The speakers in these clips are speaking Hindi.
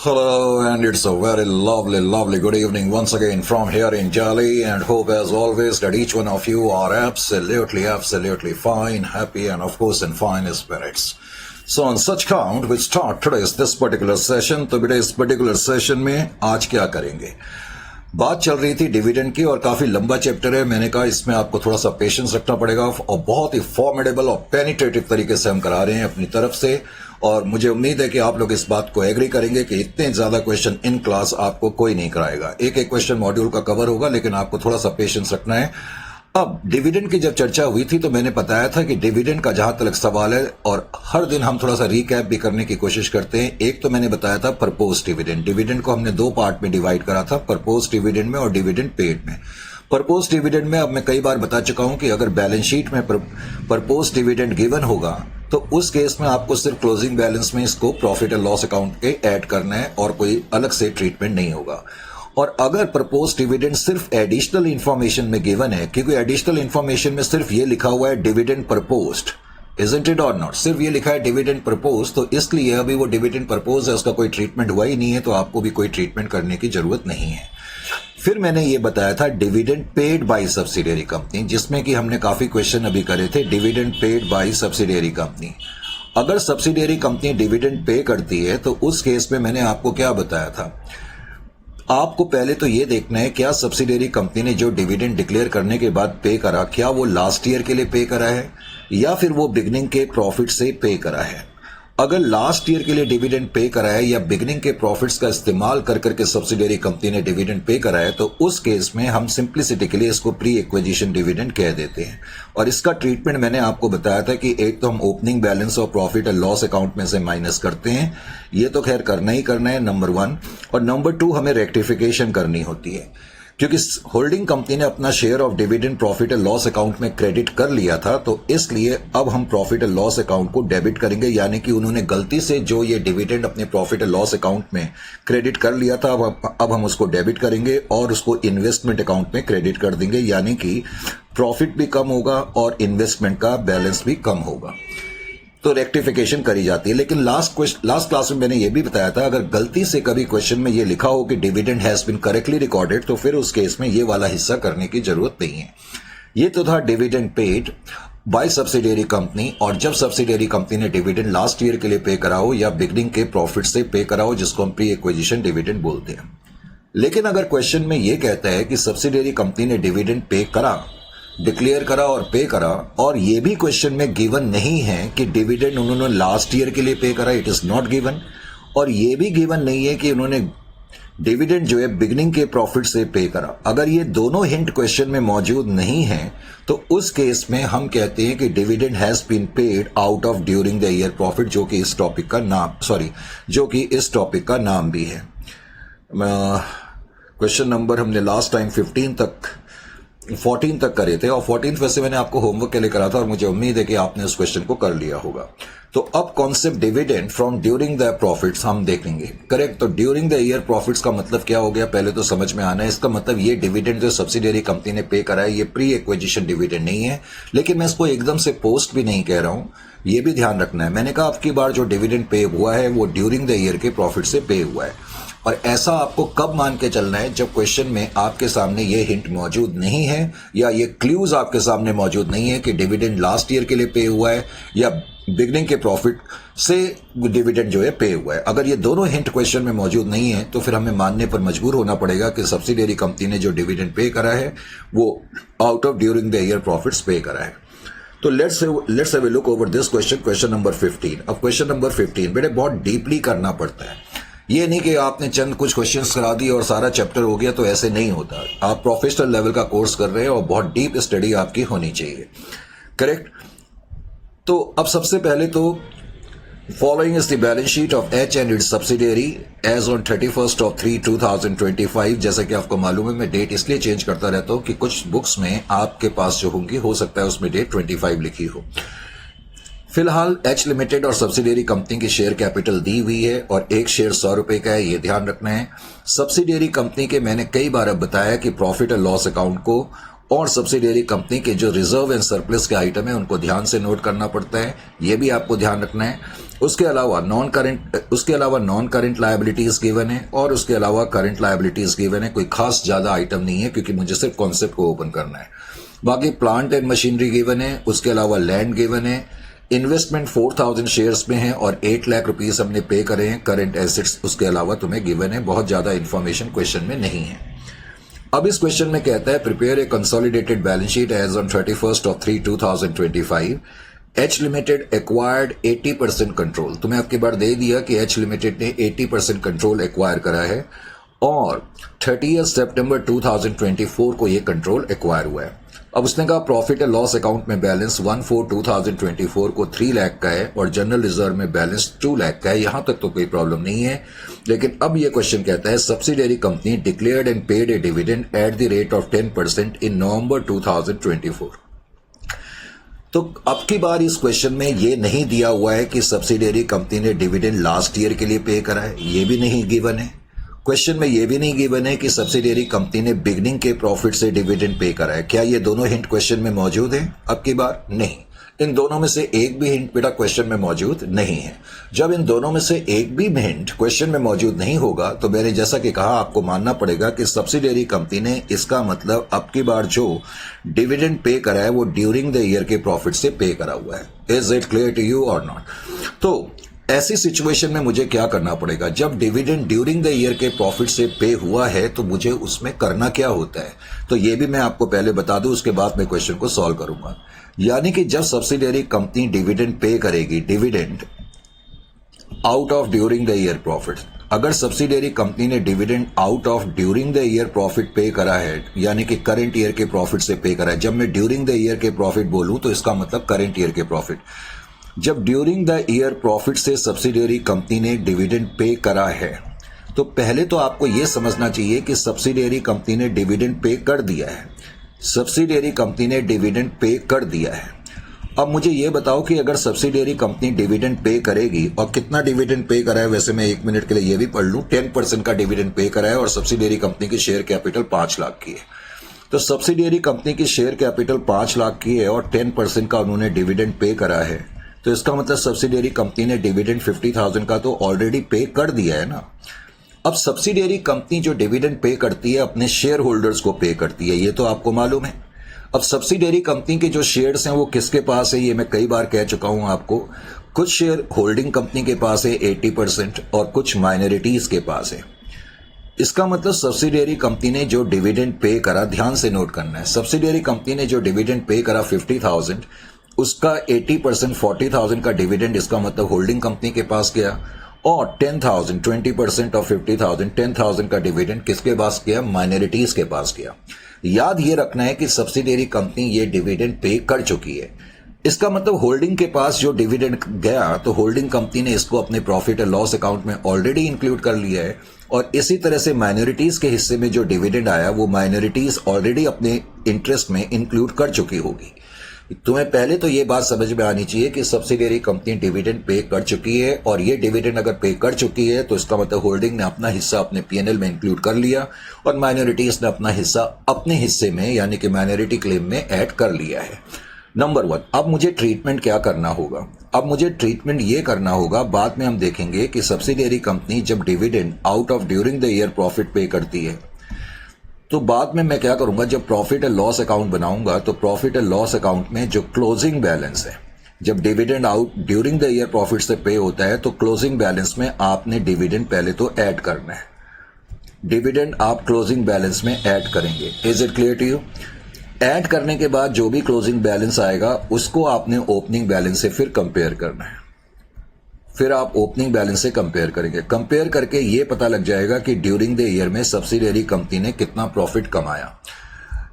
Hello, and it's a very lovely good evening once again from here in Delhi, and hope as always that each one of you are absolutely fine, happy, and of course in fine spirits. So on such count, we start today's this particular session. तो बेटा इस particular session में आज क्या करेंगे? बात चल रही थी डिविडेंड की और काफी लंबा चैप्टर है। मैंने कहा इसमें आपको थोड़ा सा पेशेंस रखना पड़ेगा और बहुत ही फॉर्मिडेबल और पेनिट्रेटिव तरीके से हम करा रहे हैं अपनी तरफ से, और मुझे उम्मीद है कि आप लोग इस बात को एग्री करेंगे कि इतने ज्यादा क्वेश्चन इन क्लास आपको कोई नहीं कराएगा। एक एक क्वेश्चन मॉड्यूल का कवर होगा, लेकिन आपको थोड़ा सा पेशेंस रखना है। अब डिविडेंड की जब चर्चा हुई थी तो मैंने बताया था कि डिविडेंड का जहां तक सवाल है, और हर दिन हम थोड़ा सा रिकैप भी करने की कोशिश करते हैं। एक तो मैंने बताया था प्रपोज डिविडेंड। डिविडेंड को हमने दो पार्ट में डिवाइड करा था, प्रपोज डिविडेंड में और डिविडेंड पेड में। प्रपोज डिविडेंड में अब मैं कई बार बता चुका हूं कि अगर बैलेंस शीट में प्रपोज डिविडेंड गिवन होगा तो उस केस में आपको सिर्फ क्लोजिंग बैलेंस में इसको प्रॉफिट एंड लॉस अकाउंट के ऐड करना है और कोई अलग से ट्रीटमेंट नहीं होगा। और अगर प्रपोज डिविडेंड सिर्फ एडिशनल इंफॉर्मेशन में गिवन है, क्योंकि एडिशनल इंफॉर्मेशन में सिर्फ ये लिखा हुआ है डिविडेंड प्रपोज्ड, इजंट इट और नॉट, सिर्फ ये लिखा है डिविडेंड प्रपोज, तो इसलिए अभी वो डिविडेंड प्रपोज है, उसका कोई ट्रीटमेंट हुआ ही नहीं है, तो आपको भी कोई ट्रीटमेंट करने की जरूरत नहीं है। फिर मैंने ये बताया था dividend paid by subsidiary company, जिसमें कि हमने काफी क्वेश्चन अभी करे थे। Dividend paid by subsidiary company, अगर सब्सिडियरी कंपनी डिविडेंड पे करती है तो उस केस में मैंने आपको क्या बताया था, आपको पहले तो ये देखना है क्या सब्सिडियरी कंपनी ने जो डिविडेंड डिक्लेयर करने के बाद पे करा, क्या वो लास्ट ईयर के लिए पे करा है या फिर वो बिगनिंग के प्रॉफिट से पे करा है। अगर लास्ट ईयर के लिए डिविडेंड पे करा है या बिगनिंग के प्रॉफिट्स का इस्तेमाल कर करके सब्सिडियरी कंपनी ने डिविडेंड पे करा है, तो उस केस में हम सिंप्लिसिटी के लिए इसको प्री एक्विजिशन डिविडेंड कह देते हैं। और इसका ट्रीटमेंट मैंने आपको बताया था कि एक तो हम ओपनिंग बैलेंस और प्रॉफिट एंड लॉस अकाउंट में से माइनस करते हैं, ये तो खैर करना ही करना है, नंबर 1। और नंबर 2 हमें रेक्टिफिकेशन करनी होती है, क्योंकि होल्डिंग कंपनी ने अपना share of dividend profit and loss account में क्रेडिट कर लिया था, तो इसलिए अब हम प्रॉफिट एंड लॉस अकाउंट को डेबिट करेंगे। यानी कि उन्होंने गलती से जो ये डिविडेंड अपने प्रॉफिट एंड लॉस अकाउंट में क्रेडिट कर लिया था, अब हम उसको डेबिट करेंगे और उसको इन्वेस्टमेंट अकाउंट में क्रेडिट कर देंगे। यानी कि प्रॉफिट भी कम होगा और इन्वेस्टमेंट का बैलेंस भी कम होगा, तो रेक्टिफिकेशन करी जाती है। लेकिन लास्ट क्लास में मैंने ये भी बताया था, अगर गलती से कभी क्वेश्चन में ये लिखा हो कि dividend has been correctly recorded, तो फिर उस केस में ये वाला हिस्सा करने की जरूरत नहीं है। ये तो था dividend paid by subsidiary company, और जब सब्सिडियरी कंपनी ने डिविडेंड लास्ट ईयर के लिए पे करा हो या बिगनिंग के प्रॉफिट से पे करा हो, जिसको हम प्री एक्विजिशन डिविडेंड बोलते हैं। लेकिन अगर क्वेश्चन में ये कहता है कि सब्सिडियरी कंपनी ने डिविडेंड पे करा, डिक्लेयर करा और पे करा, और ये भी क्वेश्चन में गिवन नहीं है कि डिविडेंड उन्होंने लास्ट ईयर के लिए पे करा, इट इज नॉट गिवन, और ये भी गिवन नहीं है कि उन्होंने डिविडेंड जो है बिगनिंग के प्रॉफिट से पे करा। अगर ये दोनों हिंट क्वेश्चन में मौजूद नहीं है तो उस केस में हम कहते हैं कि dividend has been paid out of during the year profit, जो कि इस टॉपिक का नाम भी है। क्वेश्चन नंबर हमने लास्ट टाइम 14 तक करे थे, और 14 वैसे मैंने आपको होमवर्क के लिए करा था, और मुझे उम्मीद है कि आपने उस क्वेश्चन को कर लिया होगा। तो अब concept dividend from during the profits हम देखेंगे। करेक्ट, तो ड्यूरिंग द ईयर प्रॉफिट्स का मतलब क्या हो गया, पहले तो समझ में आना है। इसका मतलब ये डिविडेंड जो सब्सिडियरी कंपनी ने पे करा है, ये प्री एक्विजिशन डिविडेंड नहीं है, लेकिन मैं इसको एकदम से पोस्ट भी नहीं कह रहा हूं, ये भी ध्यान रखना है। मैंने कहा आपकी बार जो डिविडेंड पे हुआ है वो ड्यूरिंग द ईयर के प्रॉफिट से पे हुआ है, और ऐसा आपको कब मान के चलना है, जब क्वेश्चन में आपके सामने ये हिंट मौजूद नहीं है या ये क्लूज आपके सामने मौजूद नहीं है कि डिविडेंड लास्ट ईयर के लिए पे हुआ है या बिगनिंग के प्रॉफिट से डिविडेंड जो है पे हुआ है। अगर ये दोनों हिंट क्वेश्चन में मौजूद नहीं है तो फिर हमें मानने पर मजबूर होना पड़ेगा कि सब्सिडियरी कंपनी ने जो डिविडेंड पे करा है वो out of during the year profits पे करा है। तो let's have a look over this question number 15। अब क्वेश्चन नंबर 15 बेटे बहुत डीपली करना पड़ता है। ये नहीं कि आपने चंद कुछ क्वेश्चंस करा दी और सारा चैप्टर हो गया, तो ऐसे नहीं होता। आप प्रोफेशनल लेवल का कोर्स कर रहे हैं और बहुत डीप स्टडी आपकी होनी चाहिए। करेक्ट, तो अब सबसे पहले तो following is the balance sheet of H and its subsidiary as on 31/3/2025। जैसा कि आपको मालूम है, मैं डेट इसलिए चेंज करता रहता हूं कि कुछ बुक्स में आपके पास जो होंगी हो सकता है उसमें डेट 25 लिखी हो। फिलहाल एच लिमिटेड और सब्सिडियरी कंपनी की शेयर कैपिटल दी हुई है और एक शेयर 100 रुपए का है, ये ध्यान रखना है। सब्सिडियरी कंपनी के मैंने कई बार अब बताया कि प्रॉफिट एंड लॉस अकाउंट को और सब्सिडियरी कंपनी के जो रिजर्व एंड सरप्लस के आइटम है उनको ध्यान से नोट करना पड़ता है, ये भी आपको ध्यान रखना है। उसके अलावा नॉन करंट लायबिलिटीज गिवन है और उसके अलावा करंट लायबिलिटीज गिवन है। कोई खास ज्यादा आइटम नहीं है क्योंकि मुझे सिर्फ कॉन्सेप्ट को ओपन करना है। बाकी प्लांट एंड मशीनरी गिवन है, उसके अलावा लैंड गिवन है, इन्वेस्टमेंट 4000 शेयर्स में है और 8 लाख रुपीस हमने पे करे हैं करंट एसेट्स, उसके अलावा तुम्हें गिवन है। बहुत ज्यादा इंफॉर्मेशन क्वेश्चन में नहीं है। अब इस क्वेश्चन में कहता है prepare a consolidated balance sheet as on 31/3/2025। H limited acquired 80% control. तुम्हें आपकी बार दे दिया कि एच लिमिटेड ने 80% कंट्रोल एक्वायर करा है और 30 सितंबर 2024 को ये कंट्रोल एक्वायर हुआ है। अब उसने कहा प्रॉफिट एंड लॉस अकाउंट में बैलेंस 1/4/2024 को 3 लाख का है और जनरल रिजर्व में बैलेंस 2 लाख का है। यहां तक तो कोई प्रॉब्लम नहीं है, लेकिन अब ये क्वेश्चन कहता है subsidiary company declared and paid A dividend at the rate of 10% इन नवंबर 2024। तो अब की बार इस क्वेश्चन में ये नहीं दिया हुआ है कि सब्सिडियरी कंपनी ने डिविडेंड लास्ट ईयर के लिए पे करा है, ये भी नहीं गिवन है। क्वेश्चन में ये भी नहीं गिवन है कि सब्सिडियरी कंपनी ने बिगनिंग के प्रॉफिट से डिविडेंड पे करा है। क्या ये दोनों हिंट क्वेश्चन में मौजूद हैं? अब की बार नहीं। इन दोनों में से एक भी हिंट बेटा क्वेश्चन में मौजूद नहीं है। जब इन दोनों में से एक भी हिंट क्वेश्चन में मौजूद नहीं होगा तो मैंने जैसा कि कहा आपको मानना पड़ेगा कि सब्सिडियरी कंपनी ने इसका मतलब अब की बार जो डिविडेंड पे करा है वो ड्यूरिंग द ईयर के प्रॉफिट से पे करा हुआ है। Is it clear to you और नॉट? तो ऐसी सिचुएशन में मुझे क्या करना पड़ेगा? जब डिविडेंड ड्यूरिंग द ईयर के प्रॉफिट से पे हुआ है तो मुझे उसमें करना क्या होता है, तो ये भी मैं आपको पहले बता दूं, उसके बाद मैं क्वेश्चन को सॉल्व करूंगा। यानी कि जब सब्सिडियरी कंपनी डिविडेंड पे करेगी, dividend out of during the year profit, अगर सब्सिडियरी कंपनी ने dividend out of during the year profit पे करा है, यानी कि करंट ईयर के प्रॉफिट से पे करा है। जब मैं ड्यूरिंग द ईयर के प्रॉफिट बोलूं तो इसका मतलब करंट ईयर के प्रॉफिट। जब ड्यूरिंग द ईयर प्रॉफिट से सब्सिडियरी कंपनी ने डिविडेंड पे करा है तो पहले तो आपको यह समझना चाहिए कि सब्सिडियरी कंपनी ने डिविडेंड पे कर दिया है। सब्सिडियरी कंपनी ने डिविडेंड पे कर दिया है। अब मुझे यह बताओ कि अगर सब्सिडियरी कंपनी डिविडेंड पे करेगी, और कितना डिविडेंड पे करा है, वैसे मैं 1 मिनट के लिए यह भी पढ़ लूं, 10% का डिविडेंड पे करा है और सब्सिडियरी कंपनी की शेयर कैपिटल 5 लाख की है। तो सब्सिडियरी कंपनी की शेयर कैपिटल 5 लाख की है और 10% का उन्होंने डिविडेंड पे करा है, तो इसका मतलब सब्सिडियरी कंपनी ने डिविडेंड 50,000 का तो ऑलरेडी पे कर दिया है ना। अब सब्सिडियरी कंपनी जो डिविडेंड पे करती है अपने शेयर होल्डर्स को पे करती है, ये तो आपको मालूम है। अब सब्सिडियरी कंपनी के जो शेयर्स हैं वो किसके पास है, ये मैं कई बार कह चुका हूं आपको। कुछ शेयर होल्डिंग कंपनी के पास है 80% और कुछ माइनॉरिटीज के पास है। इसका मतलब सब्सिडियरी कंपनी ने जो डिविडेंड पे करा, ध्यान से नोट करना है, सब्सिडियरी कंपनी ने जो डिविडेंड पे करा 50,000, उसका 80% 40,000 का डिविडेंड इसका मतलब होल्डिंग कंपनी के पास गया और 10,000 20% ऑफ 50,000 10,000 का डिविडेंड किसके पास गया? माइनॉरिटीज के पास गया। याद ये रखना है कि सब्सिडियरी कंपनी ये डिविडेंड पे कर चुकी है। इसका मतलब होल्डिंग के पास जो डिविडेंड गया तो होल्डिंग कंपनी ने इसको अपने प्रॉफिट एंड लॉस अकाउंट में ऑलरेडी इंक्लूड कर लिया है और इसी तरह से माइनॉरिटीज के हिस्से में जो डिविडेंड आया वो माइनॉरिटीज ऑलरेडी अपने इंटरेस्ट में इंक्लूड कर चुकी होगी। तुम्हें पहले तो ये बात समझ में आनी चाहिए कि सब्सिडियरी कंपनी डिविडेंड पे कर चुकी है और ये डिविडेंड अगर पे कर चुकी है तो इसका मतलब होल्डिंग ने अपना हिस्सा अपने पीएनएल में इंक्लूड कर लिया और माइनॉरिटीज ने अपना हिस्सा अपने हिस्से में यानी कि माइनॉरिटी क्लेम में ऐड कर लिया है। नंबर 1, अब मुझे ट्रीटमेंट क्या करना होगा? अब मुझे ट्रीटमेंट ये करना होगा, बाद में हम देखेंगे कि सब्सिडियरी कंपनी जब dividend out of during the year profit पे करती है तो बाद में मैं क्या करूंगा, जब प्रॉफिट एंड लॉस अकाउंट बनाऊंगा तो प्रॉफिट एंड लॉस अकाउंट में जो क्लोजिंग बैलेंस है, जब dividend out during the year profit से पे होता है तो क्लोजिंग बैलेंस में आपने डिविडेंड पहले तो ऐड करना है। डिविडेंड आप क्लोजिंग बैलेंस में ऐड करेंगे। Is it clear to you? Add करने के बाद जो भी क्लोजिंग बैलेंस आएगा उसको आपने ओपनिंग बैलेंस से फिर कंपेयर करना है। फिर आप ओपनिंग बैलेंस से कंपेयर करेंगे। कंपेयर करके ये पता लग जाएगा कि ड्यूरिंग द ईयर में सब्सिडियरी कंपनी ने कितना प्रॉफिट कमाया।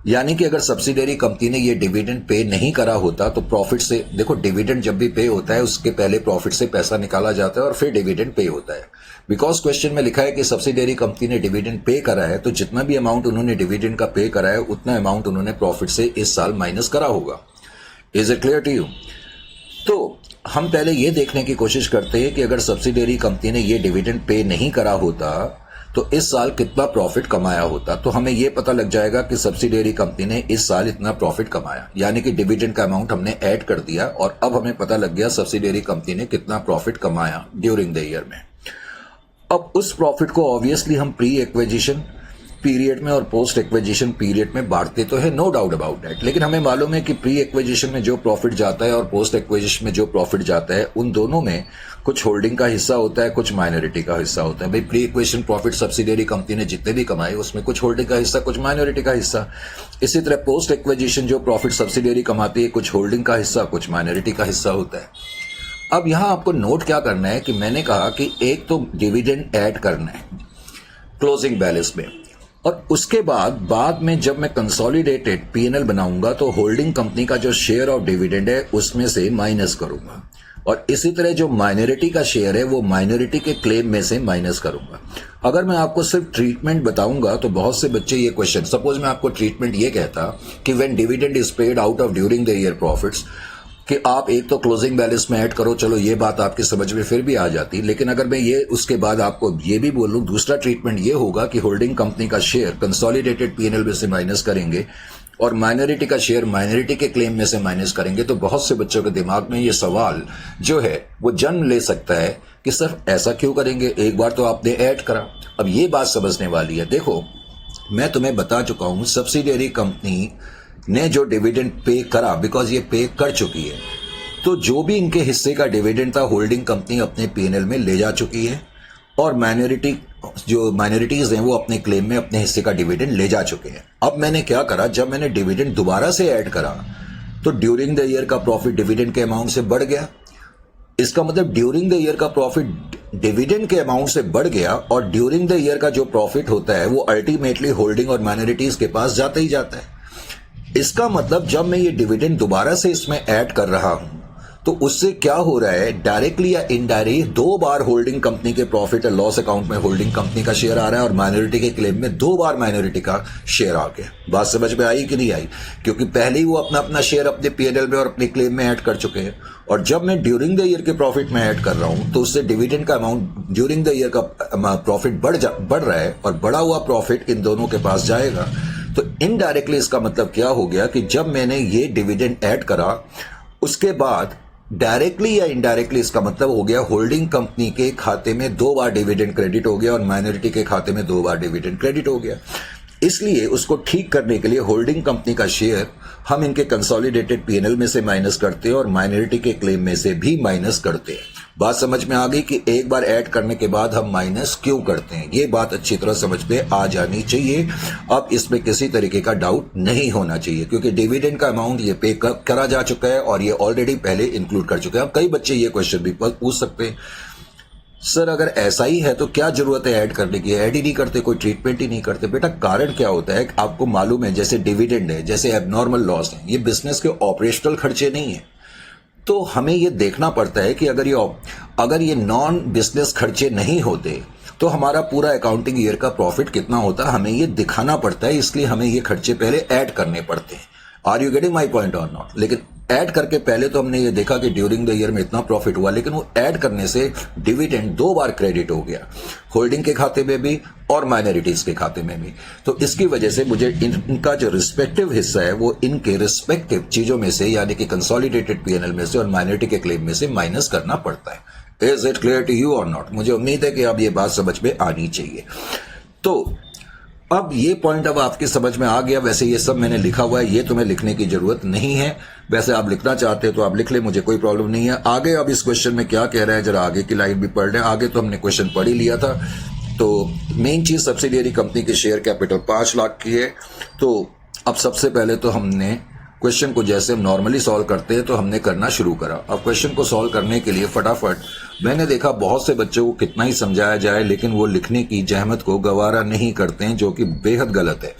यानी कि अगर सब्सिडियरी कंपनी ने ये डिविडेंड पे नहीं करा होता तो प्रॉफिट से, देखो डिविडेंड जब भी पे होता है उसके पहले प्रॉफिट से पैसा निकाला जाता है और फिर डिविडेंड पे होता है। बिकॉज क्वेश्चन में लिखा है कि सब्सिडियरी कंपनी ने डिविडेंड पे करा है तो जितना भी अमाउंट उन्होंने डिविडेंड का पे करा है उतना अमाउंट उन्होंने प्रॉफिट से इस साल माइनस करा होगा। Is it clear to you? तो हम पहले ये देखने की कोशिश करते हैं कि अगर सब्सिडियरी कंपनी ने ये डिविडेंड पे नहीं करा होता तो इस साल कितना प्रॉफिट कमाया होता, तो हमें ये पता लग जाएगा कि सब्सिडियरी कंपनी ने इस साल इतना प्रॉफिट कमाया, यानी कि डिविडेंड का अमाउंट हमने ऐड कर दिया और अब हमें पता लग गया सब्सिडियरी कंपनी ने कितना प्रॉफिट कमाया ड्यूरिंग द ईयर में। अब उस प्रॉफिट को ऑब्वियसली हम प्री एक्विजिशन पीरियड में और पोस्ट एक्विजिशन पीरियड में बांटते तो है, नो डाउट अबाउट दैट, लेकिन हमें मालूम है कि प्री एक्विजिशन में जो प्रॉफिट जाता है और पोस्ट एक्विजिशन में जो प्रॉफिट जाता है उन दोनों में कुछ होल्डिंग का हिस्सा होता है, कुछ माइनॉरिटी का हिस्सा होता है। भाई pre acquisition profit subsidiary company ने जितने भी कमाए उसमें कुछ होल्डिंग का हिस्सा, कुछ माइनॉरिटी का हिस्सा। इसी तरह पोस्ट एक्विजिशन जो प्रॉफिट सब्सिडियरी कमाती है, कुछ होल्डिंग का हिस्सा, कुछ माइनॉरिटी का हिस्सा होता है। अब यहां आपको नोट क्या करना है कि मैंने कहा कि एक तो डिविडेंड ऐड करना है क्लोजिंग बैलेंस में, और उसके बाद में जब मैं कंसोलिडेटेड पीएनएल बनाऊंगा तो होल्डिंग कंपनी का जो शेयर ऑफ डिविडेंड है उसमें से माइनस करूंगा, और इसी तरह जो माइनॉरिटी का शेयर है वो माइनॉरिटी के क्लेम में से माइनस करूंगा। अगर मैं आपको सिर्फ ट्रीटमेंट बताऊंगा तो बहुत से बच्चे ये क्वेश्चन, सपोज मैं आपको ट्रीटमेंट ये कहता कि when dividend is paid out of during the year profits, कि आप एक तो क्लोजिंग बैलेंस में ऐड करो, चलो ये बात आपकी समझ में फिर भी आ जाती, लेकिन अगर मैं ये उसके बाद आपको ये भी बोलूं, दूसरा ट्रीटमेंट ये होगा कि होल्डिंग कंपनी का शेयर कंसोलिडेटेड पीएनएल में से माइनस करेंगे और माइनॉरिटी का शेयर माइनॉरिटी के क्लेम में से माइनस करेंगे, तो बहुत से बच्चों के दिमाग में ये सवाल जो है वो जन्म ले सकता है कि सर ऐसा क्यों करेंगे, एक बार तो आपने ऐड करा। अब ये बात समझने वाली है। देखो मैं तुम्हें बता चुका हूं सब्सिडियरी कंपनी ने जो डिविडेंड पे करा, बिकॉज ये पे कर चुकी है, तो जो भी इनके हिस्से का डिविडेंड था होल्डिंग कंपनी अपने पीएनएल में ले जा चुकी है, और माइनॉरिटीज हैं वो अपने क्लेम में अपने हिस्से का डिविडेंड ले जा चुके हैं। अब मैंने क्या करा, जब मैंने डिविडेंड दोबारा से ऐड करा तो ड्यूरिंग द ईयर का प्रॉफिट डिविडेंड के अमाउंट से बढ़ गया। इसका मतलब ड्यूरिंग द ईयर का प्रॉफिट डिविडेंड के अमाउंट से बढ़ गया, और ड्यूरिंग द ईयर का जो प्रॉफिट होता है वो अल्टीमेटली होल्डिंग और माइनॉरिटीज के पास जाता ही जाता है। इसका मतलब जब मैं ये डिविडेंड दोबारा से इसमें ऐड कर रहा हूं तो उससे क्या हो रहा है, डायरेक्टली या इनडायरेक्टली दो बार होल्डिंग कंपनी के प्रॉफिट एंड लॉस अकाउंट में होल्डिंग कंपनी का शेयर आ रहा है और माइनॉरिटी के क्लेम में दो बार माइनॉरिटी का शेयर आ गया। बात समझ में आई कि नहीं आई? क्योंकि पहले ही वो अपना अपना शेयर अपने पीएनएल में और अपने क्लेम में ऐड कर चुके हैं, और जब मैं ड्यूरिंग द ईयर के प्रॉफिट में ऐड कर रहा हूं तो उससे डिविडेंड का अमाउंट ड्यूरिंग द ईयर का प्रॉफिट बढ़ रहा है, और बढ़ा हुआ प्रॉफिट इन दोनों के पास जाएगा। तो इनडायरेक्टली इसका मतलब क्या हो गया कि जब मैंने ये डिविडेंड ऐड करा उसके बाद डायरेक्टली या इनडायरेक्टली इसका मतलब हो गया होल्डिंग कंपनी के खाते में दो बार डिविडेंड क्रेडिट हो गया और माइनॉरिटी के खाते में दो बार डिविडेंड क्रेडिट हो गया। इसलिए उसको ठीक करने के लिए होल्डिंग कंपनी का शेयर हम इनके कंसोलिडेटेड पीएनएल में से माइनस करते हैं और माइनॉरिटी के क्लेम में से भी माइनस करते हैं। बात समझ में आ गई कि एक बार ऐड करने के बाद हम माइनस क्यों करते हैं, ये बात अच्छी तरह समझ में आ जानी चाहिए। अब इसमें किसी तरीके का डाउट नहीं होना चाहिए, क्योंकि डिविडेंड का अमाउंट ये पे करा जा चुका है और ये ऑलरेडी पहले इंक्लूड कर चुके हैं। अब कई बच्चे ये क्वेश्चन भी पूछ सकते हैं, सर अगर ऐसा ही है तो क्या जरूरत है ऐड करने की, ऐड ही नहीं करते, कोई ट्रीटमेंट ही नहीं करते। बेटा कारण क्या होता है, आपको मालूम है जैसे डिविडेंड है, जैसे एबनॉर्मल लॉस है, ये बिजनेस के ऑपरेशनल खर्चे नहीं है। तो हमें ये देखना पड़ता है कि अगर ये नॉन बिजनेस खर्चे नहीं होते तो हमारा पूरा अकाउंटिंग ईयर का प्रॉफिट कितना होता, हमें ये दिखाना पड़ता है, इसलिए हमें ये खर्चे पहले ऐड करने पड़ते हैं। Are you getting my point और नॉट? लेकिन ऐड करके पहले तो हमने ये देखा कि ड्यूरिंग द ईयर में इतना प्रॉफिट हुआ, लेकिन वो ऐड करने से डिविडेंड दो बार क्रेडिट हो गया, होल्डिंग के खाते में भी और माइनॉरिटीज के खाते में भी। तो इसकी वजह से मुझे इनका जो रिस्पेक्टिव हिस्सा है वो इनके रिस्पेक्टिव चीजों में से, यानी कि कंसोलिडेटेड पीएनएल में से और माइनॉरिटी के क्लेम में से माइनस करना पड़ता है। Is it clear to you और नॉट? मुझे उम्मीद है कि अब ये बात समझ में आनी चाहिए। तो अब ये पॉइंट अब आपकी समझ में आ गया। वैसे ये सब मैंने लिखा हुआ है, ये तुम्हें लिखने की जरूरत नहीं है। वैसे आप लिखना चाहते हो तो आप लिख ले, मुझे कोई प्रॉब्लम नहीं है। आगे अब इस क्वेश्चन में क्या कह रहा है, जरा आगे की लाइन भी पढ़ लें। आगे तो हमने क्वेश्चन पढ़ ही लिया था। तो मेन चीज सब्सिडियरी कंपनी की शेयर कैपिटल 5 लाख की है। तो अब सबसे पहले तो हमने क्वेश्चन को जैसे हम नॉर्मली सॉल्व करते हैं तो हमने करना शुरू करा। अब क्वेश्चन को सॉल्व करने के लिए फटाफट मैंने देखा बहुत से बच्चों को कितना ही समझाया जाए लेकिन वो लिखने की जहमत को गवारा नहीं करते हैं, जो कि बेहद गलत है।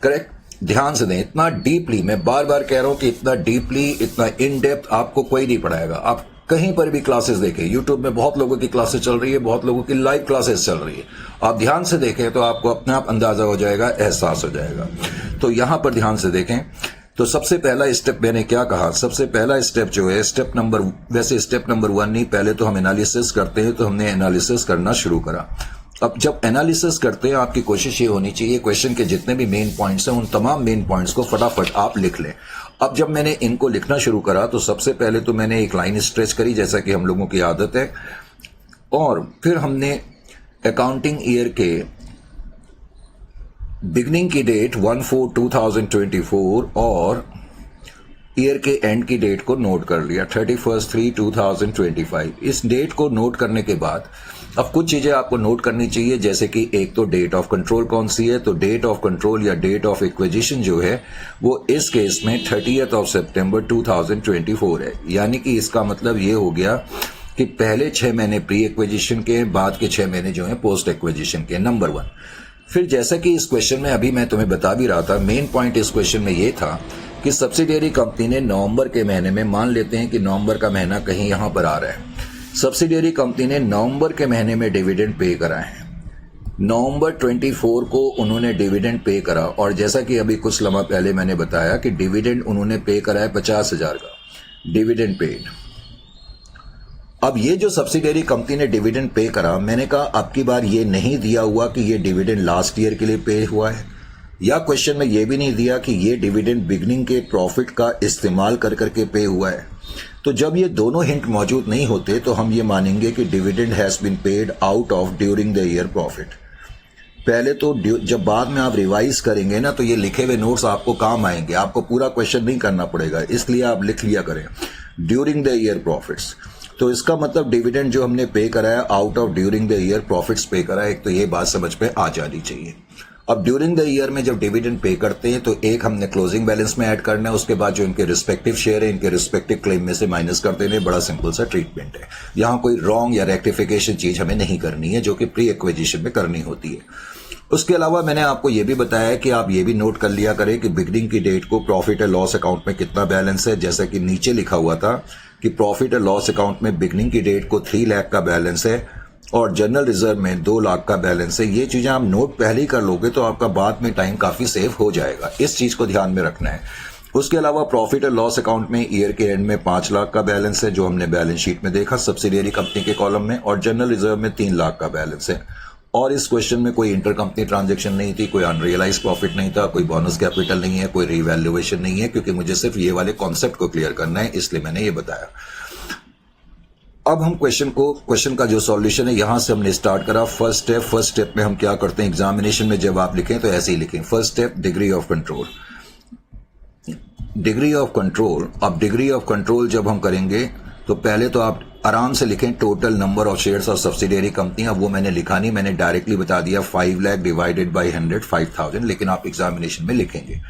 करेक्ट? ध्यान से दें, इतना डीपली, मैं बार बार कह रहा हूं कि इतना डीपली, इतना इन डेप्थ आपको कोई नहीं पढ़ाएगा। आप कहीं पर भी क्लासेस देखें, यूट्यूब में बहुत लोगों की क्लासेस चल रही है, बहुत लोगों की लाइव क्लासेस चल रही है, आप ध्यान से देखें तो आपको अपने आप अंदाजा हो जाएगा, एहसास हो जाएगा। तो यहां पर ध्यान से देखें। तो सबसे पहला स्टेप मैंने क्या कहा, सबसे पहला स्टेप जो है स्टेप नंबर 1 नहीं, पहले तो हम एनालिसिस करते हैं, तो हमने एनालिसिस करना शुरू करा। अब जब एनालिसिस करते हैं आपकी कोशिश ये होनी चाहिए क्वेश्चन के जितने भी मेन पॉइंट्स हैं उन तमाम मेन पॉइंट्स को फटाफट आप लिख लें। अब जब मैंने इनको लिखना शुरू करा तो सबसे पहले तो मैंने एक लाइन स्ट्रेच करी जैसा कि हम लोगों की आदत है, और फिर हमने अकाउंटिंग ईयर के बिगनिंग की डेट 1/4/2024 और ईयर के एंड की डेट को नोट कर लिया 31/3/2025। इस डेट को नोट करने के बाद अब कुछ चीजें आपको नोट करनी चाहिए, जैसे कि एक तो डेट ऑफ कंट्रोल कौन सी है। तो डेट ऑफ कंट्रोल या डेट ऑफ एक्विजिशन जो है वो इस केस में 30 सितंबर 2024 है। यानी कि इसका मतलब ये हो गया कि पहले 6 महीने प्री एक्विजिशन के, बाद के 6 महीने जो है पोस्ट एक्विजिशन के, नंबर 1। फिर जैसा कि इस क्वेश्चन में अभी मैं तुम्हें बता भी रहा था, मेन पॉइंट इस क्वेश्चन में ये था कि सब्सिडियरी कंपनी ने नवंबर के महीने में, मान लेते हैं कि नवंबर का महीना कहीं यहां पर आ रहा है, सब्सिडियरी कंपनी ने नवंबर के महीने में डिविडेंड पे करा है। नवंबर 24 को उन्होंने डिविडेंड पे करा, और जैसा कि अभी कुछ लम्हा पहले मैंने बताया कि डिविडेंड उन्होंने पे करा है 50,000 का डिविडेंड पेड। अब ये जो सब्सिडियरी कंपनी ने डिविडेंड पे करा, मैंने कहा अब की बार ये नहीं दिया हुआ कि ये डिविडेंड लास्ट ईयर के लिए पे हुआ है, या क्वेश्चन में ये भी नहीं दिया कि ये डिविडेंड बिगनिंग के प्रॉफिट का इस्तेमाल कर करके पे हुआ है। तो जब ये दोनों हिंट मौजूद नहीं होते तो हम ये मानेंगे कि dividend has been paid out of during the year profit. पहले तो जब बाद में आप रिवाइज करेंगे ना तो ये लिखे हुए नोट्स आपको काम आएंगे, आपको पूरा क्वेश्चन नहीं करना पड़ेगा, इसलिए आप लिख लिया करें ड्यूरिंग द ईयर प्रॉफिट्स। तो इसका मतलब डिविडेंड जो हमने पे करा है out of during the year profits पे करा है। एक तो ये बात समझ पे आ जानी चाहिए। अब ड्यूरिंग द ईयर में जब डिविडेंड पे करते हैं तो एक हमने क्लोजिंग बैलेंस में ऐड करना है, उसके बाद जो इनके रिस्पेक्टिव शेयर है इनके रिस्पेक्टिव क्लेम में से माइनस कर देने। बड़ा सिंपल सा ट्रीटमेंट है, यहां कोई रॉन्ग या रेक्टिफिकेशन चीज हमें नहीं करनी है जो कि प्री एक्विजिशन में करनी होती है। उसके अलावा मैंने आपको यह भी बताया कि आप ये भी नोट कर लिया करें कि बिगनिंग की डेट को प्रॉफिट एंड लॉस अकाउंट में कितना बैलेंस है। जैसा कि नीचे लिखा हुआ था कि प्रॉफिट एंड लॉस अकाउंट में बिगनिंग की डेट को 3 लाख का बैलेंस है और जनरल रिजर्व में 2 लाख का बैलेंस है। ये चीजें आप नोट पहले ही कर लोगे तो आपका बाद में टाइम काफी सेव हो जाएगा, इस चीज को ध्यान में रखना है। उसके अलावा प्रॉफिट एंड लॉस अकाउंट में ईयर के एंड में 5 लाख का बैलेंस है जो हमने बैलेंस शीट में देखा सब्सिडियरी कंपनी के कॉलम में, और जनरल रिजर्व में 3 लाख का बैलेंस है। और इस क्वेश्चन में कोई इंटर कंपनी ट्रांजैक्शन नहीं थी, कोई अनरियलाइज प्रॉफिट नहीं था, कोई बोनस कैपिटल नहीं है, कोई रीवैल्यूएशन नहीं है, क्योंकि मुझे सिर्फ ये वाले कॉन्सेप्ट को क्लियर करना है, इसलिए मैंने ये बताया। अब हम क्वेश्चन का जो सॉल्यूशन है यहां से हमने स्टार्ट करा। फर्स्ट स्टेप में हम क्या करते हैं, एग्जामिनेशन में जब आप लिखें तो ऐसे ही लिखें। First step degree of control. Degree of control, अब डिग्री ऑफ कंट्रोल जब हम करेंगे तो पहले तो आप आराम से लिखें total number of shares of subsidiary company. अब वो मैंने लिखा नहीं, मैंने डायरेक्टली बता दिया 5 लाख डिवाइडेड बाय 100 5,000, लेकिन आप एग्जामिनेशन में लिखेंगे।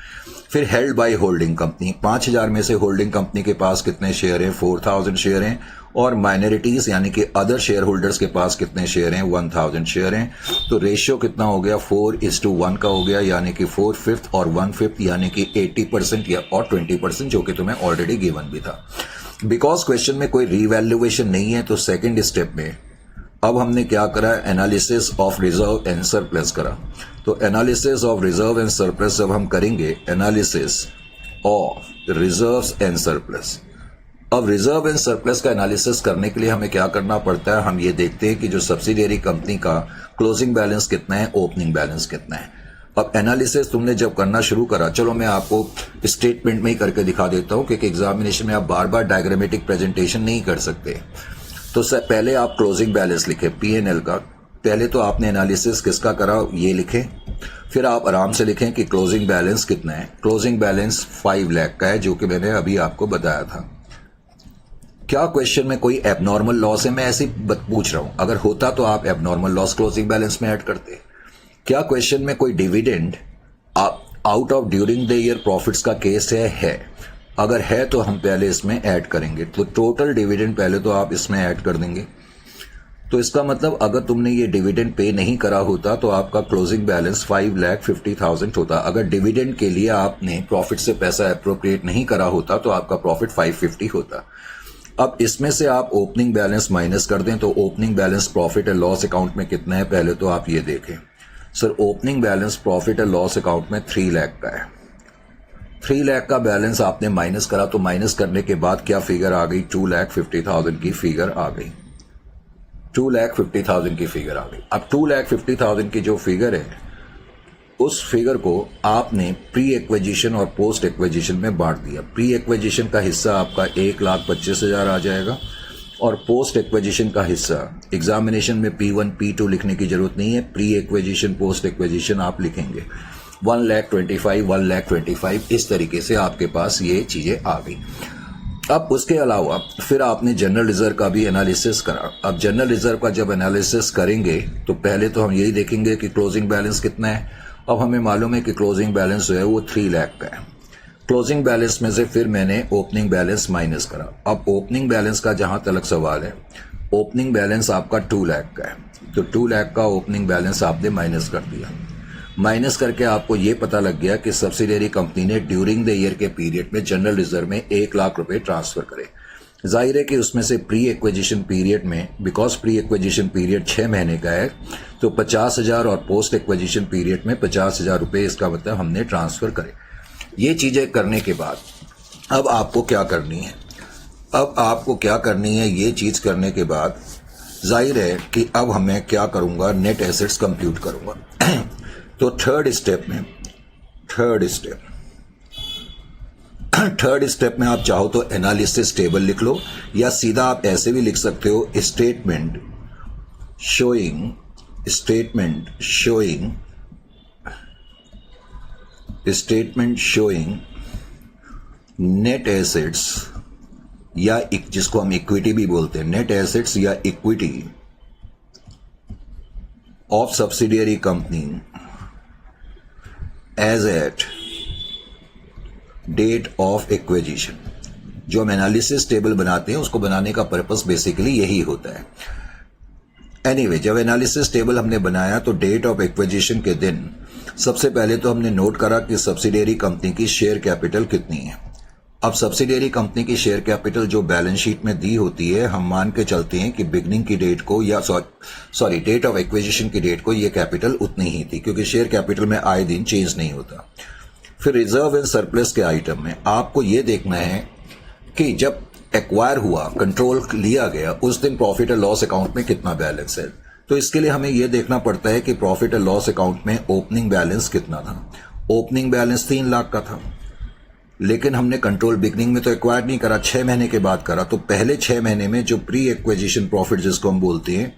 फिर हेल्ड बाय होल्डिंग कंपनी, 5,000 में से होल्डिंग कंपनी के पास कितने शेयर हैं, 4,000 शेयर हैं, और माइनॉरिटीज यानी कि अदर शेयर होल्डर्स के पास कितने शेयर हैं, 1,000 शेयर हैं। तो रेशियो कितना हो गया, 4:1 का हो गया, यानी कि 4/5 और 1/5 यानी कि 80% या और 20%, जो कि तुम्हें ऑलरेडी गिवन भी था। बिकॉज क्वेश्चन में कोई रीवैल्यूएशन नहीं है तो सेकेंड स्टेप में अब हमने क्या करा, analysis of reserve and surplus करा। तो analysis of reserve and surplus जब हम करेंगे, analysis of reserves and surplus. अब रिजर्व एंड सरप्लस का एनालिसिस करने के लिए हमें क्या करना पड़ता है, हम ये देखते हैं कि जो सब्सिडियरी कंपनी का क्लोजिंग बैलेंस कितना है, ओपनिंग बैलेंस कितना है। अब एनालिसिस तुमने जब करना शुरू करा, चलो मैं आपको स्टेटमेंट में ही करके दिखा देता हूं, क्योंकि एग्जामिनेशन में आप बार बार डायग्रामेटिक प्रेजेंटेशन नहीं कर सकते। तो पहले आप क्लोजिंग बैलेंस लिखे P&L का। पहले तो आपने एनालिसिस किसका करा ये लिखें, फिर आप आराम से लिखें कि क्लोजिंग बैलेंस कितना है। क्लोजिंग बैलेंस 5 लाख का है, जो कि मैंने अभी आपको बताया था। क्या क्वेश्चन में कोई एबनॉर्मल लॉस है, मैं ऐसे पूछ रहा हूं, अगर होता तो आप एबनॉर्मल लॉस क्लोजिंग बैलेंस में ऐड करते। क्या क्वेश्चन में कोई dividend out of during the year profits का केस है? अगर है तो हम पहले इसमें ऐड करेंगे। तो टोटल डिविडेंड पहले तो आप इसमें ऐड कर देंगे। तो इसका मतलब अगर तुमने ये डिविडेंड पे नहीं करा होता तो आपका क्लोजिंग बैलेंस 5,50,000 होता। अगर डिविडेंड के लिए आपने प्रॉफिट से पैसा अप्रोप्रिएट नहीं करा होता तो आपका प्रॉफिट 550 होता। अब इसमें से आप ओपनिंग बैलेंस माइनस कर दें तो opening balance profit and loss account में कितना है, पहले तो आप ये देखें। Sir opening balance profit and loss account में 3 लाख का है। 3 लाख का बैलेंस आपने माइनस करा तो माइनस करने के बाद क्या फिगर आ गई, 2,50,000 की फिगर आ गई। 2,50,000 की फिगर आ गई। अब 2,50,000 की जो फिगर है उस फिगर को आपने प्री एक्विजिशन और पोस्ट एक्विजिशन में बांट दिया। प्री एक्विजिशन का हिस्सा आपका 1,25,000 आ जाएगा और पोस्ट एक्विजिशन का हिस्सा, एग्जामिनेशन में P1 P2 लिखने की जरूरत नहीं है, प्री एक्विजिशन पोस्ट एक्विजिशन आप लिखेंगे 1,25,000 1,25,000 इस तरीके से आपके पास ये चीजें आ गई। अब उसके अलावा फिर आपने जनरल रिजर्व का भी एनालिसिस करा। अब जनरल रिजर्व का जब एनालिसिस करेंगे तो पहले तो हम यही देखेंगे कि क्लोजिंग बैलेंस कितना है। अब हमें मालूम है कि क्लोजिंग बैलेंस जो है वो 3 लाख का है। क्लोजिंग बैलेंस में से फिर मैंने ओपनिंग बैलेंस माइनस करा। अब ओपनिंग बैलेंस का जहां तक सवाल है, ओपनिंग बैलेंस आपका 2 लाख का है, तो 2 लाख का ओपनिंग बैलेंस आपने माइनस कर दिया। माइनस करके आपको ये पता लग गया कि सब्सिडियरी कंपनी ने ड्यूरिंग द ईयर के पीरियड में जनरल रिजर्व में 1 लाख रुपए ट्रांसफर करे। जाहिर है कि उसमें से प्री एक्विजिशन पीरियड में, बिकॉज प्री एक्विजिशन पीरियड 6 महीने का है, तो 50,000 और पोस्ट एक्विजिशन पीरियड में 50,000 रुपए, इसका मतलब हमने ट्रांसफर करे। ये चीजें करने के बाद अब आपको क्या करनी है, अब आपको क्या करनी है, ये चीज करने के बाद जाहिर है कि अब हमें क्या करूंगा, नेट एसेट्स कंप्यूट करूंगा। तो थर्ड स्टेप में आप चाहो तो एनालिसिस टेबल लिख लो, या सीधा आप ऐसे भी लिख सकते हो, स्टेटमेंट शोइंग नेट एसेट्स, या जिसको हम इक्विटी भी बोलते हैं, नेट एसेट्स या equity of subsidiary company as at date of acquisition. जो हम एनालिसिस टेबल बनाते हैं उसको बनाने का पर्पस बेसिकली यही होता है। एनीवे, जब एनालिसिस टेबल हमने बनाया तो डेट ऑफ एक्विजिशन के दिन सबसे पहले तो हमने नोट करा कि सब्सिडियरी कंपनी की शेयर कैपिटल कितनी है। अब सब्सिडियरी कंपनी की शेयर कैपिटल जो बैलेंस शीट में दी होती है, हम मान के चलते हैं कि बिगनिंग की डेट को, या सॉरी डेट ऑफ एक्विजिशन की डेट को ये कैपिटल उतनी ही थी, क्योंकि शेयर कैपिटल में आए दिन चेंज नहीं होता। फिर रिजर्व एंड सरप्लस के आइटम में आपको यह देखना है कि जब एक्वायर हुआ, कंट्रोल लिया गया, उस दिन प्रॉफिट एंड लॉस अकाउंट में कितना बैलेंस है। तो इसके लिए हमें यह देखना पड़ता है कि प्रॉफिट एंड लॉस अकाउंट में ओपनिंग बैलेंस कितना था। ओपनिंग बैलेंस 3 लाख का था, लेकिन हमने कंट्रोल बिगनिंग में तो एक्वायर नहीं करा, 6 महीने के बाद करा। तो पहले 6 महीने में जो प्री एक्विजिशन प्रॉफिट जिसको हम बोलते हैं,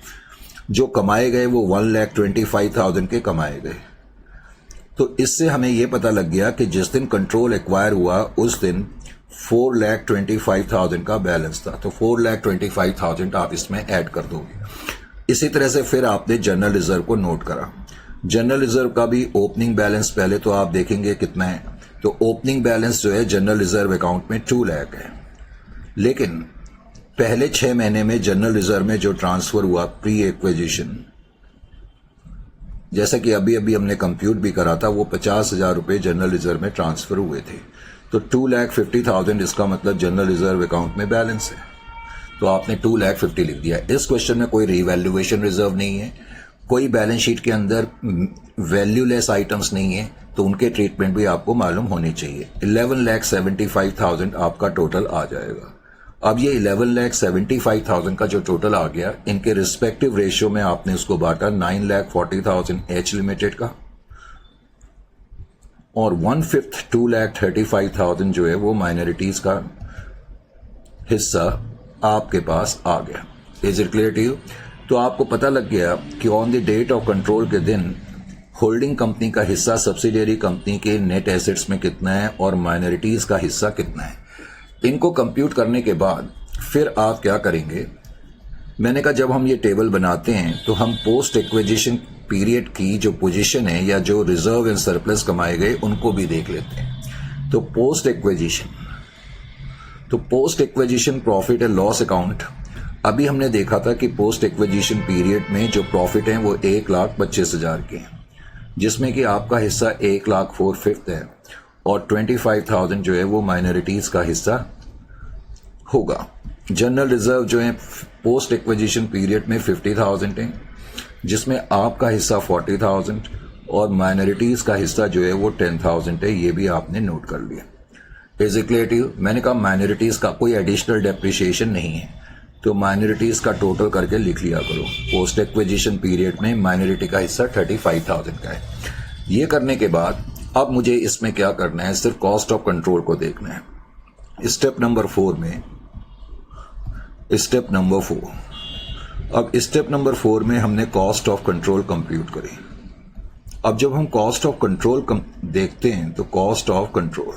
जो कमाए गए वो 1,25,000 के कमाए गए। तो इससे हमें यह पता लग गया कि जिस दिन कंट्रोल एक्वायर हुआ उस दिन 4,25,000 का बैलेंस था। तो 4,25,000 आप इसमें ऐड कर दोगे। इसी तरह से फिर आपने जनरल रिजर्व को नोट करा। जनरल रिजर्व का भी ओपनिंग बैलेंस पहले तो आप देखेंगे कितना है। तो ओपनिंग बैलेंस जो है जनरल रिजर्व अकाउंट में 2 लाख है, लेकिन पहले 6 महीने में जनरल रिजर्व में जो ट्रांसफर हुआ प्री एक्विजिशन, जैसा कि अभी अभी हमने कंप्यूट भी करा था, वो 50,000 रुपए जनरल रिजर्व में ट्रांसफर हुए थे। तो 2,50,000 इसका मतलब जनरल रिजर्व अकाउंट में बैलेंस है। तो आपने 2,50,000 लिख दिया। इस क्वेश्चन में कोई रीवैल्यूएशन रिजर्व नहीं है, कोई बैलेंस शीट के अंदर वैल्यूलेस आइटम्स नहीं है, तो उनके ट्रीटमेंट भी आपको मालूम होनी चाहिए। 11,75,000 आपका टोटल आ जाएगा। अब ये 11,75,000 का जो टोटल आ गया, इनके रिस्पेक्टिव रेशियो में आपने उसको बांटा 9,40,000 एच लिमिटेड का, और 1/5 2,35,000 जो है वो माइनॉरिटीज का हिस्सा आपके पास आ गया। Is it clear to you? तो आपको पता लग गया कि on the date of control के दिन होल्डिंग कंपनी का हिस्सा सब्सिडियरी कंपनी के नेट एसेट्स में कितना है और माइनॉरिटीज का हिस्सा कितना है। इनको कंप्यूट करने के बाद फिर आप क्या करेंगे, मैंने कहा जब हम ये टेबल बनाते हैं तो हम पोस्ट एक्विजिशन पीरियड की जो पोजीशन है या जो रिजर्व एंड सरप्लस कमाए गए उनको भी देख लेते हैं। तो post acquisition profit and loss account, अभी हमने देखा था कि पोस्ट एक्विजिशन पीरियड में जो प्रॉफिट है वो 1,25,000 के हैं, जिसमें कि आपका हिस्सा 1,04,500 है और 25,000 जो है वो माइनॉरिटीज का हिस्सा होगा। जनरल रिजर्व जो है पोस्ट एक्विजिशन पीरियड में 50,000 है, जिसमें आपका हिस्सा 40,000 और माइनॉरिटीज का हिस्सा जो है वो 10,000 है। ये भी आपने नोट कर लिया। Is it clear to you? मैंने कहा माइनॉरिटीज का कोई एडिशनल डेप्रिसिएशन नहीं है, तो तो माइनॉरिटीज का टोटल करके लिख लिया करो। पोस्ट एक्विजिशन पीरियड में माइनॉरिटी का हिस्सा 35,000 का है। ये करने के बाद अब मुझे इसमें क्या करना है, सिर्फ कॉस्ट ऑफ कंट्रोल को देखना है। स्टेप नंबर 4 में, स्टेप नंबर 4, अब स्टेप नंबर 4 में हमने कॉस्ट ऑफ कंट्रोल कंप्यूट करी। अब जब हम कॉस्ट ऑफ कंट्रोल देखते हैं तो कॉस्ट ऑफ कंट्रोल,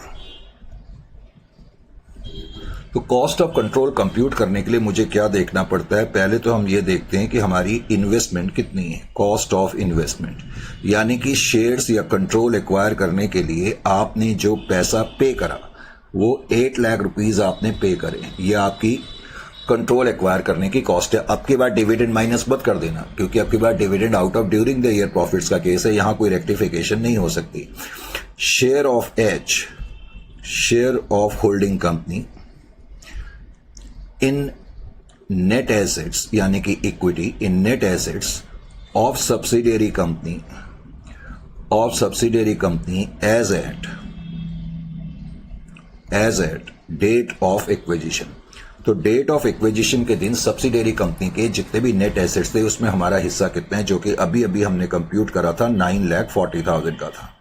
तो कॉस्ट ऑफ कंट्रोल कंप्यूट करने के लिए मुझे क्या देखना पड़ता है, पहले तो हम ये देखते हैं कि हमारी इन्वेस्टमेंट कितनी है। कॉस्ट ऑफ इन्वेस्टमेंट यानी कि शेयर्स या कंट्रोल एक्वायर करने के लिए आपने जो पैसा पे करा वो 8 लाख रुपीज आपने पे करे, ये आपकी कंट्रोल एक्वायर करने की कॉस्ट है। अब की बार डिविडेंड माइनस मत कर देना, क्योंकि अब की बार dividend out of during the year profits का केस है, यहां कोई रेक्टिफिकेशन नहीं हो सकती। Share of H, share of holding company in net assets यानी कि equity in net assets of subsidiary company as at date of acquisition. तो डेट ऑफ एक्विजिशन के दिन सब्सिडियरी कंपनी के जितने भी नेट एसेट्स थे उसमें हमारा हिस्सा कितना है, जो कि अभी अभी हमने कंप्यूट करा था 9,40,000 का था।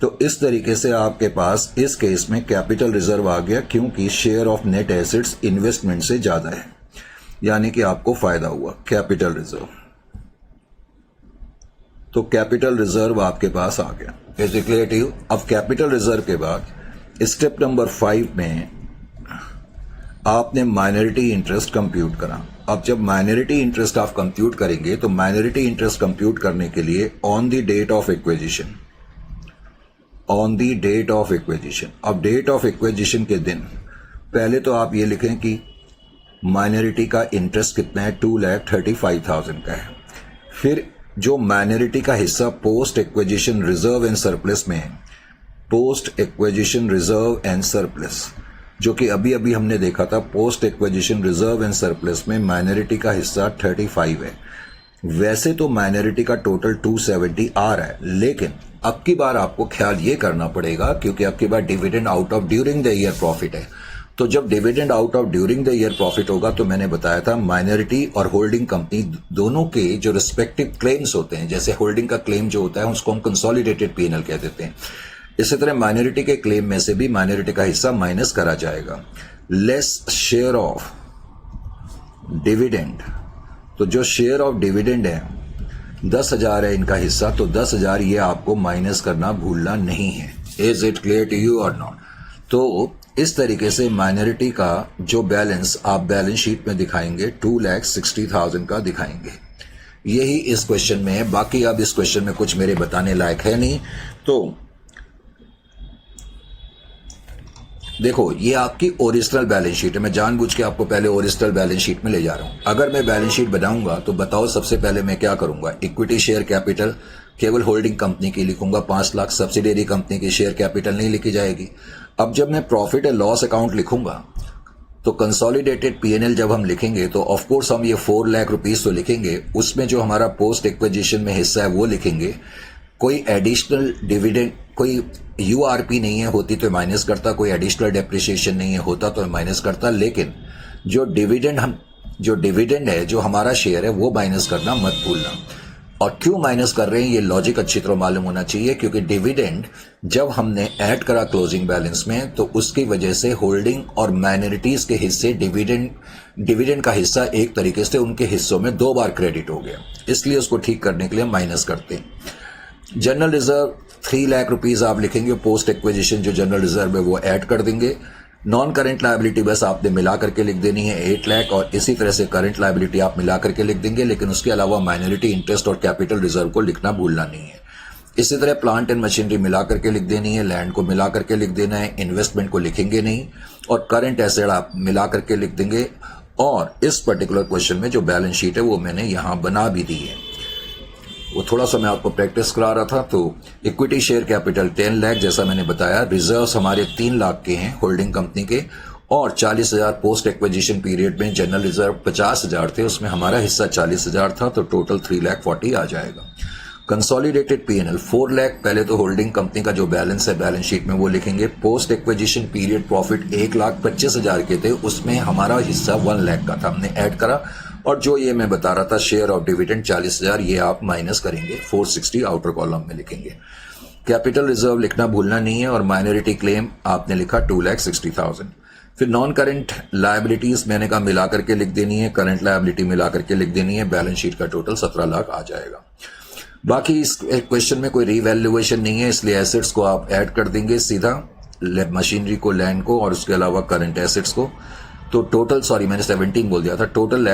तो इस तरीके से आपके पास इस केस में कैपिटल रिजर्व आ गया, क्योंकि share of net assets investment से ज्यादा है, यानी कि आपको फायदा हुआ। कैपिटल रिजर्व, तो कैपिटल रिजर्व आपके पास आ गया। Is it clear to you? अब कैपिटल रिजर्व के बाद स्टेप नंबर 5 में आपने माइनॉरिटी इंटरेस्ट कंप्यूट करा। अब जब माइनॉरिटी इंटरेस्ट आप कंप्यूट करेंगे तो माइनॉरिटी इंटरेस्ट कंप्यूट करने के लिए on the date of acquisition, on the date of acquisition, अब डेट ऑफ एक्विजिशन के दिन पहले तो आप ये लिखें कि माइनॉरिटी का इंटरेस्ट कितना है, 2,35,000 का है। फिर जो माइनॉरिटी का हिस्सा post acquisition reserve and surplus में है, post acquisition reserve and surplus, जो कि अभी अभी हमने देखा था, post acquisition reserve and surplus में माइनॉरिटी का हिस्सा 35 है। वैसे तो माइनॉरिटी का टोटल 270 आ रहा है, लेकिन अब की बार आपको ख्याल ये करना पड़ेगा, क्योंकि अब की बार dividend out of during the year profit है। तो जब dividend out of during the year profit होगा तो मैंने बताया था माइनॉरिटी और होल्डिंग कंपनी दोनों के जो रिस्पेक्टिव क्लेम्स होते हैं, जैसे होल्डिंग का क्लेम जो होता है उसको हम कंसोलिडेटेड पीएनएल कह देते हैं, इसी तरह माइनॉरिटी के क्लेम में से भी माइनॉरिटी का हिस्सा माइनस करा जाएगा। लेस शेयर ऑफ डिविडेंड, तो जो शेयर ऑफ डिविडेंड है 10,000 है इनका हिस्सा, तो 10,000 ये आपको माइनस करना भूलना नहीं है। Is it clear to you और नॉट? तो इस तरीके से माइनॉरिटी का जो बैलेंस आप बैलेंस शीट में दिखाएंगे 2,60,000 का दिखाएंगे। यही इस क्वेश्चन में है, बाकी अब इस क्वेश्चन में कुछ मेरे बताने लायक है नहीं। तो देखो, ये आपकी ओरिजिनल बैलेंस शीट है, मैं जानबूझ के आपको पहले ओरिजिनल बैलेंस शीट में ले जा रहा हूं। अगर मैं बैलेंस शीट बनाऊंगा तो बताओ सबसे पहले मैं क्या करूंगा, इक्विटी शेयर कैपिटल केवल होल्डिंग कंपनी की लिखूंगा 5 लाख, सब्सिडियरी कंपनी की शेयर कैपिटल नहीं लिखी जाएगी। अब जब मैं प्रॉफिट एंड लॉस अकाउंट लिखूंगा तो कंसोलिडेटेड पीएनएल जब हम लिखेंगे तो ऑफ कोर्स हम ये 4 लाख रुपीस तो लिखेंगे, उसमें जो हमारा पोस्ट एक्विजिशन में हिस्सा है वो लिखेंगे। कोई एडिशनल डिविडेंड, कोई यूआरपी नहीं है, होती तो माइनस करता, कोई एडिशनल डेप्रिसिएशन नहीं है, होता तो माइनस करता, लेकिन जो डिविडेंड है, जो हमारा शेयर है वो माइनस करना मत भूलना। और क्यों माइनस कर रहे हैं ये लॉजिक अच्छी तरह मालूम होना चाहिए, क्योंकि डिविडेंड जब हमने ऐड करा क्लोजिंग बैलेंस में तो उसकी वजह से होल्डिंग और माइनॉरिटीज के हिस्से डिविडेंड का हिस्सा एक तरीके से उनके हिस्सों में 2 बार क्रेडिट हो गया, इसलिए उसको ठीक करने के लिए माइनस करते हैं। जनरल रिजर्व 3 लाख रुपीस आप लिखेंगे, पोस्ट एक्विजिशन जो जनरल रिजर्व है वो ऐड कर देंगे। नॉन करेंट लायबिलिटी बस आपने मिला करके लिख देनी है 8 लाख, और इसी तरह से करंट लायबिलिटी आप मिला करके लिख देंगे, लेकिन उसके अलावा माइनॉरिटी इंटरेस्ट और कैपिटल रिजर्व को लिखना भूलना नहीं है। इसी तरह प्लांट एंड मशीनरी मिला करके लिख देनी है, लैंड को मिला करके लिख देना है, इन्वेस्टमेंट को लिखेंगे नहीं, और करंट एसेट आप मिला करके लिख देंगे। और इस पर्टिकुलर क्वेश्चन में जो बैलेंस शीट है वो मैंने यहां बना भी दी है, वो थोड़ा सा मैं आपको प्रैक्टिस करा रहा था। तो इक्विटी शेयर कैपिटल 10 लाख जैसा मैंने बताया, रिजर्व्स हमारे 3 लाख के हैं होल्डिंग कंपनी के, और 40,000 पोस्ट एक्विजिशन पीरियड में जनरल रिजर्व 50,000 थे, उसमें हमारा हिस्सा 40,000 था, तो टोटल 3,40,000 आ जाएगा। कंसोलिडेटेड पीएनएल 4 लाख, पहले तो होल्डिंग कंपनी का जो बैलेंस है बैलेंस शीट में वो लिखेंगे। पोस्ट एक्विजिशन पीरियड प्रॉफिट 1,25,000 के थे, उसमें हमारा हिस्सा 1 लाख का था, हमने ऐड करा। और जो ये मैं बता रहा था शेयर ऑफ डिविडेंड 40,000, ये आप माइनस करेंगे, 460 आउटर कॉलम में लिखेंगे। कैपिटल रिजर्व लिखना भूलना नहीं है, और माइनॉरिटी क्लेम आपने लिखा 2,60,000। फिर नॉन करंट लायबिलिटीज मैंने कहा मिला करके लिख देनी है, करंट लायबिलिटी मिला करके लिख देनी है, बैलेंस शीट का टोटल 17 लाख आ जाएगा। बाकी इस क्वेश्चन में कोई रीवैल्यूएशन नहीं है, इसलिए एसेट्स को आप ऐड कर देंगे सीधा, मशीनरी को, लैंड को, और उसके अलावा करंट एसेट्स को। तो टोटल, सॉरी मैंने 17 बोल दिया था, टोटल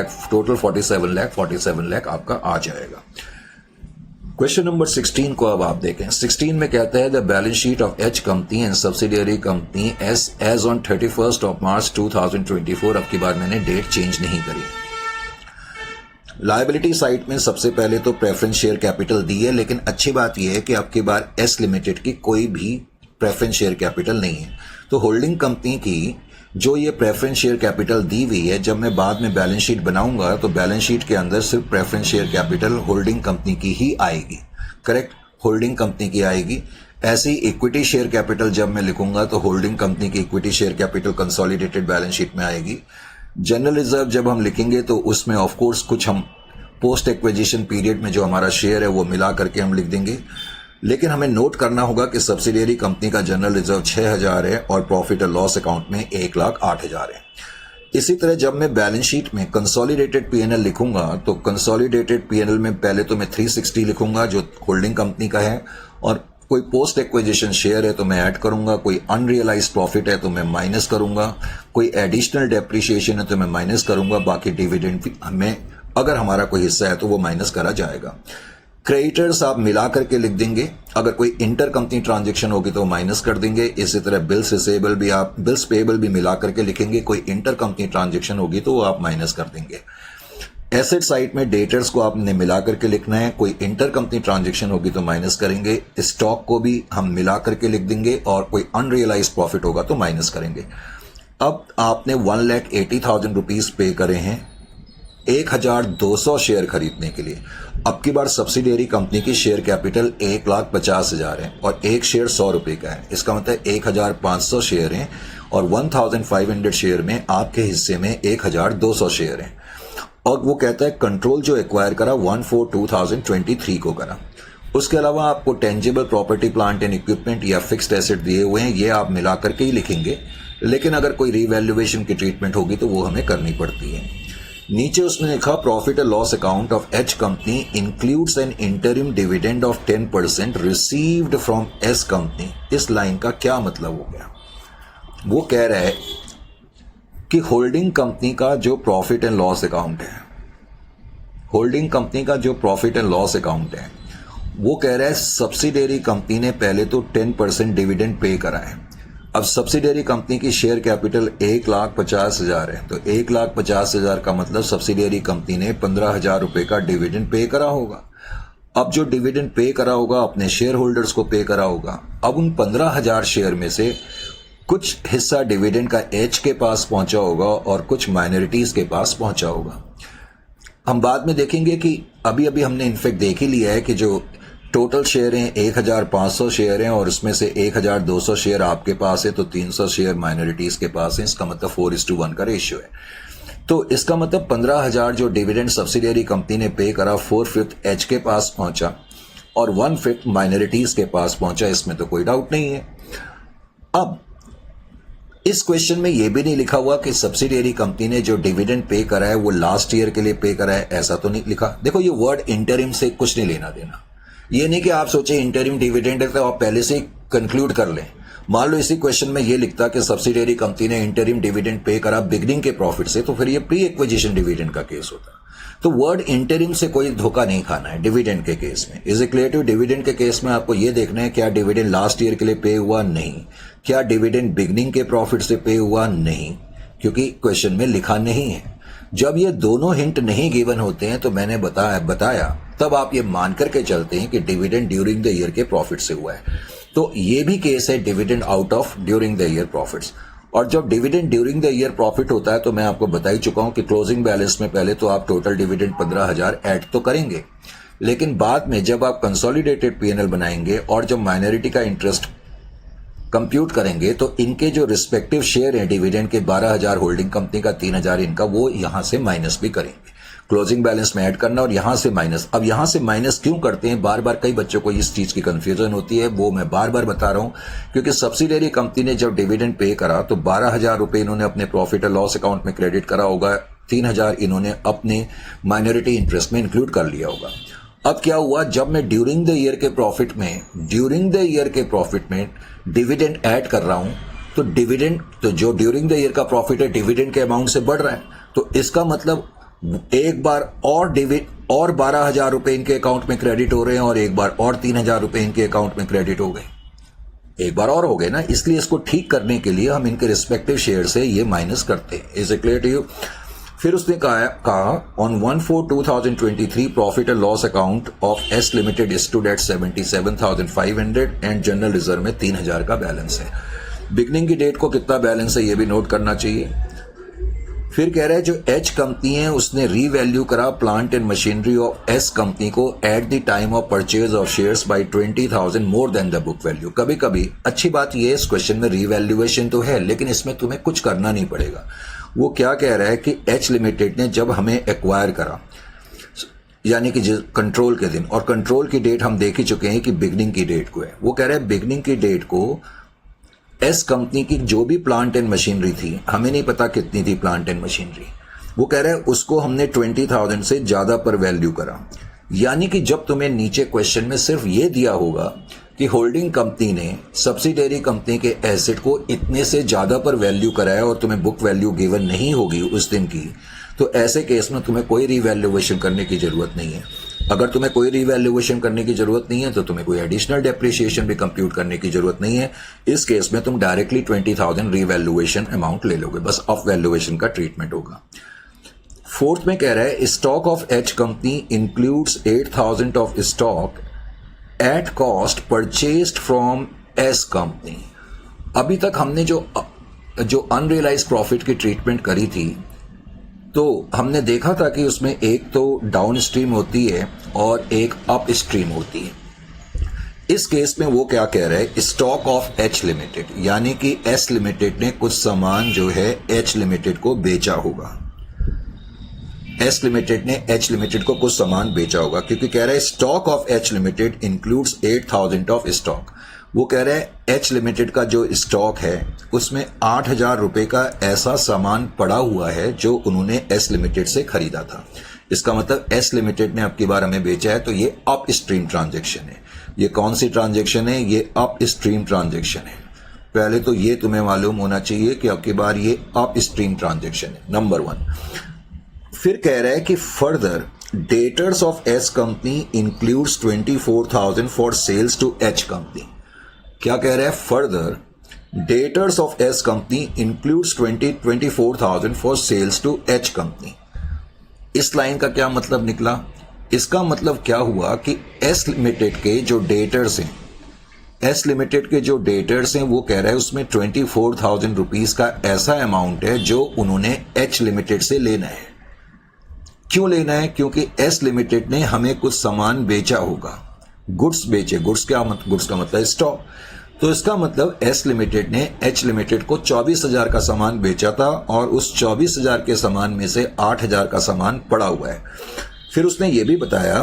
47 लाख आपका आ जाएगा। क्वेश्चन नंबर 16 को अब आप देखें। 16 में कहता है the balance sheet of H company and subsidiary company as on 31 March 2024। अब की बार मैंने डेट चेंज नहीं करी। लायबिलिटी साइड में सबसे पहले तो प्रेफरेंस शेयर कैपिटल दी है, लेकिन अच्छी बात यह है कि अब की बार एस लिमिटेड की कोई भी प्रेफरेंस शेयर कैपिटल नहीं है। तो होल्डिंग कंपनी की जो ये प्रेफरेंस शेयर कैपिटल दी हुई है, जब मैं बाद में बैलेंस शीट बनाऊंगा तो बैलेंस शीट के अंदर सिर्फ preference share capital holding company की ही आएगी। करेक्ट, होल्डिंग कंपनी की आएगी। ऐसी इक्विटी शेयर कैपिटल जब मैं लिखूंगा तो होल्डिंग कंपनी की equity share capital consolidated balance sheet में आएगी। जनरल रिजर्व जब हम लिखेंगे तो उसमें ऑफ कोर्स कुछ हम पोस्ट एक्विजिशन पीरियड में जो हमारा शेयर है वो मिला करके हम लिख देंगे, लेकिन हमें नोट करना होगा कि सब्सिडियरी कंपनी का जनरल रिजर्व 6,000 है और प्रॉफिट एंड लॉस अकाउंट में 1,08,000 है। इसी तरह जब मैं बैलेंस शीट में कंसोलिडेटेड पीएनएल लिखूंगा तो कंसोलिडेटेड पीएनएल में पहले तो मैं 360 लिखूंगा जो होल्डिंग कंपनी का है, और कोई पोस्ट एक्विजिशन शेयर है तो मैं ऐड करूंगा, कोई अनरियलाइज प्रॉफिट है तो मैं माइनस करूंगा, कोई एडिशनल डेप्रिसिएशन है तो मैं माइनस करूंगा, बाकी डिविडेंड हमें अगर हमारा कोई हिस्सा है तो वो माइनस करा जाएगा। क्रेडिटर्स आप मिला करके लिख देंगे, अगर कोई इंटर कंपनी ट्रांजैक्शन होगी तो माइनस कर देंगे। इसी तरह बिल्स रिसेबल भी आप, बिल्स पेएबल भी मिला करके लिखेंगे, कोई इंटर कंपनी ट्रांजैक्शन होगी तो वो आप माइनस कर देंगे। एसेट साइड में डेटर्स को आपने मिला करके लिखना है, कोई इंटर कंपनी ट्रांजैक्शन होगी तो माइनस करेंगे, स्टॉक को भी हम मिला करके लिख देंगे, और कोई अनरियलाइज प्रॉफिट होगा तो माइनस करेंगे। अब आपने 1,80,000 रुपीज पे करे हैं 1,200 शेयर खरीदने के लिए। अब की बार सब्सिडियरी कंपनी की शेयर कैपिटल 1,50,000 है और एक शेयर 100 रुपए का है। इसका मतलब 1,500 शेयर हैं और 1,500 शेयर में आपके हिस्से में 1,200 शेयर हैं। और वो कहता है कंट्रोल जो एक्वायर करा 1/4/2023 को करा। उसके अलावा आपको tangible property, plant and equipment या फिक्स्ड एसेट दिए हुए हैं, ये आप मिला करके ही लिखेंगे, लेकिन अगर कोई रीवैल्यूएशन की ट्रीटमेंट होगी तो वो हमें करनी पड़ती है। नीचे उसने लिखा profit and loss account of H company includes N interim dividend of 10% received from S company. इस लाइन का क्या मतलब हो गया? वो कह रहा है कि होल्डिंग कंपनी का जो प्रॉफिट एंड लॉस अकाउंट है, होल्डिंग कंपनी का जो प्रॉफिट एंड लॉस अकाउंट है, वो कह रहा है सब्सिडियरी कंपनी ने पहले तो 10% डिविडेंड पे करा है। अब सब्सिडियरी कंपनी की शेयर कैपिटल 1,50,000 है, तो 1,50,000 का मतलब सब्सिडियरी कंपनी ने 15,000 रुपए का डिविडेंड पे करा होगा। अब जो डिविडेंड पे करा होगा अपने शेयर होल्डर्स को पे करा होगा। अब उन 15,000 शेयर में से कुछ हिस्सा डिविडेंड का एच के पास पहुंचा होगा और कुछ माइनॉरिटीज के पास पहुंचा होगा। हम बाद में देखेंगे कि अभी अभी हमने इनफेक्ट देख ही लिया है कि जो टोटल शेयर हैं 1,500 शेयर हैं और उसमें से 1,200 शेयर आपके पास है, तो 300 शेयर माइनॉरिटीज के पास है। इसका मतलब 4:1 का रेशियो है। तो इसका मतलब 15,000 जो डिविडेंड सब्सिडियरी कंपनी ने पे करा 4/5 एच के पास पहुंचा और 1/5 माइनॉरिटीज के पास पहुंचा, इसमें तो कोई डाउट नहीं है। अब इस क्वेश्चन में यह भी नहीं लिखा हुआ कि सब्सिडियरी कंपनी ने जो डिविडेंड पे करा है वो लास्ट ईयर के लिए पे करा है, ऐसा तो नहीं लिखा। देखो ये वर्ड इंटरिम से कुछ नहीं लेना देना। ये नहीं कि आप सोचे इंटरिम डिविडेंड है तो आप पहले से कंक्लूड कर लें। मान लो इसी क्वेश्चन में ये लिखता कि सब्सिडियरी कंपनी ने इंटरिम डिविडेंड पे करा बिगनिंग के प्रॉफिट से, तो फिर ये प्री एक्विजिशन डिविडेंड का केस होता। तो वर्ड इंटरिम से कोई धोखा नहीं खाना है डिविडेंड के केस में। Is it clear to? Dividend के केस में आपको ये देखना है क्या डिविडेंड लास्ट ईयर के लिए पे हुआ, नहीं। क्या डिविडेंड बिगनिंग के प्रॉफिट से पे हुआ, नहीं, क्योंकि क्वेश्चन में लिखा नहीं है। जब ये दोनों हिंट नहीं गिवन होते हैं तो मैंने बताया तब आप ये मान करके चलते हैं कि डिविडेंड ड्यूरिंग द ईयर के प्रॉफिट से हुआ है। तो ये भी केस है dividend out of during the year profits. और जब dividend during the year profit होता है तो मैं आपको बता ही चुका हूं कि क्लोजिंग बैलेंस में पहले तो आप टोटल डिविडेंड 15,000 ऐड तो करेंगे, लेकिन बाद में जब आप कंसोलिडेटेड पीएनएल बनाएंगे और जब माइनॉरिटी का इंटरेस्ट कंप्यूट करेंगे तो इनके जो रिस्पेक्टिव शेयर हैं डिविडेंड के 12,000 होल्डिंग कंपनी का 3,000 इनका, वो यहां से माइनस भी करेंगे। क्लोजिंग बैलेंस में ऐड करना और यहां से माइनस। अब यहां से माइनस क्यों करते हैं, बार बार कई बच्चों को इस चीज की कंफ्यूजन होती है, वो मैं बार बार बता रहा हूं। क्योंकि सब्सिडियरी कंपनी ने जब डिविडेंड पे करा तो 12,000 रुपए इन्होंने अपने प्रॉफिट और लॉस अकाउंट में क्रेडिट करा होगा, 3,000 इन्होंने अपने माइनॉरिटी इंटरेस्ट में इंक्लूड कर लिया होगा। अब क्या हुआ, जब मैं ड्यूरिंग द ईयर के प्रॉफिट में डिविडेंड ऐड कर रहा हूं तो डिविडेंड, तो जो ड्यूरिंग द ईयर का प्रॉफिट है डिविडेंड के अमाउंट से बढ़ रहा है, तो इसका मतलब एक बार और 12,000 रुपए इनके अकाउंट में क्रेडिट हो रहे हैं और एक बार और 3,000 रुपए इनके अकाउंट में क्रेडिट हो गए, एक बार और हो गए ना। इसलिए इसको ठीक करने के लिए हम इनके रिस्पेक्टिव शेयर से ये माइनस करते हैं। Is it clear to you? फिर उसने कहा on 1/4/2023 profit and loss account of S limited stood at 77,500 and general reserve में 3,000 का बैलेंस है। बिगनिंग की डेट को कितना बैलेंस है ये भी नोट करना चाहिए। फिर कह रहा है जो एच कंपनी है उसने रीवैल्यू करा plant and machinery of S company को at the time of purchase of shares by 20,000 more than the book value. कभी कभी अच्छी बात ये, इस क्वेश्चन में रीवैल्यूएशन तो है लेकिन इसमें तुम्हें कुछ करना नहीं पड़ेगा। वो क्या कह रहा है कि एच लिमिटेड ने जब हमें एक्वायर करा, यानी कि कंट्रोल के दिन, और कंट्रोल की डेट हम देख ही चुके हैं कि बिगनिंग की डेट को है। वो कह रहा है बिगनिंग की डेट को एस कंपनी की जो भी प्लांट एंड मशीनरी थी, हमें नहीं पता कितनी थी प्लांट एंड मशीनरी, वो कह रहा है उसको हमने 20,000 से ज्यादा पर वैल्यू करा। यानी कि जब तुम्हें नीचे क्वेश्चन में सिर्फ ये दिया होगा कि होल्डिंग कंपनी ने सब्सिडियरी कंपनी के एसेट को इतने से ज्यादा पर वैल्यू कराया और तुम्हें बुक वैल्यू गिवन नहीं होगी उस दिन की, तो ऐसे केस में तुम्हें कोई रिवैल्यूएशन करने की जरूरत नहीं है। अगर तुम्हें कोई रिवैल्यूएशन करने की जरूरत नहीं है तो तुम्हें कोई एडिशनल डेप्रिसिएशन भी कंप्यूट करने की जरूरत नहीं है। इस केस में तुम डायरेक्टली 20,000 रिवैल्यूएशन अमाउंट ले लोगे, बस ऑफ वैल्यूएशन का ट्रीटमेंट होगा। फोर्थ में कह रहा है stock of H company includes 8,000 of stock at cost purchased from S company. अभी तक हमने जो अनरियलाइज्ड प्रॉफिट की ट्रीटमेंट करी थी तो हमने देखा था कि उसमें एक तो डाउन स्ट्रीम होती है और एक अप स्ट्रीम होती है। इस केस में वो क्या कह रहा है, स्टॉक ऑफ एच लिमिटेड, यानी कि एस लिमिटेड ने कुछ सामान जो है एच लिमिटेड को बेचा होगा। एस लिमिटेड ने एच लिमिटेड को कुछ सामान बेचा होगा, क्योंकि कह रहा है stock of H limited includes 8,000 of stock. वो कह रहे हैं एच लिमिटेड का जो स्टॉक है उसमें 8,000 रुपए का ऐसा सामान पड़ा हुआ है जो उन्होंने एस लिमिटेड से खरीदा था। इसका मतलब एस लिमिटेड ने अब की बार हमें बेचा है, तो ये अप स्ट्रीम ट्रांजेक्शन है। ये कौन सी ट्रांजेक्शन है, ये अप स्ट्रीम ट्रांजेक्शन है। पहले तो ये तुम्हें मालूम होना चाहिए कि अब की बार ये अप स्ट्रीम ट्रांजेक्शन है, नंबर 1। फिर कह रहा है कि further debtors of S company includes 24,000 for sales to H company. क्या कह रहा है, further debtors of S company includes 24,000 for sales to H company. इस लाइन का क्या मतलब निकला, इसका मतलब क्या हुआ कि एस लिमिटेड के जो डेटर्स हैं, एस लिमिटेड के जो डेटर्स हैं वो कह रहा है उसमें 24,000 रुपीज का ऐसा अमाउंट है जो उन्होंने एच लिमिटेड से लेना है। क्यों लेना है, क्योंकि एस लिमिटेड ने हमें कुछ सामान बेचा होगा, गुड्स बेचे। गुड्स का मतलब स्टॉक। तो इसका मतलब एस लिमिटेड ने एच लिमिटेड को 24,000 का सामान बेचा था और उस 24,000 के सामान में से 8,000 का सामान पड़ा हुआ है। फिर उसने ये भी बताया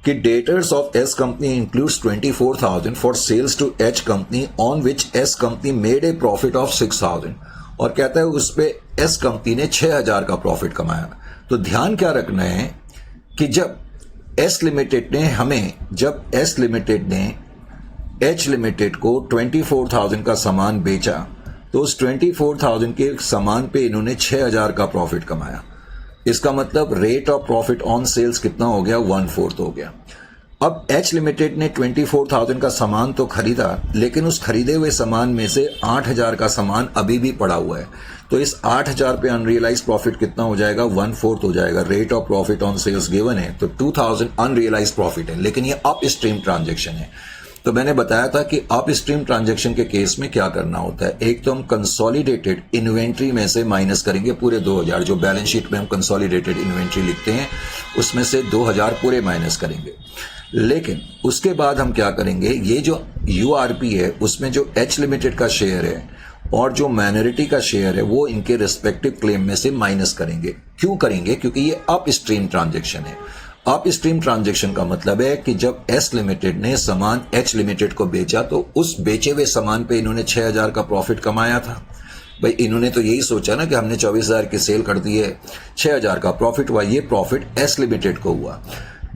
कि debtors of S company includes 24,000 for sales to H company on which S company made a profit of 6,000, और कहता है उस पे एस कंपनी ने 6,000 का प्रॉफिट कमाया। तो ध्यान क्या रखना है कि जब एस लिमिटेड ने एच लिमिटेड को 24,000 का सामान बेचा तो उस 24,000 के सामान पे इन्होंने 6,000 का प्रॉफिट कमाया। इसका मतलब rate of profit on sales कितना हो गया, 1/4 हो गया। अब एच लिमिटेड ने 24,000 का सामान तो खरीदा, लेकिन उस खरीदे हुए सामान में से 8,000 का सामान अभी भी पड़ा हुआ है। तो इस 8,000 पे अनरियलाइज प्रॉफिट कितना हो जाएगा, 1/4 हो जाएगा। Rate of profit on sales given है तो 2,000 अनरियलाइज प्रॉफिट है, लेकिन ये अप स्ट्रीम ट्रांजेक्शन है। तो मैंने बताया था कि अप स्ट्रीम ट्रांजैक्शन के केस में क्या करना होता है। एक तो हम कंसोलिडेटेड इन्वेंट्री में से माइनस करेंगे पूरे 2000, जो बैलेंस शीट में हम कंसोलिडेटेड इन्वेंट्री लिखते हैं उसमें से 2000 पूरे माइनस करेंगे। लेकिन उसके बाद हम क्या करेंगे, ये जो URP है उसमें जो H लिमिटेड का शेयर है और जो माइनॉरिटी का शेयर है वो इनके रिस्पेक्टिव क्लेम में से माइनस करेंगे। क्यों करेंगे? क्योंकि ये अप स्ट्रीम ट्रांजैक्शन है। अप स्ट्रीम ट्रांजैक्शन का मतलब है कि जब S लिमिटेड ने सामान H लिमिटेड को बेचा तो उस बेचे हुए सामान पे इन्होंने 6000 का प्रॉफिट कमाया था। भाई इन्होंने तो यही सोचा ना कि हमने 24000 की सेल कर दी है, 6000 का प्रॉफिट हुआ, ये प्रॉफिट S लिमिटेड को हुआ।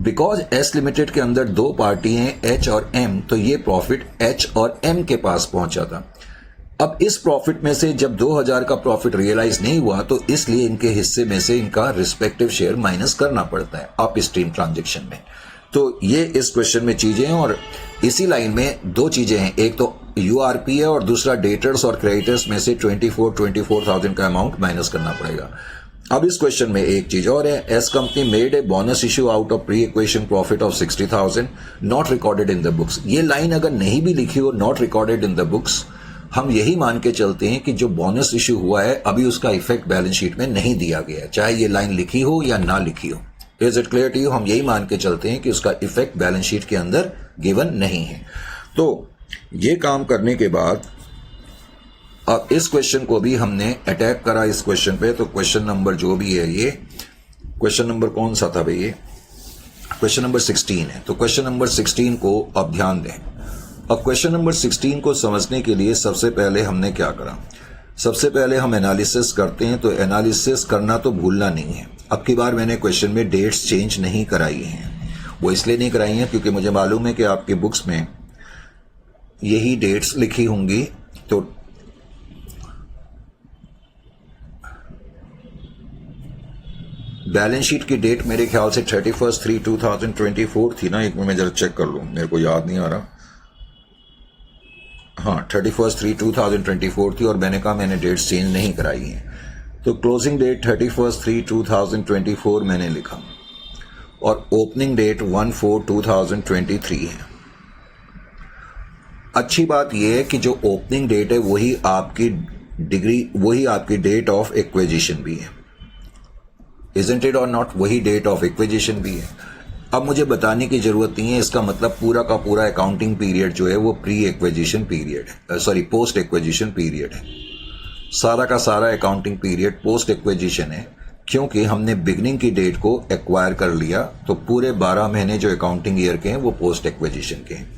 बिकॉज S लिमिटेड के अंदर दो पार्टी हैं H और M, तो ये प्रॉफिट H और M के पास पहुंचा था। अब इस प्रॉफिट में से जब 2000 का प्रॉफिट रियलाइज नहीं हुआ तो इसलिए इनके हिस्से में से इनका रिस्पेक्टिव शेयर माइनस करना पड़ता है अप स्ट्रीम ट्रांजैक्शन में। तो ये इस क्वेश्चन में चीजें हैं और इसी लाइन में दो चीजें हैं, एक तो URP है और दूसरा डेटर्स और क्रेडिटर्स में से 24,000 का अमाउंट माइनस करना पड़ेगा। अब इस क्वेश्चन में एक चीज और है, S company made a bonus issue out of pre equation profit of 60,000 not recorded in the books. ये लाइन अगर नहीं भी लिखी हो not recorded in the books, हम यही मान के चलते हैं कि जो बोनस इश्यू हुआ है अभी उसका इफेक्ट बैलेंस शीट में नहीं दिया गया है, चाहे ये लाइन लिखी हो या ना लिखी हो। Is it clear to you? हम यही मान के चलते हैं कि उसका इफेक्ट बैलेंस शीट के अंदर गिवन नहीं है। तो ये काम करने के बाद अब इस क्वेश्चन को भी हमने अटैक करा इस क्वेश्चन पे। तो क्वेश्चन नंबर जो भी है, ये क्वेश्चन नंबर कौन सा था भाई? ये क्वेश्चन नंबर 16 है। तो क्वेश्चन नंबर 16 को अब ध्यान दें। अब क्वेश्चन नंबर 16 को समझने के लिए सबसे पहले हमने क्या करा, सबसे पहले हम एनालिसिस करते हैं। तो एनालिसिस करना तो भूलना नहीं है। अब की बार मैंने क्वेश्चन में डेट्स चेंज नहीं कराई हैं। वो इसलिए नहीं कराई हैं क्योंकि मुझे मालूम है कि आपके बुक्स में यही डेट्स लिखी होंगी। तो बैलेंस शीट की डेट मेरे ख्याल से 31/3/2024 थी ना। एक मिनट मैं जरा चेक कर लूं, मेरे को याद नहीं आ रहा। हाँ, 31/3/2024 थी और मैंने कहा मैंने डेट्स चेंज नहीं कराई हैं। तो क्लोजिंग डेट 31/3/2024 मैंने लिखा और ओपनिंग डेट 1/4/2023 है। अच्छी बात यह है कि जो ओपनिंग डेट है वही आपकी डेट ऑफ एक्विजिशन भी है। Isn't it or not? वही डेट ऑफ एक्विजिशन भी है। अब मुझे बताने की जरूरत नहीं है, इसका मतलब पूरा का पूरा अकाउंटिंग पीरियड जो है वो प्री एक्विजिशन पीरियड है, पोस्ट एक्विजिशन पीरियड है। सारा का सारा अकाउंटिंग पीरियड पोस्ट एक्विजिशन है, क्योंकि हमने बिगनिंग की डेट को एक्वायर कर लिया। तो पूरे 12 महीने जो अकाउंटिंग ईयर के हैं वो पोस्ट एक्विजिशन के हैं।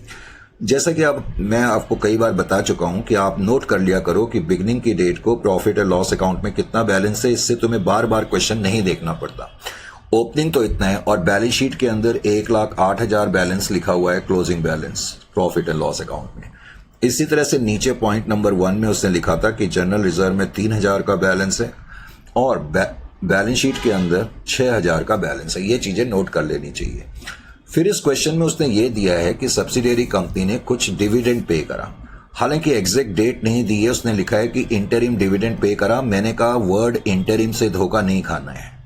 जैसा कि अब मैं आपको कई बार बता चुका हूं कि आप नोट कर लिया करो कि बिगनिंग की डेट को प्रॉफिट एंड लॉस अकाउंट में कितना बैलेंस है, इससे तुम्हें बार बार क्वेश्चन नहीं देखना पड़ता। ओपनिंग तो इतना है और बैलेंस शीट के अंदर 1,08,000 बैलेंस लिखा हुआ है, closing balance profit and loss account में। इसी तरह से नीचे पॉइंट नंबर 1 में उसने लिखा था कि जनरल रिजर्व में 3,000 का बैलेंस है और बैलेंस शीट के अंदर 6,000 का बैलेंस है। ये चीजें नोट कर लेनी चाहिए। फिर इस क्वेश्चन में उसने ये दिया है कि सब्सिडियरी कंपनी ने कुछ डिविडेंड पे करा। हालांकि एग्जैक्ट डेट नहीं दी है, उसने लिखा है कि इंटरिम डिविडेंड पे करा। मैंने कहा वर्ड इंटरिम से धोखा नहीं खाना है।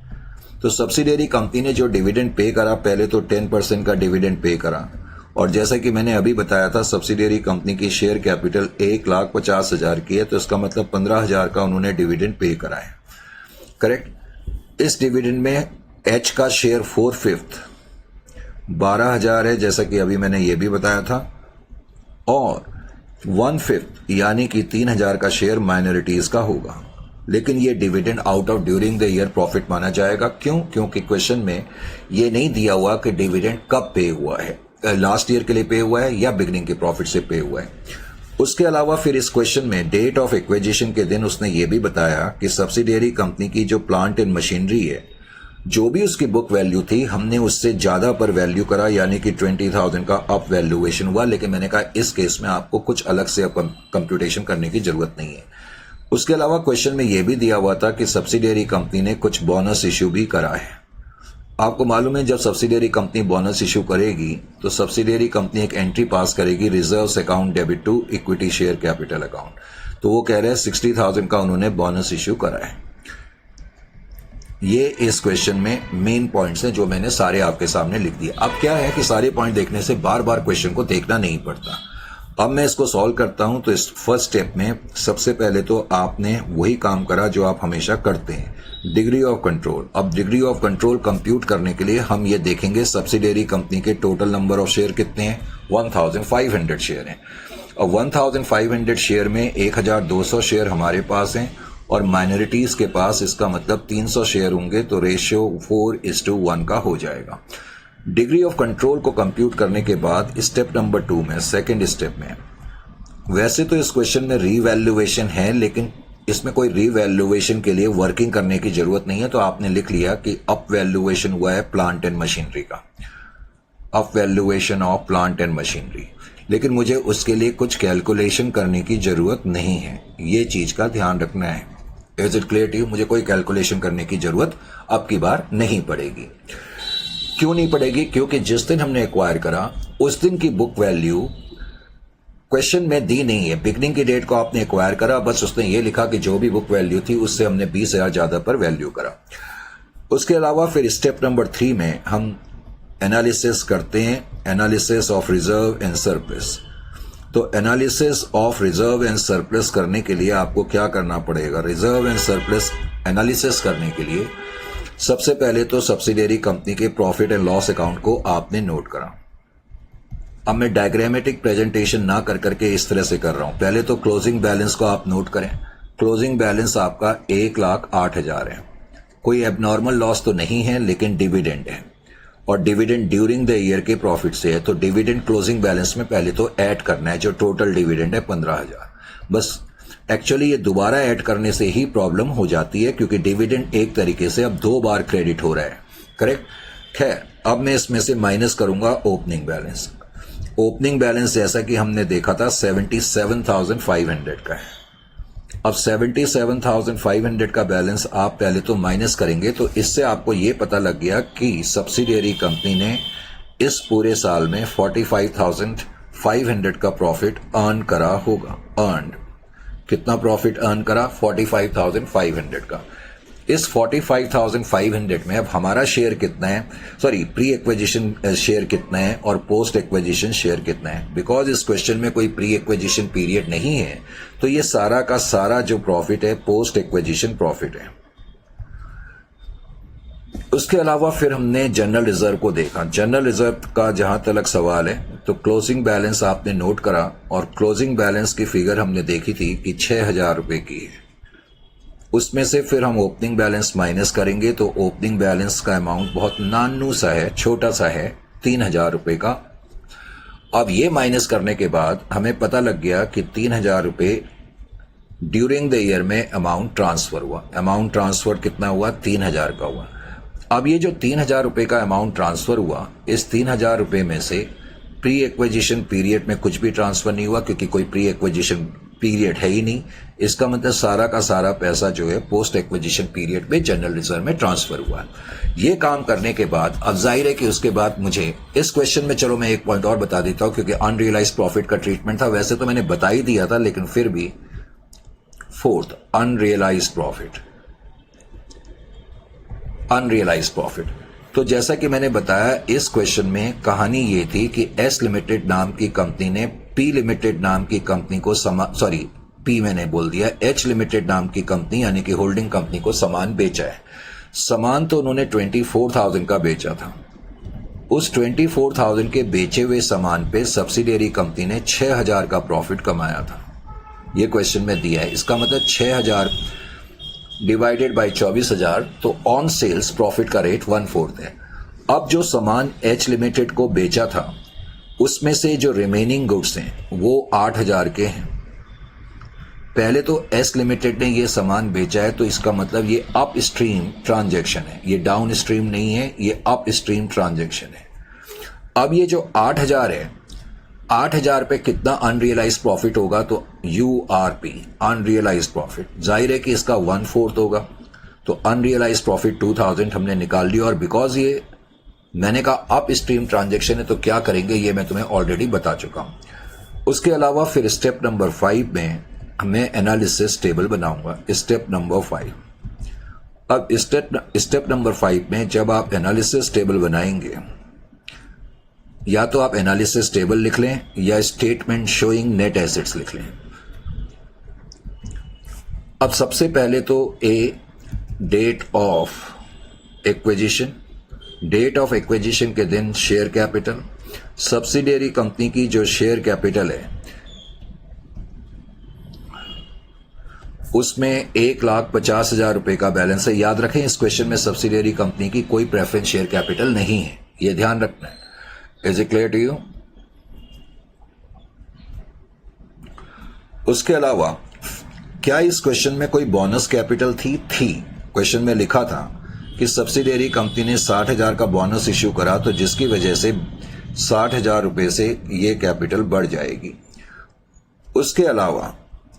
तो सब्सिडियरी कंपनी ने जो डिविडेंड पे करा, पहले तो 10% का डिविडेंड पे करा और जैसा कि मैंने अभी बताया था सब्सिडियरी कंपनी की शेयर कैपिटल 1,50,000 की है, तो इसका मतलब 15,000 का उन्होंने डिविडेंड पे करा है। करेक्ट। इस डिविडेंड में एच का शेयर 4/5 12,000 है, जैसा कि अभी मैंने ये भी बताया था, और 1/5 यानी कि 3,000 का शेयर माइनॉरिटीज का होगा। लेकिन ये dividend out of during the year profit माना जाएगा। क्यों? क्योंकि क्वेश्चन में ये नहीं दिया हुआ कि डिविडेंड कब पे हुआ है, लास्ट ईयर के लिए पे हुआ है या बिगनिंग के प्रॉफिट से पे हुआ है। उसके अलावा फिर इस क्वेश्चन में डेट ऑफ एक्विजिशन के दिन उसने ये भी बताया कि सब्सिडियरी कंपनी की जो प्लांट एंड मशीनरी है, जो भी उसकी बुक वैल्यू थी, हमने उससे ज्यादा पर वैल्यू करा, यानी कि 20,000 का अप वैल्यूएशन हुआ। लेकिन मैंने कहा इस केस में आपको कुछ अलग से कंप्यूटेशन करने की जरूरत नहीं है। उसके अलावा क्वेश्चन में यह भी दिया हुआ था कि सब्सिडियरी कंपनी ने कुछ बोनस इश्यू भी करा है। आपको मालूम है जब सब्सिडियरी कंपनी बोनस इश्यू करेगी तो सब्सिडियरी कंपनी एक एंट्री पास करेगी, reserves account debit to equity share capital account. तो वो कह रहे हैं 60,000 का उन्होंने बोनस इश्यू करा है। ये इस क्वेश्चन में मेन पॉइंट्स हैं जो मैंने सारे आपके सामने लिख दिए। अब क्या है कि सारे पॉइंट देखने से बार बार क्वेश्चन को देखना नहीं पड़ता। अब मैं इसको सॉल्व करता हूं। तो इस फर्स्ट स्टेप में सबसे पहले तो आपने वही काम करा जो आप हमेशा करते हैं, डिग्री ऑफ कंट्रोल। अब डिग्री ऑफ कंट्रोल कंप्यूट करने के लिए हम ये देखेंगे सब्सिडियरी कंपनी के टोटल नंबर ऑफ शेयर कितने हैं, 1500 शेयर हैं। और 1500 शेयर में 1200 शेयर हमारे पास हैं और माइनॉरिटीज के पास इसका मतलब 300 शेयर होंगे, तो रेशियो 4:1 का हो जाएगा। डिग्री ऑफ कंट्रोल को कंप्यूट करने के बाद स्टेप नंबर 2 में, सेकंड स्टेप में, वैसे तो इस क्वेश्चन में रीवैल्यूएशन है लेकिन इसमें कोई रीवैल्यूएशन के लिए वर्किंग करने की जरूरत नहीं है। तो आपने लिख लिया कि अप वैल्यूएशन हुआ है प्लांट एंड मशीनरी का, up valuation of plant and machinery, लेकिन मुझे उसके लिए कुछ कैलकुलेशन करने की जरूरत नहीं है। ये चीज का ध्यान रखना है। Is it clear to you? मुझे कोई कैलकुलेशन करने की जरूरत अब की बार नहीं पड़ेगी। क्यों नहीं पड़ेगी? क्योंकि जिस दिन हमने एक्वायर करा उस दिन की बुक वैल्यू क्वेश्चन में दी नहीं है। बिगनिंग की डेट को आपने एक्वायर करा, बस उसने ये लिखा कि जो भी बुक वैल्यू थी उससे हमने 20,000 ज्यादा पर वैल्यू करा। उसके अलावा फिर स्टेप नंबर 3 में हम एनालिसिस करते हैं, analysis of reserve and surplus. तो analysis of reserve and surplus करने के लिए आपको क्या करना पड़ेगा? रिजर्व एंड सरप्लस एनालिसिस करने के लिए सबसे पहले तो सब्सिडियरी कंपनी के प्रॉफिट एंड लॉस अकाउंट को आपने नोट करा। अब मैं डायग्रामेटिक प्रेजेंटेशन ना कर करके इस तरह से कर रहा हूं। पहले तो क्लोजिंग बैलेंस को आप नोट करें। क्लोजिंग बैलेंस आपका 1,08,000 है। कोई एबनॉर्मल लॉस तो नहीं है लेकिन डिविडेंड है और डिविडेंड ड्यूरिंग द ईयर के प्रॉफिट से है। तो डिविडेंड क्लोजिंग बैलेंस में पहले तो ऐड करना है, जो टोटल डिविडेंड है 15,000। बस एक्चुअली ये दोबारा ऐड करने से ही प्रॉब्लम हो जाती है क्योंकि डिविडेंड एक तरीके से अब 2 बार क्रेडिट हो रहा है, करेक्ट। खैर, अब मैं इसमें से माइनस करूंगा ओपनिंग बैलेंस। ओपनिंग बैलेंस जैसा कि हमने देखा था 77,500 का है। अब 77,500 का बैलेंस आप पहले तो माइनस करेंगे, तो इससे आपको ये पता लग गया कि सब्सिडियरी कंपनी ने इस पूरे साल में 45,500 का प्रॉफिट अर्न करा होगा। अर्नड कितना प्रॉफिट अर्न करा? 45,500 का। इस 45,500 में अब हमारा शेयर कितना है, सॉरी प्री एक्विजिशन शेयर कितना है और पोस्ट एक्विजिशन शेयर कितना है। बिकॉज इस क्वेश्चन में कोई प्री एक्विजिशन पीरियड नहीं है, तो ये सारा का सारा जो प्रॉफिट है पोस्ट एक्विजिशन प्रॉफिट है। उसके अलावा फिर हमने जनरल रिजर्व को देखा। जनरल रिजर्व का जहां तक सवाल है तो क्लोजिंग बैलेंस आपने नोट करा और क्लोजिंग बैलेंस की फिगर हमने देखी थी कि 6,000 रुपए की है। उसमें से फिर हम ओपनिंग बैलेंस माइनस करेंगे तो ओपनिंग बैलेंस का अमाउंट बहुत नानू सा है, छोटा सा है, 3,000 रुपए का। अब ये माइनस करने के बाद हमें पता लग गया कि 3,000 रुपए ड्यूरिंग द ईयर में अमाउंट ट्रांसफर हुआ। अमाउंट ट्रांसफर कितना हुआ? 3,000 का हुआ। अब ये जो 3,000 रुपए का अमाउंट ट्रांसफर हुआ, इस 3,000 रुपए में से प्री एक्विजिशन पीरियड में कुछ भी ट्रांसफर नहीं हुआ क्योंकि कोई प्री एक्विजिशन पीरियड है ही नहीं। इसका मतलब सारा का सारा पैसा जो है पोस्ट एक्विजिशन पीरियड में जनरल रिजर्व में ट्रांसफर हुआ। ये काम करने के बाद अब जाहिर है कि उसके बाद मुझे इस क्वेश्चन में, चलो मैं एक पॉइंट और बता देता हूं क्योंकि अनरियलाइज प्रॉफिट का ट्रीटमेंट था। वैसे तो मैंने बता ही दिया था लेकिन फिर भी, fourth unrealise profit. Unrealise profit, तो जैसा कि मैंने बताया इस क्वेश्चन में कहानी ये थी कि एस लिमिटेड नाम की कंपनी ने पी लिमिटेड नाम की कंपनी को पी मैंने बोल दिया, एच लिमिटेड नाम की कंपनी यानी कि होल्डिंग कंपनी को सामान बेचा है। सामान तो उन्होंने 24,000 का बेचा था। उस 24,000 के बेचे हुए सामान पे सब्सिडियरी कंपनी ने 6,000 का प्रॉफिट कमाया था। ये क्वेश्चन में दिया है। इसका मतलब 6,000 डिवाइडेड बाय 24,000, तो ऑन सेल्स प्रॉफिट का रेट 1/4 है। अब जो सामान एच लिमिटेड को बेचा था उसमें से जो रिमेनिंग गुड्स हैं वो 8,000 के हैं। पहले तो एस लिमिटेड ने ये सामान बेचा है तो इसका मतलब ये अप स्ट्रीम ट्रांजैक्शन है, ये डाउन स्ट्रीम नहीं है, ये अप स्ट्रीम ट्रांजैक्शन है। अब ये जो 8,000 है, 8,000 पे कितना अनरियलाइज प्रॉफिट होगा? तो URP अनरियलाइज प्रॉफिट, जाहिर है कि इसका 1/4 होगा। तो अनरियलाइज प्रॉफिट 2,000 हमने निकाल लिया। और बिकॉज ये मैंने कहा अप स्ट्रीम ट्रांजैक्शन है तो क्या करेंगे ये मैं तुम्हें ऑलरेडी बता चुका हूं। उसके अलावा फिर स्टेप नंबर 5 में मैं एनालिसिस टेबल बनाऊंगा। स्टेप नंबर 5, अब स्टेप नंबर 5 में जब आप एनालिसिस टेबल बनाएंगे, या तो आप एनालिसिस टेबल लिख लें या स्टेटमेंट शोइंग नेट एसेट्स लिख लें। अब सबसे पहले तो डेट ऑफ एक्विजिशन के दिन शेयर कैपिटल, सब्सिडियरी कंपनी की जो शेयर कैपिटल है उसमें 1,50,000 रुपए का बैलेंस है। याद रखें, इस क्वेश्चन में सब्सिडियरी कंपनी की कोई प्रेफरेंस शेयर कैपिटल नहीं है, यह ध्यान रखना है। Is it clear to you? उसके अलावा क्या इस क्वेश्चन में कोई बोनस कैपिटल थी? क्वेश्चन में लिखा था कि सब्सिडियरी कंपनी ने 60,000 का बोनस इश्यू करा, तो जिसकी वजह से 60,000 रुपए से ये कैपिटल बढ़ जाएगी। उसके अलावा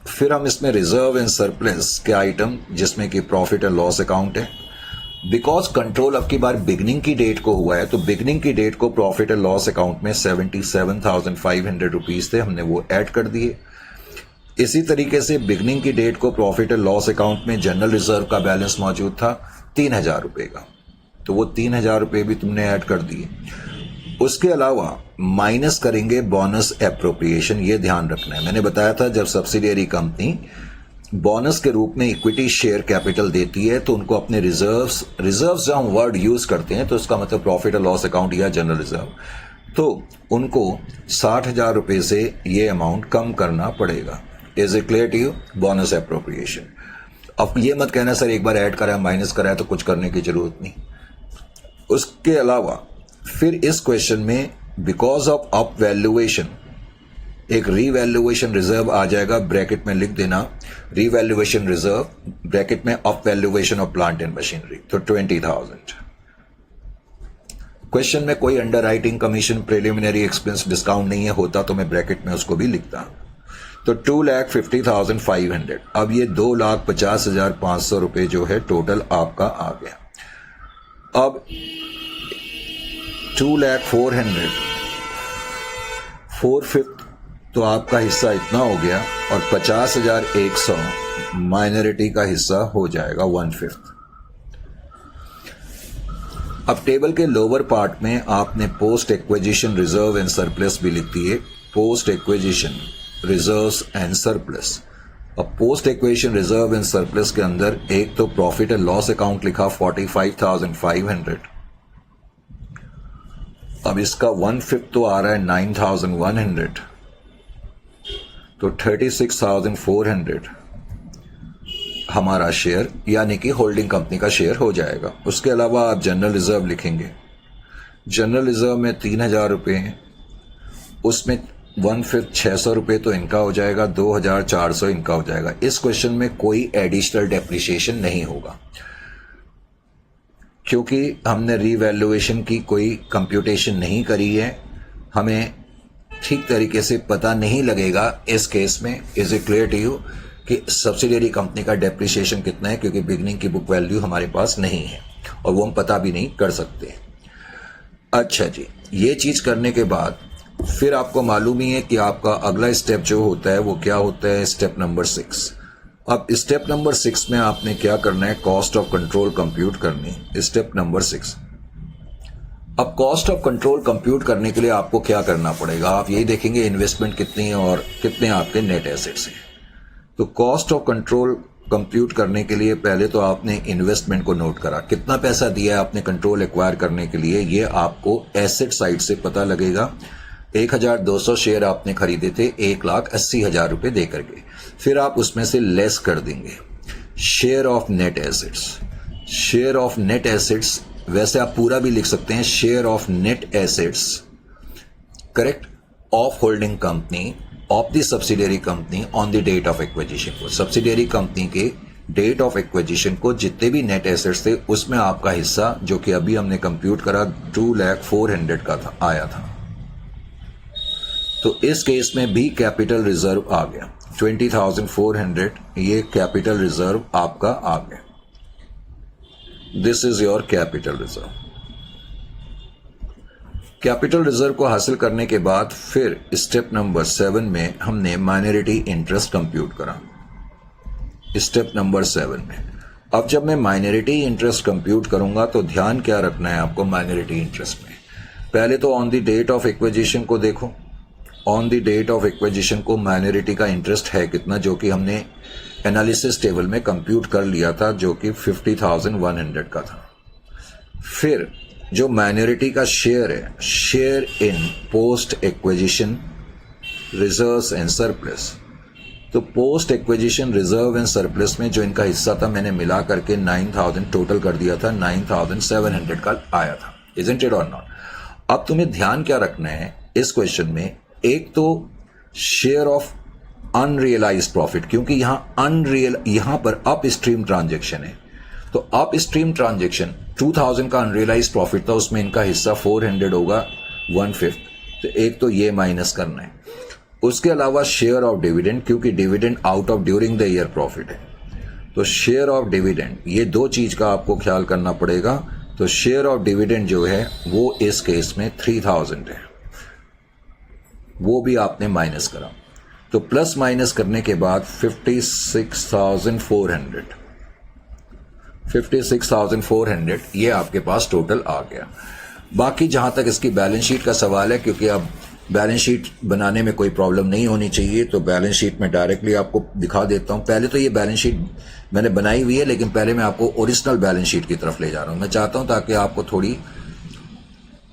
फिर हम इसमें रिजर्व एंड सरप्लस के आइटम, जिसमें कि प्रॉफिट एंड लॉस अकाउंट है, बिकॉज कंट्रोल अब की बार बिगनिंग की डेट को हुआ है, तो बिगनिंग की डेट को प्रॉफिट एंड लॉस अकाउंट में 77,500 रुपीज थे, हमने वो ऐड कर दिए। इसी तरीके से बिगनिंग की डेट को प्रॉफिट एंड लॉस अकाउंट में जनरल रिजर्व का बैलेंस मौजूद था 3,000 रुपए का, तो वो 3,000 रुपए भी तुमने ऐड कर दिए। उसके अलावा माइनस करेंगे बोनस एप्रोप्रिएशन, ये ध्यान रखना है। मैंने बताया था जब सब्सिडियरी कंपनी बोनस के रूप में इक्विटी शेयर कैपिटल देती है तो उनको अपने रिजर्व्स जब हम वर्ड यूज करते हैं तो उसका मतलब प्रॉफिट और लॉस अकाउंट या जनरल रिजर्व, तो उनको 60,000 रुपए से ये अमाउंट कम करना पड़ेगा। Is it clear to you? Bonus appropriation. अब ये मत कहना सर एक बार ऐड करा माइनस करा तो कुछ करने की जरूरत नहीं। उसके अलावा फिर इस क्वेश्चन में बिकॉज ऑफ अप वैल्यूएशन एक रीवैल्यूएशन रिजर्व आ जाएगा, ब्रैकेट में लिख देना रीवैल्यूएशन रिजर्व, ब्रैकेट में up valuation of plant and machinery, तो 20,000। क्वेश्चन में कोई under writing commission preliminary expense discount नहीं है, होता तो मैं ब्रैकेट में उसको भी लिखता, तो 2,50,500। अब ये 2,50,500 रुपए जो है टोटल आपका आ गया। अब 2,04,000 4/5 तो आपका हिस्सा इतना हो गया, और 50,100 माइनॉरिटी का हिस्सा हो जाएगा 1/5। अब टेबल के लोअर पार्ट में आपने post acquisition reserve and surplus भी लिख दिए, post acquisition reserves and surplus. अब post acquisition reserve and surplus के अंदर एक तो प्रॉफिट एंड लॉस अकाउंट लिखा 45,500, अब इसका 1/5 तो आ रहा है 9,100, तो 36,400 हमारा शेयर यानी कि होल्डिंग कंपनी का शेयर हो जाएगा। उसके अलावा आप जनरल रिजर्व लिखेंगे, जनरल रिजर्व में 3,000 रुपए हैं, उसमें 1/5 600 रुपए तो इनका हो जाएगा, 2,400 इनका हो जाएगा। इस क्वेश्चन में कोई एडिशनल डेप्रिसिएशन नहीं होगा क्योंकि हमने रीवैल्यूएशन की कोई कंप्यूटेशन नहीं करी है, हमें ठीक तरीके से पता नहीं लगेगा इस केस में। Is it clear to you कि सब्सिडियरी कंपनी का डेप्रिसिएशन कितना है, क्योंकि बिगनिंग की बुक वैल्यू हमारे पास नहीं है और वो हम पता भी नहीं कर सकते। अच्छा जी, ये चीज करने के बाद फिर आपको मालूम ही है कि आपका अगला स्टेप जो होता है वो क्या होता है, स्टेप नंबर 6। अब स्टेप नंबर 6 में आपने क्या करना है, कॉस्ट ऑफ कंट्रोल कंप्यूट करनी। स्टेप नंबर 6, अब कॉस्ट ऑफ कंट्रोल कंप्यूट करने के लिए आपको क्या करना पड़ेगा, आप यही देखेंगे इन्वेस्टमेंट कितनी है और कितने आपके नेट एसेट्स हैं। तो कॉस्ट ऑफ कंट्रोल कंप्यूट करने के लिए पहले तो आपने इन्वेस्टमेंट को नोट करा, कितना पैसा दिया है आपने कंट्रोल एक्वायर करने के लिए, ये आपको एसेट साइड से पता लगेगा। 1,200 शेयर आपने खरीदे थे 1,80,000 रुपए दे करके, फिर आप उसमें से लेस कर देंगे share of net assets. Share of net assets वैसे आप पूरा भी लिख सकते हैं, share of net assets correct of holding company of the subsidiary company on the date of acquisition को, सब्सिडियरी कंपनी के डेट ऑफ एक्विजिशन को जितने भी नेट एसेट्स थे उसमें आपका हिस्सा, जो कि अभी हमने कंप्यूट करा 2,04,000 का था, आया था। तो इस केस में भी कैपिटल रिजर्व आ गया 20,400, ये कैपिटल रिजर्व आपका आ गया। This is your capital reserve. Capital reserve को हासिल करने के बाद फिर स्टेप नंबर 7 में हमने माइनॉरिटी इंटरेस्ट कंप्यूट करा। स्टेप नंबर 7 में अब जब मैं माइनॉरिटी इंटरेस्ट कंप्यूट करूंगा तो ध्यान क्या रखना है आपको माइनॉरिटी इंटरेस्ट में। पहले तो on the date of acquisition को देखो। On the date of acquisition को माइनॉरिटी का इंटरेस्ट है कितना, जो कि हमने एनालिसिस टेबल में कंप्यूट कर लिया था, जो कि 50,100 का था। फिर जो माइनॉरिटी का शेयर है, share in post acquisition reserves and surplus, तो post acquisition reserve and surplus में जो इनका हिस्सा था मैंने मिला करके 9,000 टोटल कर दिया था, 9,700 का आया था। इजंट इट और नॉट? अब तुम्हें ध्यान क्या रखना है इस क्वेश्चन में, एक तो शेयर ऑफ अनरियलाइज्ड प्रॉफिट, क्योंकि यहां पर अप स्ट्रीम ट्रांजेक्शन है, तो अप स्ट्रीम ट्रांजेक्शन 2,000 का अनरियलाइज्ड प्रॉफिट था, उसमें इनका हिस्सा 400 होगा, 1/5, तो एक तो ये माइनस करना है। उसके अलावा शेयर ऑफ डिविडेंड, क्योंकि dividend out of during the year profit है, तो शेयर ऑफ डिविडेंड, ये दो चीज का आपको ख्याल करना पड़ेगा। तो शेयर ऑफ डिविडेंड जो है वो इस केस में 3,000 है, वो भी आपने माइनस करा, तो प्लस माइनस करने के बाद 56,400 ये आपके पास टोटल आ गया। बाकी जहां तक इसकी बैलेंस शीट का सवाल है, क्योंकि अब बैलेंस शीट बनाने में कोई प्रॉब्लम नहीं होनी चाहिए, तो बैलेंस शीट में डायरेक्टली आपको दिखा देता हूं। पहले तो ये बैलेंस शीट मैंने बनाई हुई है, लेकिन पहले मैं आपको ओरिजिनल बैलेंस शीट की तरफ ले जा रहा हूं। मैं चाहता हूं ताकि आपको थोड़ी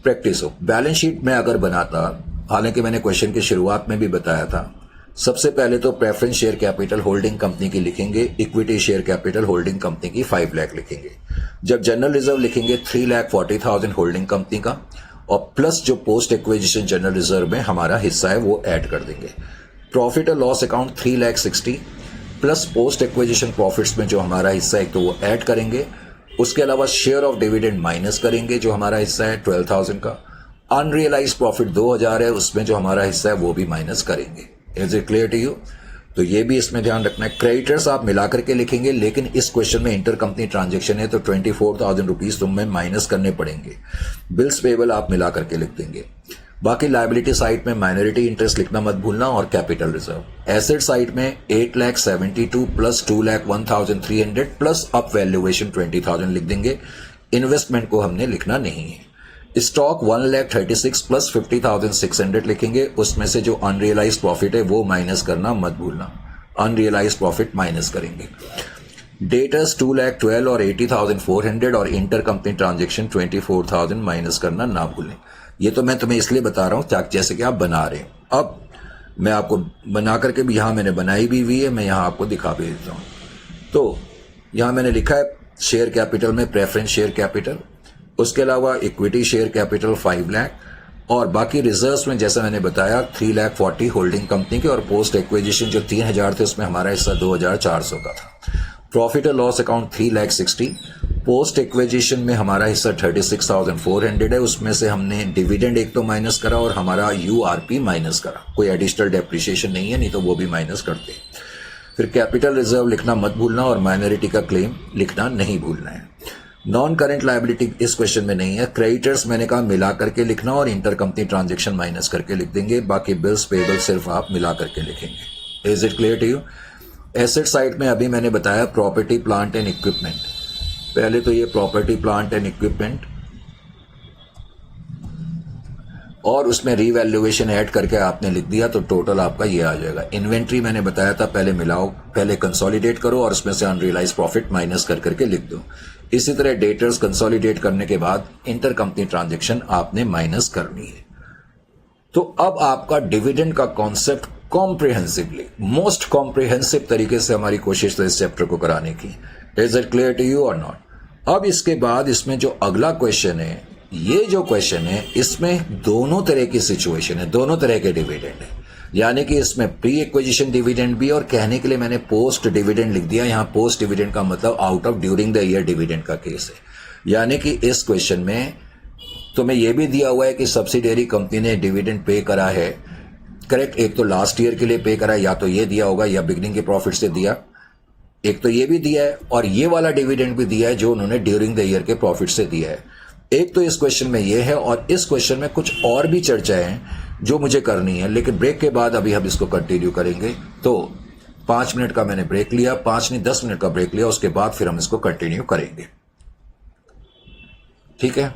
प्रैक्टिस हो। बैलेंस शीट में अगर बनाता, हालांकि मैंने क्वेश्चन की शुरुआत में भी बताया था, सबसे पहले तो preference share capital holding company की लिखेंगे, equity share capital holding company की 5 लाख लिखेंगे। जब जनरल रिजर्व लिखेंगे 3,40,000 होल्डिंग कंपनी का, और प्लस जो पोस्ट एक्विजिशन जनरल रिजर्व में हमारा हिस्सा है वो ऐड कर देंगे। प्रॉफिट और loss account 3,60,000 plus post acquisition profits में जो हमारा हिस्सा है तो वो ऐड करेंगे। उसके अलावा शेयर ऑफ डिविडेंड माइनस करेंगे, जो हमारा हिस्सा है 12,000 का। अनरियलाइज्ड प्रॉफिट 2,000 है, उसमें जो हमारा हिस्सा है वो भी माइनस करेंगे। Is it clear to you? तो ये भी इसमें ध्यान रखना है। क्रेडिटर्स आप मिला करके लिखेंगे, लेकिन इस क्वेश्चन में इंटर कंपनी ट्रांजेक्शन है तो 24,000 रुपीज तुम्हें माइनस करने पड़ेंगे। बिल्स पेबल आप मिला करके लिख देंगे। बाकी लायबिलिटी साइड में माइनॉरिटी इंटरेस्ट लिखना मत भूलना, और कैपिटल रिजर्व। एसेट साइड में 8,72,000 प्लस 2,01,300 प्लस अप वैल्यूएशन 20,000 लिख देंगे। इन्वेस्टमेंट को हमने लिखना नहीं है। स्टॉक 1,36,000 प्लस 50,600 लिखेंगे, उसमें से जो अनरियलाइज्ड प्रॉफिट है वो माइनस करना मत भूलना, अनरियलाइज्ड प्रॉफिट माइनस करेंगे। डेटर्स 2,12,000 और 80,400 और इंटर कंपनी ट्रांजेक्शन 24,000 माइनस करना ना भूलें। ये तो मैं तुम्हें इसलिए बता रहा हूं जैसे कि आप बना रहे हैं। अब मैं आपको बना करके भी, यहां मैंने बनाई भी हुई है, मैं यहां आपको दिखा भी देता हूं। तो यहां मैंने लिखा है शेयर कैपिटल में प्रेफरेंस शेयर कैपिटल, उसके अलावा इक्विटी शेयर कैपिटल 5 लाख, और बाकी रिजर्व्स में जैसा मैंने बताया 3,40,000 होल्डिंग कंपनी के, और पोस्ट एक्विजिशन जो 3,000 थे उसमें हमारा हिस्सा 2,400 का था। प्रॉफिट और लॉस अकाउंट 3,60,000, पोस्ट एक्विजिशन में हमारा हिस्सा 36,400 है, उसमें से हमने डिविडेंड एक तो माइनस करा और हमारा यूआरपी माइनस करा। कोई एडिशनल डेप्रिसिएशन नहीं है, नहीं तो वो भी माइनस करते। फिर कैपिटल रिजर्व लिखना मत भूलना, और माइनॉरिटी का क्लेम लिखना नहीं भूलना है। नॉन करेंट लायबिलिटी इस क्वेश्चन में नहीं है। क्रेडिटर्स मैंने कहा मिला करके लिखना, और इंटर कंपनी ट्रांजेक्शन माइनस करके लिख देंगे। बाकी बिल्स पेबल सिर्फ आप मिला करके लिखेंगे। Is it clear to you? Asset side में अभी मैंने बताया प्रॉपर्टी प्लांट एंड इक्विपमेंट। पहले तो ये प्रॉपर्टी प्लांट एंड इक्विपमेंट, और उसमें रीवैल्यूएशन ऐड करके आपने लिख दिया तो टोटल आपका ये आ जाएगा। इन्वेंट्री मैंने बताया था पहले मिलाओ, पहले कंसोलिडेट करो और उसमें से अनरियलाइज्ड प्रॉफिट माइनस कर करके लिख दो। इसी तरह डेटर्स कंसोलिडेट करने के बाद इंटर कंपनी ट्रांजेक्शन आपने माइनस करनी है। तो अब आपका डिविडेंड का कॉन्सेप्ट कॉम्प्रिहेंसिवली, मोस्ट कॉम्प्रिहेंसिव तरीके से हमारी कोशिश है इस चैप्टर को कराने की। Is it clear to you और नॉट? अब इसके बाद इसमें जो अगला क्वेश्चन है, ये जो क्वेश्चन है इसमें दोनों तरह की सिचुएशन है, दोनों तरह के डिविडेंड है। यानी कि इसमें प्री एक्विजिशन डिविडेंड भी, और कहने के लिए मैंने पोस्ट डिविडेंड लिख दिया। यहां पोस्ट डिविडेंड का मतलब out of during the year dividend का केस है। यानी कि इस क्वेश्चन में तुम्हें यह भी दिया हुआ है कि सब्सिडियरी कंपनी ने डिविडेंड पे करा है, करेक्ट। एक तो लास्ट ईयर के लिए पे करा है, या तो ये दिया होगा या बिगनिंग के प्रॉफिट से दिया, एक तो ये भी दिया है, और ये वाला डिविडेंड भी दिया है जो उन्होंने ड्यूरिंग द ईयर के प्रॉफिट से दिया है। एक तो इस क्वेश्चन में ये है, और इस क्वेश्चन में कुछ और भी चर्चा है जो मुझे करनी है, लेकिन ब्रेक के बाद अभी हम इसको कंटिन्यू करेंगे। तो 5 मिनट का मैंने ब्रेक लिया, 5 नहीं 10 मिनट का ब्रेक लिया, उसके बाद फिर हम इसको कंटिन्यू करेंगे। ठीक है।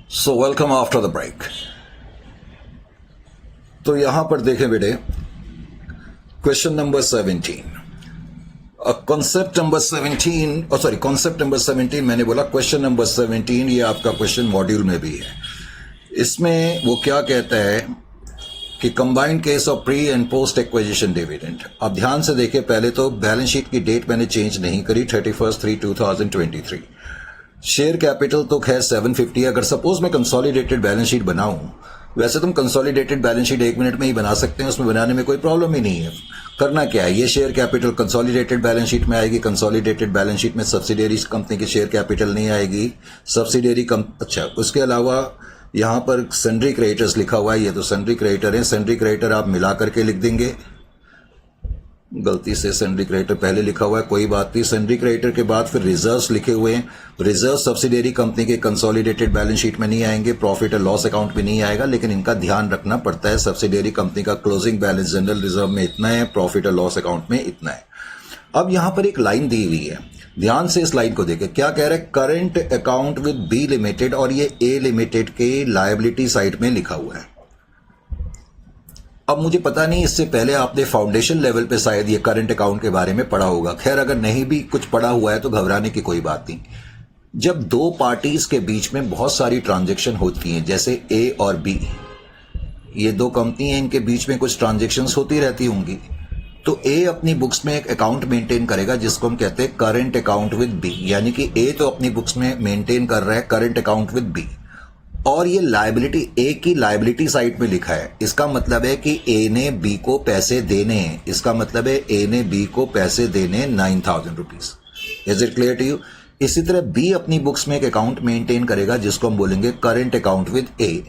So welcome after the break. तो यहां पर देखें बेटे, question number 17, concept number 17, concept number 17 मैंने बोला, क्वेश्चन नंबर 17 ये आपका क्वेश्चन मॉड्यूल में भी है। इसमें वो क्या कहता है कि combined case of pre and post acquisition dividend. अब ध्यान से देखिए, पहले तो बैलेंस शीट की डेट मैंने चेंज नहीं करी, 31/3/2023। शेयर कैपिटल तो खैर 750 है। अगर सपोज मैं कंसोलिडेटेड बैलेंस शीट बनाऊं, वैसे तुम कंसोलिडेटेड बैलेंस शीट 1 मिनट में ही बना सकते हैं, उसमें बनाने में कोई प्रॉब्लम ही नहीं है। करना क्या है, ये share capital consolidated balance sheet में आएगी। कंसोलिडेटेड बैलेंस शीट में सब्सिडियरी कंपनी की शेयर कैपिटल नहीं आएगी, सब्सिडियरी अच्छा, उसके अलावा यहां पर सन्ड्री क्रेडिटर्स लिखा हुआ है, ये तो सन्ड्री क्रेडिटर है। सन्ड्री क्रेडिटर आप मिला करके लिख देंगे, गलती से सन्ड्री क्रेडिटर पहले लिखा हुआ है, कोई बात नहीं। सन्ड्री क्रेडिटर के बाद फिर रिजर्व्स लिखे हुए हैं। रिजर्व सब्सिडियरी कंपनी के कंसोलिडेटेड बैलेंस शीट में नहीं आएंगे, प्रॉफिट और लॉस अकाउंट में नहीं आएगा, लेकिन इनका ध्यान रखना पड़ता है। सब्सिडियरी कंपनी का क्लोजिंग बैलेंस जनरल रिजर्व में इतना है, प्रॉफिट और लॉस अकाउंट में इतना है। अब यहां पर एक लाइन दी हुई है, ध्यान से इस लाइन को देखें। क्या कह रहा है, current account with B limited, और ये ए लिमिटेड के लायबिलिटी साइड में लिखा हुआ है। अब मुझे पता नहीं, इससे पहले आपने फाउंडेशन लेवल पे शायद ये करंट अकाउंट के बारे में पढ़ा होगा। खैर, अगर नहीं भी कुछ पढ़ा हुआ है तो घबराने की कोई बात नहीं। जब दो पार्टीज के बीच में बहुत सारी ट्रांजैक्शन होती हैं, जैसे ए और बी, ये दो कंपनी हैं, इनके बीच में कुछ ट्रांजैक्शंस होती रहती होंगी, तो ए अपनी बुक्स में एक अकाउंट मेंटेन करेगा जिसको हम कहते हैं करंट अकाउंट विद बी। यानी कि ए तो अपनी बुक्स में मेंटेन कर रहा है करंट अकाउंट विद बी, और ये लायबिलिटी ए की लायबिलिटी साइड में लिखा है। इसका मतलब है कि ए ने बी को पैसे देने हैं। इसका मतलब है ए ने बी को पैसे देने 9,000 rupees. Is it clear to you? इसी तरह बी अपनी बुक्स में एक अकाउंट मेंटेन करेगा जिसको हम बोलेंगे करंट अकाउंट विद ए।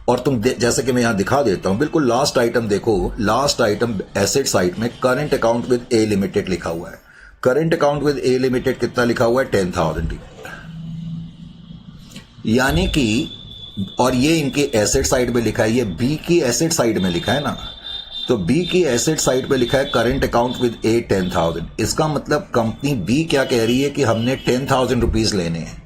और तुम जैसे कि मैं यहां दिखा देता हूं, बिल्कुल लास्ट आइटम देखो, लास्ट आइटम एसेट साइड में current account with A limited लिखा हुआ है। Current account with A limited कितना लिखा हुआ है, 10,000। यानी कि, और ये इनके एसेट साइड में लिखा है, ये बी की एसेट साइड में लिखा है ना, तो बी की एसेट साइड पे लिखा है करंट अकाउंट विद ए 10,000। इसका मतलब कंपनी बी क्या कह रही है कि हमने 10,000 रुपीज लेने हैं,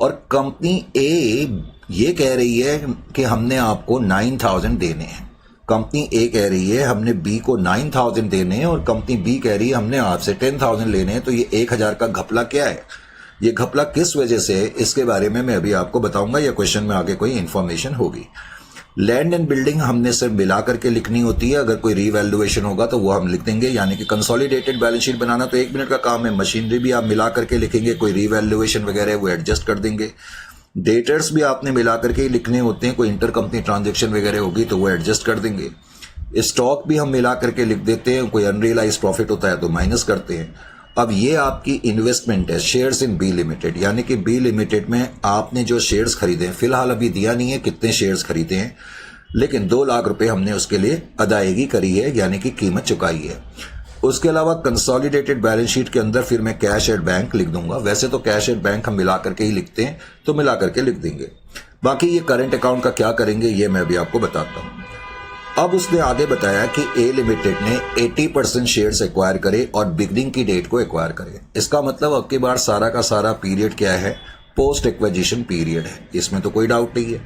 और कंपनी ए ये कह रही है कि हमने आपको 9,000 देने हैं। कंपनी ए कह रही है हमने बी को 9,000 देने हैं, और कंपनी बी कह रही है हमने आपसे 10,000 लेने हैं। तो ये 1,000 का घपला क्या है, ये घपला किस वजह से है, इसके बारे में मैं अभी आपको बताऊंगा, या क्वेश्चन में आगे कोई इंफॉर्मेशन होगी। लैंड एंड बिल्डिंग हमने सिर्फ मिला करके लिखनी होती है, अगर कोई रीवैल्यूएशन होगा तो वो हम लिख देंगे। यानी कि कंसोलिडेटेड बैलेंस शीट बनाना तो 1 मिनट का काम है, मशीनरी भी आप मिला करके लिखेंगे, कोई रीवैल्यूएशन वगैरह वो एडजस्ट कर देंगे। डेटर्स भी आपने मिला करके ही लिखने होते हैं, कोई इंटर कंपनी ट्रांजेक्शन वगैरह होगी तो वो एडजस्ट कर देंगे। स्टॉक भी हम मिला करके लिख देते हैं, कोई अनरियलाइज प्रॉफिट होता है तो माइनस करते हैं। अब ये आपकी इन्वेस्टमेंट है, शेयर्स इन बी लिमिटेड, यानी कि बी लिमिटेड में आपने जो शेयर्स खरीदे हैं, फिलहाल अभी दिया नहीं है कितने शेयर्स खरीदे हैं, लेकिन 2 लाख रुपए हमने उसके लिए अदायगी करी है, यानी कि कीमत चुकाई है। उसके अलावा कंसोलिडेटेड बैलेंस शीट के अंदर फिर मैं कैश एट बैंक लिख दूंगा। वैसे तो कैश एट बैंक हम मिला करके ही लिखते हैं, तो मिला करके लिख देंगे। बाकी ये करंट अकाउंट का क्या करेंगे ये मैं अभी आपको बताता हूं। अब उसने आगे बताया कि ए लिमिटेड ने 80% शेयर्स एक्वायर करे और बिगनिंग की डेट को एक्वायर करे। इसका मतलब अब की बार सारा का सारा पीरियड क्या है, पोस्ट एक्विजिशन पीरियड है, इसमें तो कोई डाउट नहीं है।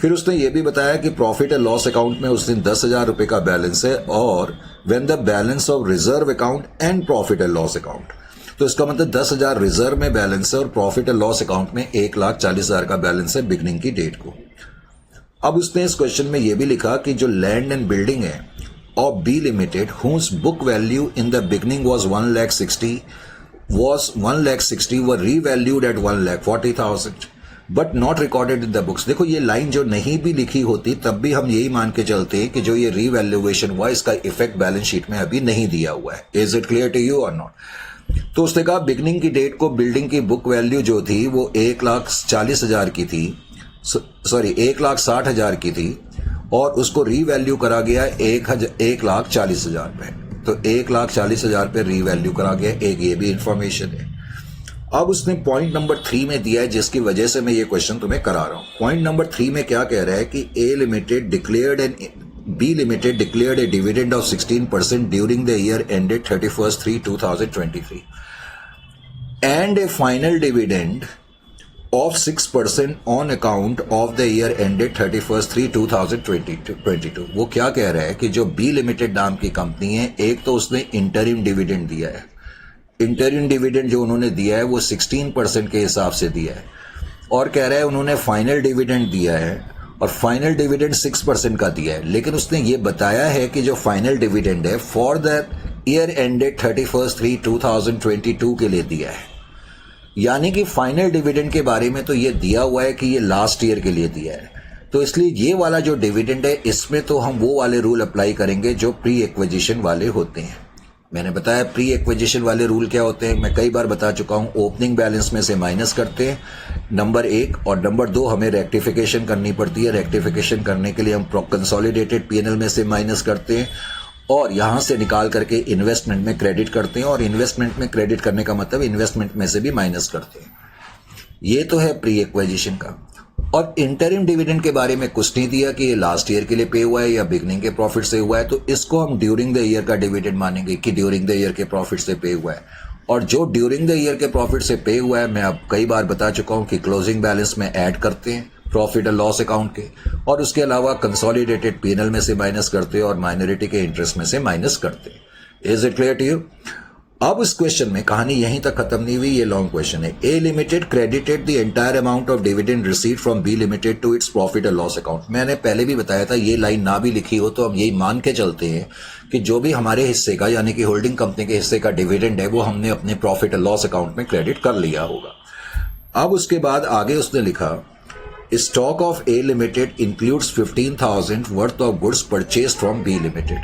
फिर उसने ये भी बताया कि प्रॉफिट एंड लॉस अकाउंट में उस दिन 10,000 रुपए का बैलेंस है, और when the balance of reserve account and profit and loss account, तो इसका मतलब 10,000 रिजर्व में बैलेंस है और प्रॉफिट एंड लॉस अकाउंट में 1,40,000 का बैलेंस है बिगनिंग की डेट को। अब उसने इस क्वेश्चन में यह भी लिखा कि जो लैंड एंड बिल्डिंग है of B limited whose book value in the beginning was 1,60,000 were revalued at 1,40,000 but not recorded in the books. देखो ये लाइन जो नहीं भी लिखी होती तब भी हम यही मान के चलते हैं कि जो ये रीवैल्यूएशन हुआ इसका इफेक्ट बैलेंस शीट में अभी नहीं दिया हुआ है। Is it clear to you और नॉट? तो उसने कहा बिगनिंग की डेट को बिल्डिंग की बुक वैल्यू जो थी वो 1,40,000 की थी, 1,60,000 की थी, और उसको रीवैल्यू करा गया 1,40,000 पे। तो 1,40,000 पे रीवैल्यू करा गया, एक ये भी इंफॉर्मेशन है। अब उसने पॉइंट नंबर 3 में दिया है जिसकी वजह से मैं ये क्वेश्चन तुम्हें करा रहा हूं। पॉइंट नंबर 3 में क्या कह रहा है कि A limited declared and B limited declared a dividend of 16% during the year ended 31/3/2023 and a final dividend of 6% on account of the year ended 31st/3/2022। वो क्या कह रहा है कि जो बी लिमिटेड नाम की कंपनी है, एक तो उसने इंटरिम डिविडेंड दिया है। इंटरिम डिविडेंड जो उन्होंने दिया है वो 16% के हिसाब से दिया है, और कह रहा है उन्होंने फाइनल डिविडेंड दिया है और फाइनल डिविडेंड 6% का दिया है। लेकिन उसने ये बताया है कि जो फाइनल डिविडेंड है for the year ended 31st/3/2022 के लिए दिया है। यानी कि फाइनल डिविडेंड के बारे में तो ये दिया हुआ है कि ये लास्ट ईयर के लिए दिया है, तो इसलिए ये वाला जो डिविडेंड है इसमें तो हम वो वाले रूल अप्लाई करेंगे जो प्री एक्विजिशन वाले होते हैं। मैंने बताया प्री एक्विजिशन वाले रूल क्या होते हैं, मैं कई बार बता चुका हूं। ओपनिंग बैलेंस में से माइनस करते हैं, नंबर 1, और नंबर 2 हमें रेक्टिफिकेशन करनी पड़ती है। रेक्टिफिकेशन करने के लिए हम कंसोलिडेटेड पीएनएल में से माइनस करते हैं और यहां से निकाल करके इन्वेस्टमेंट में क्रेडिट करते हैं, और इन्वेस्टमेंट में क्रेडिट करने का मतलब इन्वेस्टमेंट में से भी माइनस करते हैं। ये तो है प्री एक्विजिशन का। और इंटरिम डिविडेंड के बारे में कुछ नहीं दिया कि ये लास्ट ईयर के लिए पे हुआ है या बिगनिंग के प्रॉफिट से हुआ है, तो इसको हम ड्यूरिंग द ईयर का डिविडेंड मानेंगे कि ड्यूरिंग द ईयर के प्रॉफिट से पे हुआ है। और जो ड्यूरिंग द ईयर के प्रॉफिट से पे हुआ है, मैं अब कई बार बता चुका हूं कि क्लोजिंग बैलेंस में ऐड करते हैं प्रॉफिट और लॉस अकाउंट के, और उसके अलावा कंसोलिडेटेड पीएनएल में से माइनस करते हैं और माइनॉरिटी के इंटरेस्ट में से माइनस करते हैं। Is it clear to you? अब इस क्वेश्चन में कहानी यहीं तक खत्म नहीं हुई, ये लॉन्ग क्वेश्चन है। A limited credited the entire amount of dividend received from B limited to its profit और लॉस अकाउंट। मैंने पहले भी बताया था, ये लाइन ना भी लिखी हो तो हम यही मान के चलते हैं कि जो भी हमारे हिस्से का यानी कि होल्डिंग कंपनी के हिस्से का डिविडेंड है वो हमने अपने प्रॉफिट और लॉस अकाउंट में क्रेडिट कर लिया होगा। अब उसके बाद आगे उसने लिखा stock of A limited includes 15,000 worth of goods purchase from B limited.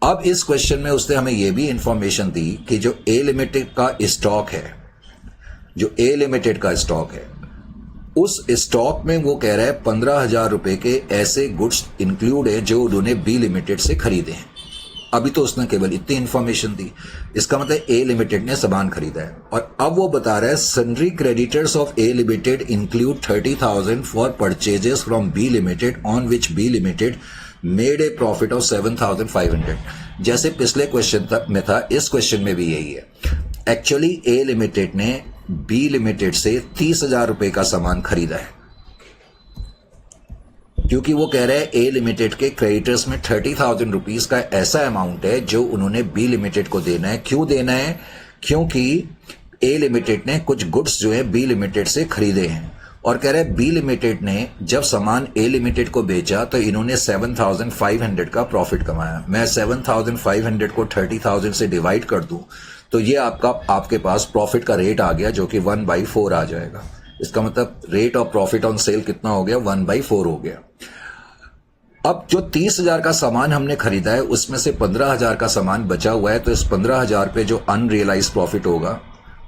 अब इस क्वेश्चन में उसने हमें यह भी इंफॉर्मेशन दी कि जो ए लिमिटेड का स्टॉक है, जो ए लिमिटेड का स्टॉक है, उस स्टॉक में वो कह रहा है 15,000 रुपए के ऐसे गुड्स इंक्लूड है जो उन्होंने बी लिमिटेड से खरीदे हैं। अभी तो उसने केवल इतनी इंफॉर्मेशन दी, इसका मतलब ए लिमिटेड ने सामान खरीदा है। और अब वो बता रहा है sundry creditors of A limited include 30,000 for purchases from B limited on which B limited made a profit of 7,500। जैसे पिछले क्वेश्चन तक में था, इस क्वेश्चन में भी यही है। एक्चुअली ए लिमिटेड ने बी लिमिटेड से 30,000 रुपए का सामान खरीदा है, क्योंकि वो कह रहे हैं ए लिमिटेड के क्रेडिटर्स में 30,000 रुपीज का ऐसा अमाउंट है जो उन्होंने बी लिमिटेड को देना है। क्यों देना है? क्योंकि ए लिमिटेड ने कुछ गुड्स जो है बी लिमिटेड से खरीदे हैं, और कह रहे बी लिमिटेड ने जब सामान ए लिमिटेड को बेचा तो इन्होंने 7,500 का प्रॉफिट कमाया। मैं 7,500 को 30,000 से डिवाइड कर दूं तो ये आपके पास प्रॉफिट का रेट आ गया जो कि 1/4 आ जाएगा। इसका मतलब rate of profit on sale कितना हो गया? 1/4 हो गया। अब जो 30,000 का सामान हमने खरीदा है उसमें से 15,000 का सामान बचा हुआ है, तो इस 15,000 पे जो अनरियलाइज प्रॉफिट होगा,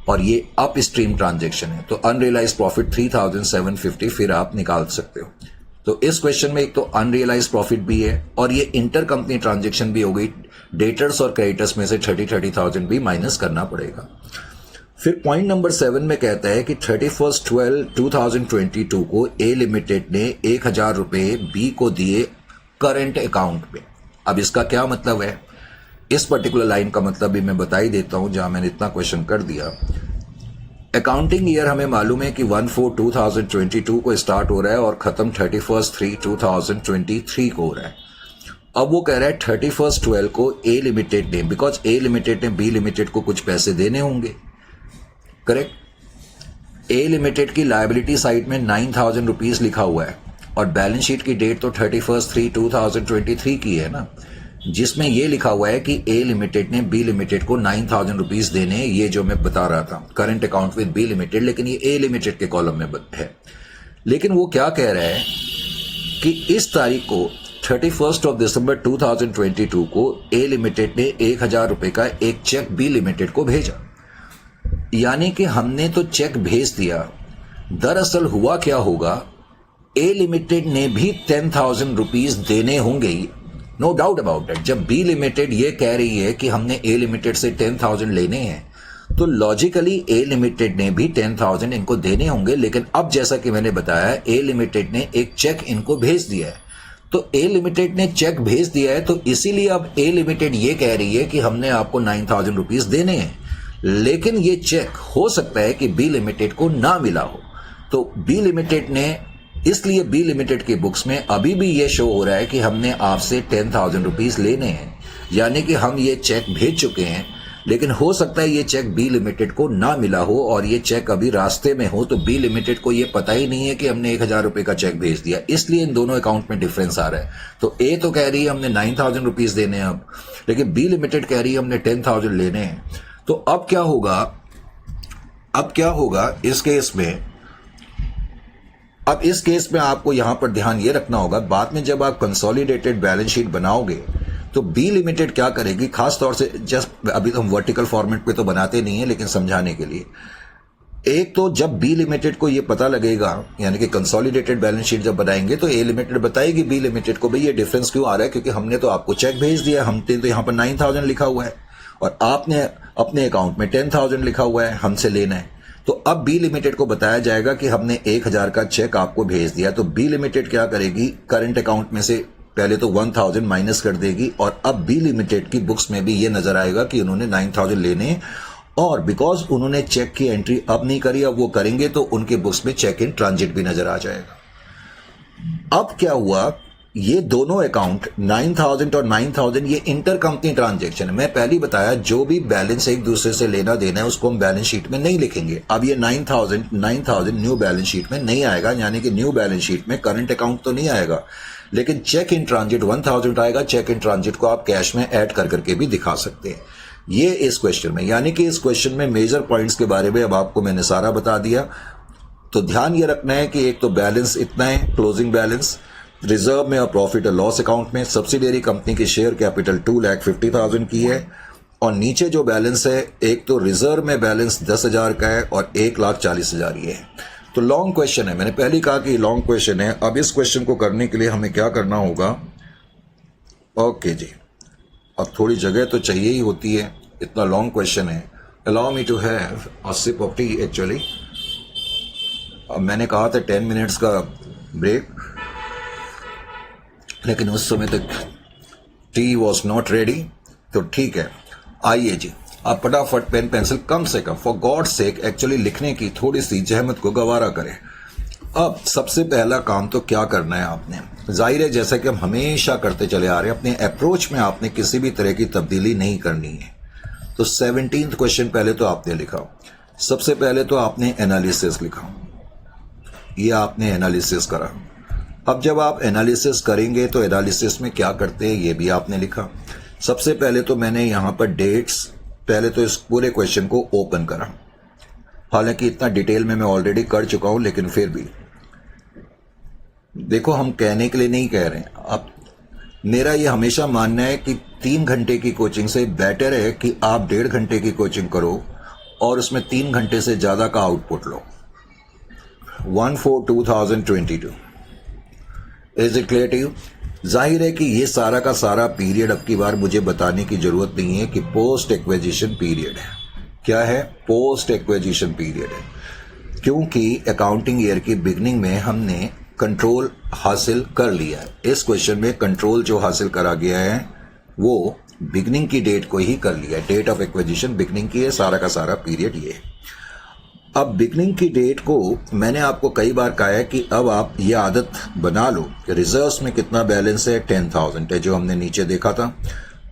और ये अप स्ट्रीम ट्रांजेक्शन है, तो अनरियलाइज प्रॉफिट 3,750 फिर आप निकाल सकते हो। तो इस क्वेश्चन में एक तो अनरियलाइज प्रॉफिट भी है और ये इंटर कंपनी ट्रांजेक्शन भी हो गई। डेटर्स और क्रेडिटर्स में से 30,000 भी माइनस करना पड़ेगा। फिर पॉइंट नंबर 7 में कहता है कि 31/12/2022 को ए लिमिटेड ने 1,000 रुपए बी को दिए करंट अकाउंट में। अब इसका क्या मतलब है? इस पर्टिकुलर लाइन का मतलब भी मैं बता ही देता हूं, जहां मैंने इतना क्वेश्चन कर दिया। अकाउंटिंग ईयर हमें मालूम है कि 1/4/2022 को स्टार्ट हो रहा है और खत्म 31/3/2023 को हो रहा है। अब वो कह रहा है 31/12 को ए लिमिटेड ने, बिकॉज ए लिमिटेड ने बी लिमिटेड को कुछ पैसे देने होंगे, करेक्ट। ए लिमिटेड की लायबिलिटी साइड में 9,000 रुपीज लिखा हुआ है और बैलेंस शीट की डेट तो 31/3/2023 की है ना, जिसमें यह लिखा हुआ है कि ए लिमिटेड ने बी लिमिटेड को 9,000 रुपीज देने, ये जो मैं बता रहा था current account with B limited, लेकिन ये ए लिमिटेड के कॉलम में है। लेकिन वो क्या कह रहा है कि इस तारीख को 31 दिसंबर 2022 को ए लिमिटेड ने 1,000 रुपए का एक चेक बी लिमिटेड को भेजा। यानी कि हमने तो चेक भेज दिया, दरअसल हुआ क्या होगा, ए लिमिटेड ने भी 10,000 रुपीज देने होंगे, नो डाउट अबाउट दैट। जब बी लिमिटेड ये कह रही है कि हमने ए लिमिटेड से 10,000 लेने हैं, तो लॉजिकली ए लिमिटेड ने भी 10,000 इनको देने होंगे। लेकिन अब जैसा कि मैंने बताया, ए लिमिटेड ने एक चेक इनको भेज दिया है, तो ए लिमिटेड ने चेक भेज दिया है, तो इसीलिए अब ए लिमिटेड ये कह रही है कि हमने आपको 9,000 रुपीज देने हैं। लेकिन ये चेक हो सकता है कि बी लिमिटेड को ना मिला हो, तो बी लिमिटेड ने, इसलिए बी लिमिटेड की बुक्स में अभी भी ये शो हो रहा है कि हमने आपसे 10,000 रुपीज लेने हैं, यानी कि हम ये चेक भेज चुके हैं, लेकिन हो सकता है ये चेक बी लिमिटेड को ना मिला हो और ये चेक अभी रास्ते में हो, तो बी लिमिटेड को ये पता ही नहीं है कि हमने 1,000 रुपए का चेक भेज दिया, इसलिए इन दोनों अकाउंट में डिफरेंस आ रहा है। तो ए तो कह रही है हमने 9,000 रुपीज देने हैं अब, लेकिन बी लिमिटेड कह रही है हमने 10,000 लेने हैं। तो अब क्या होगा इस केस में? अब इस केस में आपको यहां पर ध्यान ये रखना होगा, बाद में जब आप कंसोलिडेटेड बैलेंस शीट बनाओगे तो बी लिमिटेड क्या करेगी, खास तौर से जस्ट अभी तो हम वर्टिकल फॉर्मेट पे तो बनाते नहीं है, लेकिन समझाने के लिए, एक तो जब बी लिमिटेड को ये पता लगेगा, यानी कि कंसोलिडेटेड बैलेंस शीट जब बनाएंगे तो ए लिमिटेड बताएगी बी लिमिटेड को, भाई ये डिफरेंस क्यों आ रहा है, क्योंकि हमने तो आपको चेक भेज दिया, हमने तो यहां पर 9,000 लिखा हुआ है और आपने अपने अकाउंट में 10,000 लिखा हुआ है, हमसे लेना है। तो अब बी लिमिटेड को बताया जाएगा कि हमने 1,000 का चेक आपको भेज दिया, तो बी लिमिटेड क्या करेगी, करंट अकाउंट में से पहले तो 1,000 माइनस कर देगी और अब बी लिमिटेड की बुक्स में भी ये नजर आएगा कि उन्होंने 9,000 लेने, और बिकॉज उन्होंने चेक की एंट्री अब नहीं करी, अब वो करेंगे तो उनके बुक्स में चेक इन ट्रांजिट भी नजर आ जाएगा। अब क्या हुआ, ये दोनों अकाउंट 9,000 और 9,000 ये इंटर कंपनी ट्रांजेक्शन है। मैं पहले ही बताया जो भी बैलेंस एक दूसरे से लेना देना है उसको हम बैलेंस शीट में नहीं लिखेंगे। अब ये 9,000 न्यू बैलेंस शीट में नहीं आएगा, यानी कि न्यू बैलेंस शीट में करंट अकाउंट तो नहीं आएगा, लेकिन चेक इन ट्रांजिट 1,000 आएगा। चेक इन ट्रांजिट को आप कैश में ऐड कर करके भी दिखा सकते हैं। ये इस क्वेश्चन में, यानी कि इस क्वेश्चन में मेजर पॉइंट्स के बारे में अब आपको मैंने सारा बता दिया। तो ध्यान ये रखना है कि एक तो बैलेंस इतना है, क्लोजिंग बैलेंस, रिजर्व में और प्रॉफिट और लॉस अकाउंट में सब्सिडियरी कंपनी की शेयर कैपिटल 2,50,000 की है, और नीचे जो बैलेंस है, एक तो रिजर्व में बैलेंस 10,000 का है और 1,40,000 ये है। तो लॉन्ग क्वेश्चन है, मैंने पहले कहा कि लॉन्ग क्वेश्चन है। अब इस क्वेश्चन को करने के लिए हमें क्या करना होगा, ओके जी, अब थोड़ी जगह तो चाहिए ही होती है, इतना लॉन्ग क्वेश्चन है। Allow me to have a sip of tea actually. अब मैंने कहा था 10 मिनट्स का ब्रेक, लेकिन उस समय तक टी वॉज नॉट रेडी, तो ठीक है। आइए जी, आप फटाफट पेन पेंसिल कम से come for God sake actually लिखने की थोड़ी सी जहमत को गवारा करें। अब सबसे पहला काम तो क्या करना है आपने, जाहिर है जैसा कि हम हमेशा करते चले आ रहे हैं, अपने अप्रोच में आपने किसी भी तरह की तब्दीली नहीं करनी है। तो 17th क्वेश्चन पहले तो आपने लिखा, सबसे पहले तो आपने एनालिसिस लिखा, ये आपने एनालिसिस करा। अब जब आप एनालिसिस करेंगे तो एनालिसिस में क्या करते हैं ये भी आपने लिखा। सबसे पहले तो मैंने यहां पर डेट्स, पहले तो इस पूरे क्वेश्चन को ओपन करा, हालांकि इतना डिटेल में मैं ऑलरेडी कर चुका हूं, लेकिन फिर भी देखो, हम कहने के लिए नहीं कह रहे हैं। अब मेरा ये हमेशा मानना है कि 3 घंटे की कोचिंग से बेटर है कि आप 1.5 घंटे की कोचिंग करो और उसमें 3 घंटे से ज्यादा का आउटपुट लो। 1/4/2022 is it clear to you? जाहिर है कि ये सारा का सारा पीरियड अब की बार मुझे बताने की जरूरत नहीं है कि पोस्ट एक्विजिशन पीरियड है। क्या है? पोस्ट एक्विजिशन पीरियड है, क्योंकि अकाउंटिंग ईयर की बिगनिंग में हमने कंट्रोल हासिल कर लिया है। इस क्वेश्चन में कंट्रोल जो हासिल करा गया है वो बिगनिंग की डेट को ही कर लिया है, डेट ऑफ एक्विजिशन बिगनिंग की है, सारा का सारा पीरियड ये है। अब बिगनिंग की डेट को मैंने आपको कई बार कहा है कि अब आप ये आदत बना लो कि रिजर्व्स में कितना बैलेंस है, 10,000 है जो हमने नीचे देखा था।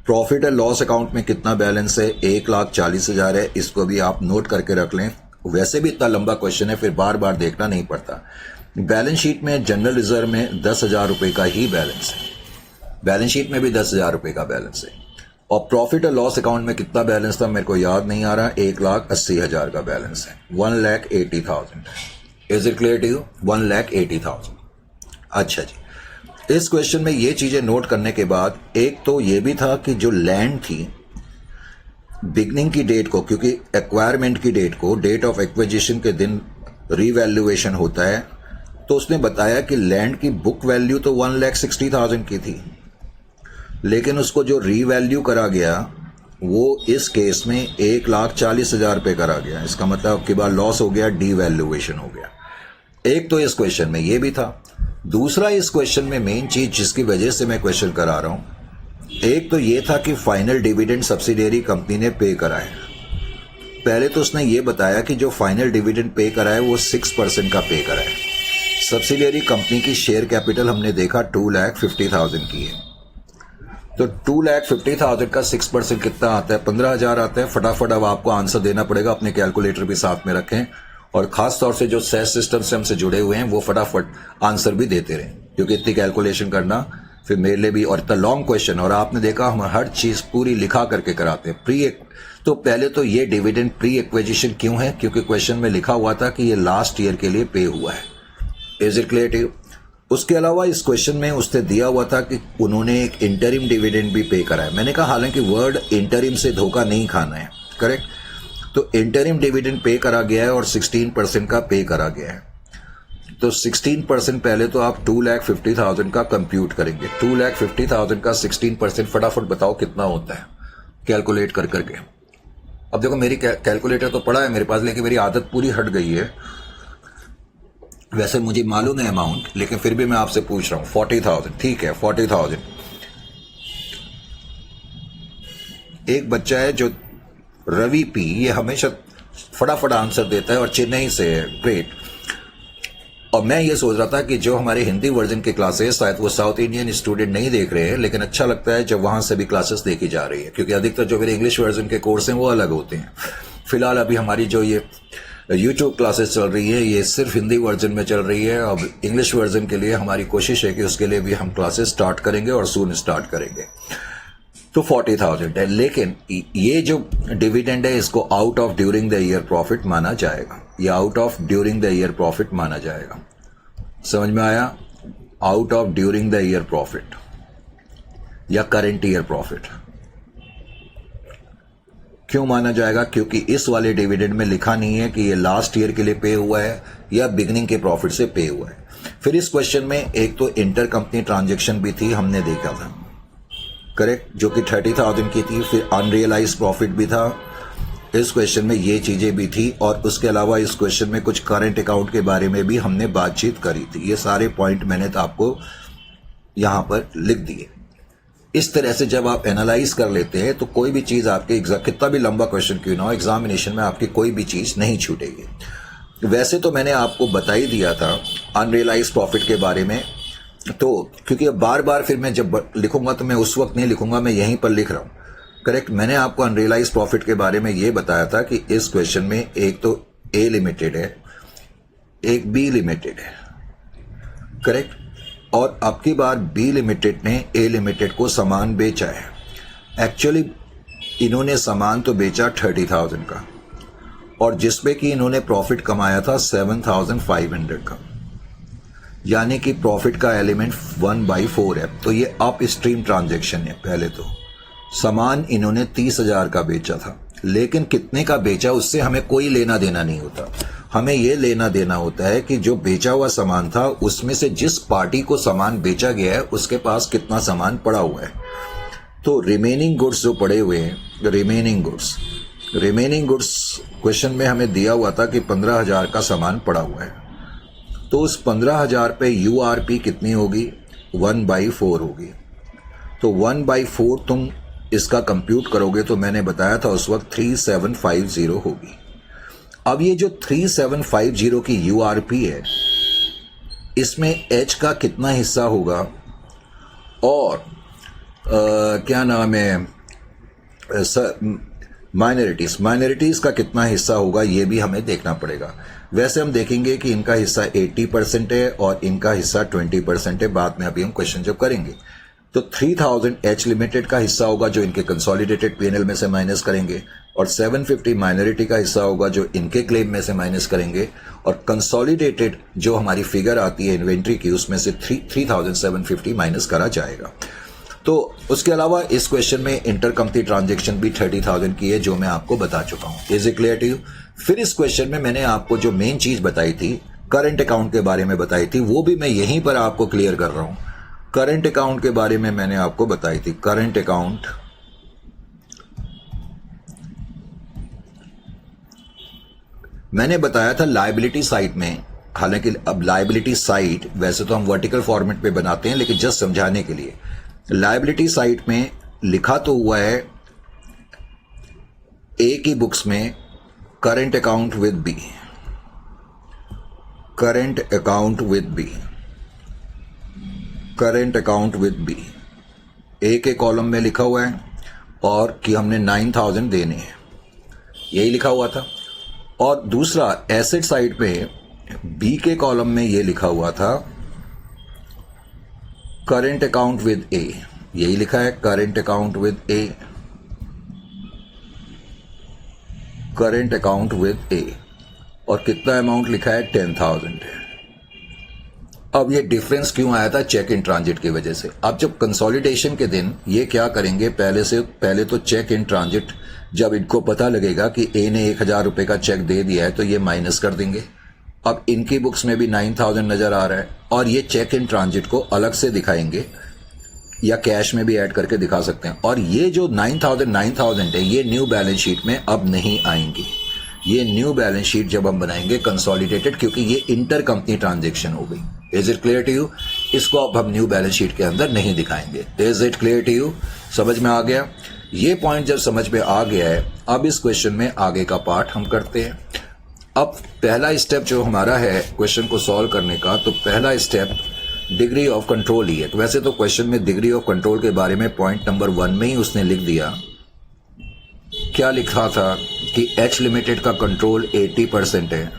प्रॉफिट एंड लॉस अकाउंट में कितना बैलेंस है, 1,40,000 है, इसको भी आप नोट करके रख लें। वैसे भी इतना लंबा क्वेश्चन है, फिर बार बार देखना नहीं पड़ता। बैलेंस शीट में जनरल रिजर्व में 10,000 रुपए का ही बैलेंस है, बैलेंस शीट में भी 10,000 रुपए का बैलेंस है। और प्रॉफिट और लॉस अकाउंट में कितना बैलेंस था मेरे को याद नहीं आ रहा, 1,80,000 का बैलेंस है, 1,80,000। Is it clear to you? 1,80,000। अच्छा जी, इस क्वेश्चन में ये चीजें नोट करने के बाद एक तो ये भी था कि जो लैंड थी बिगनिंग की डेट को, क्योंकि एक्वायरमेंट की डेट को डेट ऑफ एक्विजिशन के दिन रीवैल्यूएशन होता है, तो उसने बताया कि लैंड की बुक वैल्यू तो 1,60,000 की थी, लेकिन उसको जो रीवैल्यू करा गया वो इस केस में 1,40,000 रुपये करा गया। इसका मतलब कि बार लॉस हो गया, डीवैल्यूएशन हो गया। एक तो इस क्वेश्चन में ये भी था। दूसरा, इस क्वेश्चन में मेन चीज जिसकी वजह से मैं क्वेश्चन करा रहा हूं, एक तो ये था कि फाइनल डिविडेंड सब्सिडियरी कंपनी ने पे करा है, पहले तो उसने ये बताया कि जो फाइनल डिविडेंड पे करा है वो 6% का पे करा है। सब्सिडियरी कंपनी की शेयर कैपिटल हमने देखा 2,50,000 की है, तो 2,50,000 का 6% कितना आता है? 15,000 आता है। फटाफट अब आपको आंसर देना पड़ेगा, अपने कैलकुलेटर भी साथ में रखें और खास तौर से जो सेस सिस्टम से हमसे जुड़े हुए हैं वो फटाफट आंसर भी देते रहें, क्योंकि इतनी कैलकुलेशन करना फिर मेरे लिए भी, और इतना लॉन्ग क्वेश्चन, और आपने देखा हम हर चीज पूरी लिखा करके कराते हैं। तो पहले तो ये डिविडेंड प्री एक्विजिशन क्यों है? क्योंकि क्वेश्चन में लिखा हुआ था कि ये लास्ट ईयर के लिए पे हुआ है। Is it clear to you? उसके अलावा इस क्वेश्चन में उसने दिया हुआ था कि उन्होंने एक इंटरिम डिविडेंड भी पे करा है। मैंने कहा हालांकि वर्ड इंटरिम से धोखा नहीं खाना है, करेक्ट? तो इंटरिम डिविडेंड पे करा गया है और 16% का पे करा गया है। तो 16% पहले तो आप 2,50,000 का कंप्यूट करेंगे। 2,50,000 का 16% फटाफट बताओ कितना होता है, कैलकुलेट कर करके। अब देखो मेरी कैलकुलेटर तो पड़ा है मेरे पास, लेकिन मेरी आदत पूरी हट गई है। वैसे मुझे मालूम है अमाउंट, लेकिन फिर भी मैं आपसे पूछ रहा हूं। 40,000, ठीक है 40,000। एक बच्चा है जो रवि पी, ये हमेशा फटाफट आंसर देता है और चेन्नई से है, ग्रेट। और मैं ये सोच रहा था कि जो हमारे हिंदी वर्जन के क्लासेस शायद वो साउथ इंडियन स्टूडेंट नहीं देख रहे हैं, लेकिन अच्छा लगता है जब वहां से भी क्लासेस देखी जा रही है, क्योंकि अधिकतर जो मेरे इंग्लिश वर्जन के कोर्स हैं वो अलग होते हैं। फिलहाल अभी हमारी जो ये यूट्यूब क्लासेस चल रही है ये सिर्फ हिंदी वर्जन में चल रही है। अब इंग्लिश वर्जन के लिए हमारी कोशिश है कि उसके लिए भी हम क्लासेस स्टार्ट करेंगे और सून स्टार्ट करेंगे। तो 40,000 है, लेकिन ये जो डिविडेंड है इसको out of during the year profit माना जाएगा। ये out of during the year profit माना जाएगा। समझ में आया? Out of during the year profit या करंट ईयर प्रॉफिट। क्यों माना जाएगा? क्योंकि इस वाले डिविडेंड में लिखा नहीं है कि ये लास्ट ईयर के लिए पे हुआ है या बिगनिंग के प्रॉफिट से पे हुआ है। फिर इस क्वेश्चन में एक तो इंटर कंपनी ट्रांजेक्शन भी थी, हमने देखा था, करेक्ट, जो कि 30,000 की थी। फिर अनरियलाइज प्रॉफिट भी था। इस क्वेश्चन में ये चीजें भी थी, और उसके अलावा इस क्वेश्चन में कुछ करंट अकाउंट के बारे में भी हमने बातचीत करी थी। ये सारे पॉइंट मैंने तो आपको यहां पर लिख दिए। इस तरह से जब आप एनालाइज कर लेते हैं तो कोई भी चीज आपके कितना भी लंबा क्वेश्चन क्यों ना हो, एग्जामिनेशन में आपकी कोई भी चीज नहीं छूटेगी। वैसे तो मैंने आपको बता ही दिया था अनरियलाइज प्रॉफिट के बारे में, तो क्योंकि अब बार बार फिर मैं जब लिखूंगा तो मैं उस वक्त नहीं लिखूंगा, मैं यहीं पर लिख रहा हूं, करेक्ट। मैंने आपको अनरियलाइज प्रॉफिट के बारे में ये बताया था कि इस क्वेश्चन में एक तो ए लिमिटेड है, एक बी लिमिटेड है, करेक्ट। और अब की बार बी लिमिटेड ने ए लिमिटेड को सामान बेचा है। एक्चुअली इन्होंने सामान तो बेचा 30,000 का, और जिसपे कि इन्होंने प्रॉफिट कमाया था 7,500 का, यानी कि प्रॉफिट का एलिमेंट 1/4 है। तो ये अप स्ट्रीम ट्रांजेक्शन है। पहले तो सामान इन्होंने 30,000 का बेचा था, लेकिन कितने का बेचा उससे हमें कोई लेना देना नहीं होता। हमें यह लेना देना होता है कि जो बेचा हुआ सामान था उसमें से जिस पार्टी को सामान बेचा गया है उसके पास कितना सामान पड़ा हुआ है। तो रिमेनिंग गुड्स जो पड़े हुए हैं, रिमेनिंग गुड्स क्वेश्चन में हमें दिया हुआ था कि 15,000 का सामान पड़ा हुआ है। तो उस 15,000 पे यूआरपी कितनी होगी? 1/4 होगी। तो 1/4 तुम इसका कंप्यूट करोगे तो मैंने बताया था उस वक्त 3750 होगी। अब ये जो 3750 की यूआरपी है, इसमें एच का कितना हिस्सा होगा और क्या नाम है माइनॉरिटीज का कितना हिस्सा होगा, ये भी हमें देखना पड़ेगा। वैसे हम देखेंगे कि इनका हिस्सा 80% है और इनका हिस्सा 20% है, बाद में अभी हम क्वेश्चन जब करेंगे। तो 3,000 एच लिमिटेड का हिस्सा होगा जो इनके कंसोलिडेटेड पीएनएल में से माइनस करेंगे, और 750 माइनॉरिटी का हिस्सा होगा जो इनके क्लेम में से माइनस करेंगे, और कंसोलिडेटेड जो हमारी फिगर आती है इन्वेंट्री की उसमें से 3,750 माइनस करा जाएगा। तो उसके अलावा इस क्वेश्चन में इंटर कंपनी ट्रांजेक्शन भी 30,000 की है, जो मैं आपको बता चुका हूं। Is it clear to you? फिर इस क्वेश्चन में मैंने आपको जो मेन चीज बताई थी, करंट अकाउंट के बारे में बताई थी, वो भी मैं यहीं पर आपको क्लियर कर रहा हूं। करंट अकाउंट के बारे में मैंने आपको बताई थी। करंट अकाउंट मैंने बताया था लायबिलिटी साइड में, हालांकि अब लायबिलिटी साइड वैसे तो हम वर्टिकल फॉर्मेट पे बनाते हैं, लेकिन जस्ट समझाने के लिए लायबिलिटी साइड में लिखा तो हुआ है ए की बुक्स में current account with B, current account with B, current account with B A के कॉलम में लिखा हुआ है और कि हमने 9000 देने हैं, यही लिखा हुआ था। और दूसरा एसेट साइड पे बी के कॉलम में ये लिखा हुआ था करेंट अकाउंट विद ए, यही लिखा है current account with A, current account with A, और कितना अमाउंट लिखा है 10,000। अब ये डिफरेंस क्यों आया था? चेक इन ट्रांजिट की वजह से। अब जब कंसोलिडेशन के दिन ये क्या करेंगे, पहले तो चेक इन ट्रांजिट, जब इनको पता लगेगा कि ए ने 1,000 रुपए का चेक दे दिया है तो ये माइनस कर देंगे। अब इनकी बुक्स में भी 9,000 नजर आ रहा है और ये चेक इन ट्रांजिट को अलग से दिखाएंगे या कैश में भी ऐड करके दिखा सकते हैं। और ये जो 9,000 है ये न्यू बैलेंस शीट में अब नहीं आएंगी। ये न्यू बैलेंस शीट जब हम बनाएंगे कंसोलिडेटेड, क्योंकि ये इंटर कंपनी ट्रांजेक्शन हो गई। Is it clear to you? इसको अब हम न्यू बैलेंस शीट के अंदर नहीं दिखाएंगे। Is it clear to you? समझ में आ गया? ये पॉइंट जब समझ में आ गया है, अब इस क्वेश्चन में आगे का पार्ट हम करते हैं। अब पहला स्टेप जो हमारा है क्वेश्चन को सॉल्व करने का, तो पहला स्टेप डिग्री ऑफ कंट्रोल ही है। तो वैसे तो क्वेश्चन में डिग्री ऑफ कंट्रोल के बारे में पॉइंट नंबर 1 में ही उसने लिख दिया। क्या लिखा था कि एच लिमिटेड का कंट्रोल 80% है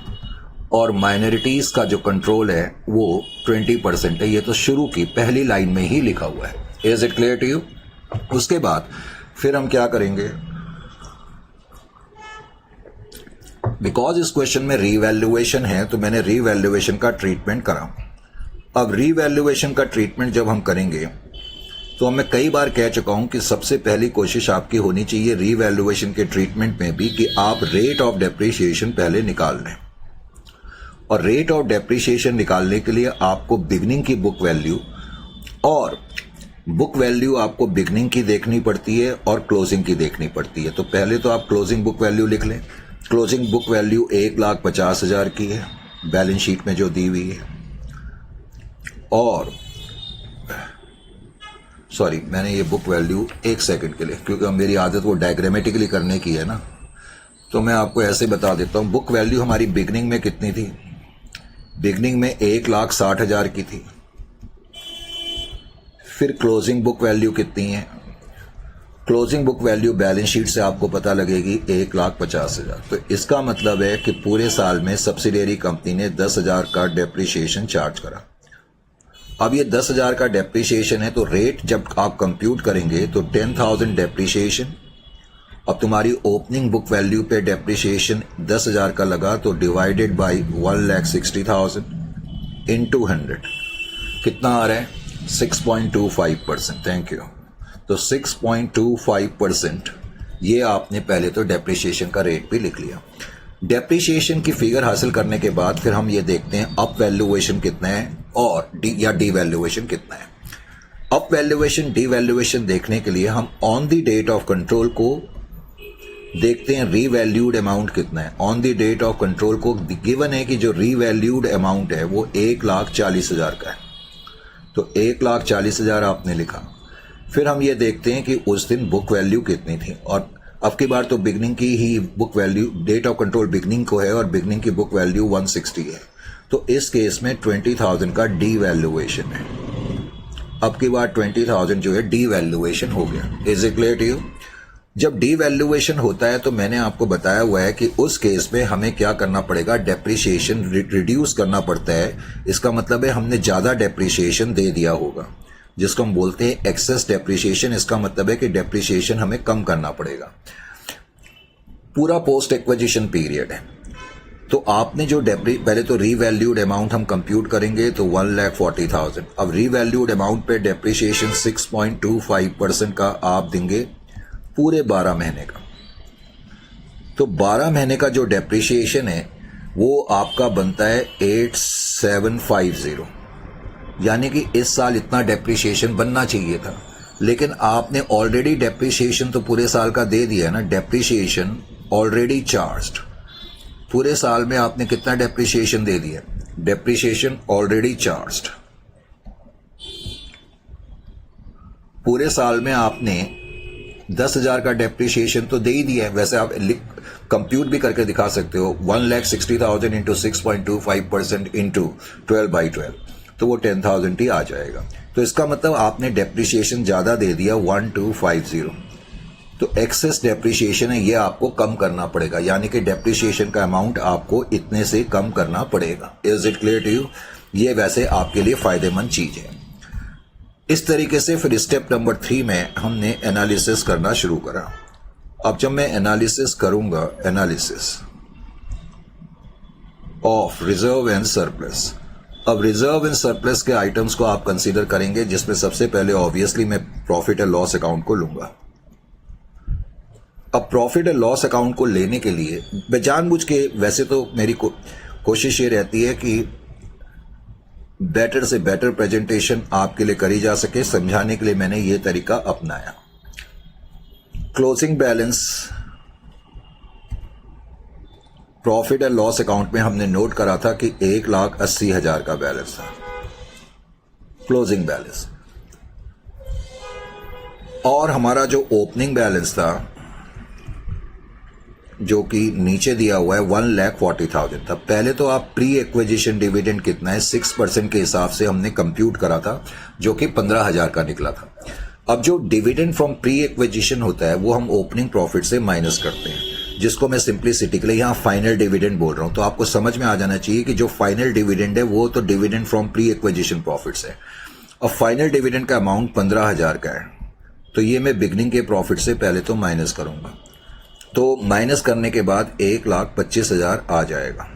और माइनॉरिटीज का जो कंट्रोल है वो 20% है। ये तो शुरू की पहली लाइन में ही लिखा हुआ है। Is it clear to you? उसके बाद फिर हम क्या करेंगे, बिकॉज इस क्वेश्चन में रीवैल्यूएशन है तो मैंने रीवैल्यूएशन का ट्रीटमेंट करा। अब रीवैल्यूएशन का ट्रीटमेंट जब हम करेंगे तो मैं कई बार कह चुका हूं कि सबसे पहली कोशिश आपकी होनी चाहिए रीवैल्यूएशन के ट्रीटमेंट में भी कि आप रेट ऑफ डेप्रिसिएशन पहले निकाल लें। और रेट ऑफ डेप्रिसिएशन निकालने के लिए आपको बिगनिंग की बुक वैल्यू और बुक वैल्यू आपको बिगनिंग की देखनी पड़ती है और क्लोजिंग की देखनी पड़ती है। तो पहले तो आप क्लोजिंग बुक वैल्यू लिख लें। क्लोजिंग बुक वैल्यू 1,50,000 की है बैलेंस शीट में जो दी हुई है। और सॉरी, मैंने ये बुक वैल्यू एक सेकंड के लिए, क्योंकि मेरी आदत वो डायग्रामेटिकली करने की है ना, तो मैं आपको ऐसे बता देता हूं। बुक वैल्यू हमारी बिगनिंग में कितनी थी? बिगनिंग में 1,60,000 की थी। फिर क्लोजिंग बुक वैल्यू कितनी है? Closing book value balance sheet से आपको पता लगेगी 1,50,000। तो इसका मतलब है कि पूरे साल में सब्सिडियरी कंपनी ने 10,000 का डेप्रिसिएशन चार्ज करा। अब ये 10,000 का डेप्रिसिएशन है, तो रेट जब आप कंप्यूट करेंगे तो 10,000 डेप्रिसिएशन। अब तुम्हारी ओपनिंग बुक वैल्यू पे डेप्रिसिएशन 10,000 का लगा तो डिवाइडेड बाई 1,60,000 इनटू 100 कितना आ रहा है? 6.25%। Thank you. तो 6.25% ये आपने पहले तो डेप्रिसिएशन का रेट भी लिख लिया। डेप्रिसिएशन की फिगर हासिल करने के बाद फिर हम ये देखते हैं अप वैल्यूएशन कितना है और डी वैल्यूएशन कितना है। अप वैल्यूएशन डी वैल्यूएशन देखने के लिए हम on the date of control को देखते हैं। रीवैल्यूड अमाउंट कितना है? On the date of control को गिवन है कि जो रीवैल्यूड अमाउंट है वो 1,40,000 का है, तो 1,40,000 आपने लिखा। फिर हम ये देखते हैं कि उस दिन बुक वैल्यू कितनी थी, और अब की बार तो बिगनिंग की ही book value, date of control beginning को है और बिगनिंग की बुक वैल्यू 160 है। तो इस केस में 20,000 का डी वैल्यूएशन है। अब की बार 20,000 जो है डी वैल्यूएशन हो गया। Is it clear to you? जब डी वैल्यूएशन होता है तो मैंने आपको बताया हुआ है कि उस केस में हमें क्या करना पड़ेगा, डेप्रिसिएशन रिड्यूस करना पड़ता है। इसका मतलब है हमने ज्यादा डेप्रिसिएशन दे दिया होगा, जिसको हम बोलते हैं एक्सेस डेप्रिसिएशन। इसका मतलब है कि डेप्रिसिएशन हमें कम करना पड़ेगा। पूरा पोस्ट एक्विजिशन पीरियड है, तो आपने जो पहले तो रीवैल्यूड अमाउंट हम कंप्यूट करेंगे तो 1,40,000। अब रीवैल्यूड अमाउंट पे डेप्रिसिएशन 6.25% का आप देंगे पूरे 12 महीने का। तो 12 महीने का जो डेप्रिसिएशन है वो आपका बनता है 8,750। यानी कि इस साल इतना डेप्रिसिएशन बनना चाहिए था, लेकिन आपने ऑलरेडी डेप्रिसिएशन तो पूरे साल का दे दिया है ना। डेप्रिसिएशन ऑलरेडी चार्ज्ड, पूरे साल में आपने कितना डेप्रिसिएशन दे दिया? Depreciation already charged. पूरे साल में आपने 10,000 का डेप्रिसिएशन तो दे ही दिया है। वैसे आप कंप्यूट भी करके दिखा सकते हो, 1,60,000 इंटू 6.25% इंटू 12/12, तो वो 10,000 ही आ जाएगा। तो इसका मतलब आपने डेप्रिसिएशन ज्यादा दे दिया 1250, तो एक्सेस डेप्रिसिएशन है, ये आपको कम करना पड़ेगा, यानी कि डेप्रिसिएशन का अमाउंट आपको इतने से कम करना पड़ेगा। Is it clear to you? ये वैसे आपके लिए फायदेमंद चीज है। इस तरीके से फिर स्टेप नंबर 3 में हमने एनालिसिस करना शुरू करा। अब जब मैं एनालिसिस करूंगा, analysis of reserve and surplus, अब रिजर्व एंड सरप्लस के आइटम्स को आप कंसीडर करेंगे, जिसमें सबसे पहले ऑब्वियसली मैं प्रॉफिट एंड लॉस अकाउंट को लूंगा। अब प्रॉफिट एंड लॉस अकाउंट को लेने के लिए मैं जानबूझ के, वैसे तो मेरी कोशिश ये रहती है कि बेटर से बेटर प्रेजेंटेशन आपके लिए करी जा सके, समझाने के लिए मैंने ये तरीका अपनाया। Closing balance profit and loss account में हमने नोट करा था कि 1,80,000 का बैलेंस था क्लोजिंग बैलेंस, और हमारा जो ओपनिंग बैलेंस था जो कि नीचे दिया हुआ है 1,40,000 था। पहले तो आप प्री एक्विजिशन डिविडेंड कितना है 6% के हिसाब से हमने कंप्यूट करा था, जो कि 15,000 का निकला था। अब जो डिविडेंड फ्रॉम प्री एक्विजिशन होता है वो हम ओपनिंग प्रॉफिट से माइनस करते हैं, जिसको मैं सिंप्लिसिटी के लिए यहाँ फाइनल डिविडेंड बोल रहा हूं। तो आपको समझ में आ जाना चाहिए कि जो फाइनल डिविडेंड है वो तो dividend from pre acquisition profits है। अब फाइनल डिविडेंड का अमाउंट 15,000 का है, तो ये मैं बिगनिंग के प्रॉफिट से पहले तो माइनस करूंगा। तो माइनस करने के बाद 1,25,000 आ जाएगा।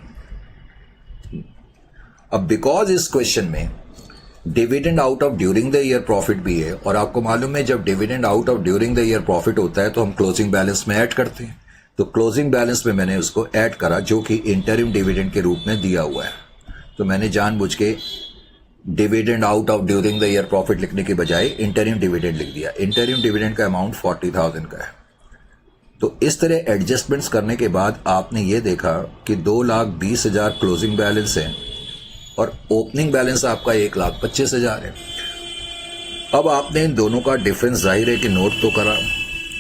अब बिकॉज इस क्वेश्चन में dividend out of during the year profit भी है, और आपको मालूम है जब dividend out of during the year profit होता है तो हम क्लोजिंग बैलेंस में ऐड करते हैं। तो क्लोजिंग बैलेंस में मैंने उसको ऐड करा, जो कि इंटरिम डिविडेंड के रूप में दिया हुआ है। तो मैंने जानबूझ के dividend out of during the year profit लिखने के बजाय इंटरिम डिविडेंड लिख दिया। इंटरिम डिविडेंड का अमाउंट 40,000 का है। तो इस तरह एडजस्टमेंट्स करने के बाद आपने ये देखा कि 2,20,000 क्लोजिंग बैलेंस है और ओपनिंग बैलेंस आपका 1,25,000 है। अब आपने इन दोनों का डिफरेंस जाहिर है कि नोट तो करा।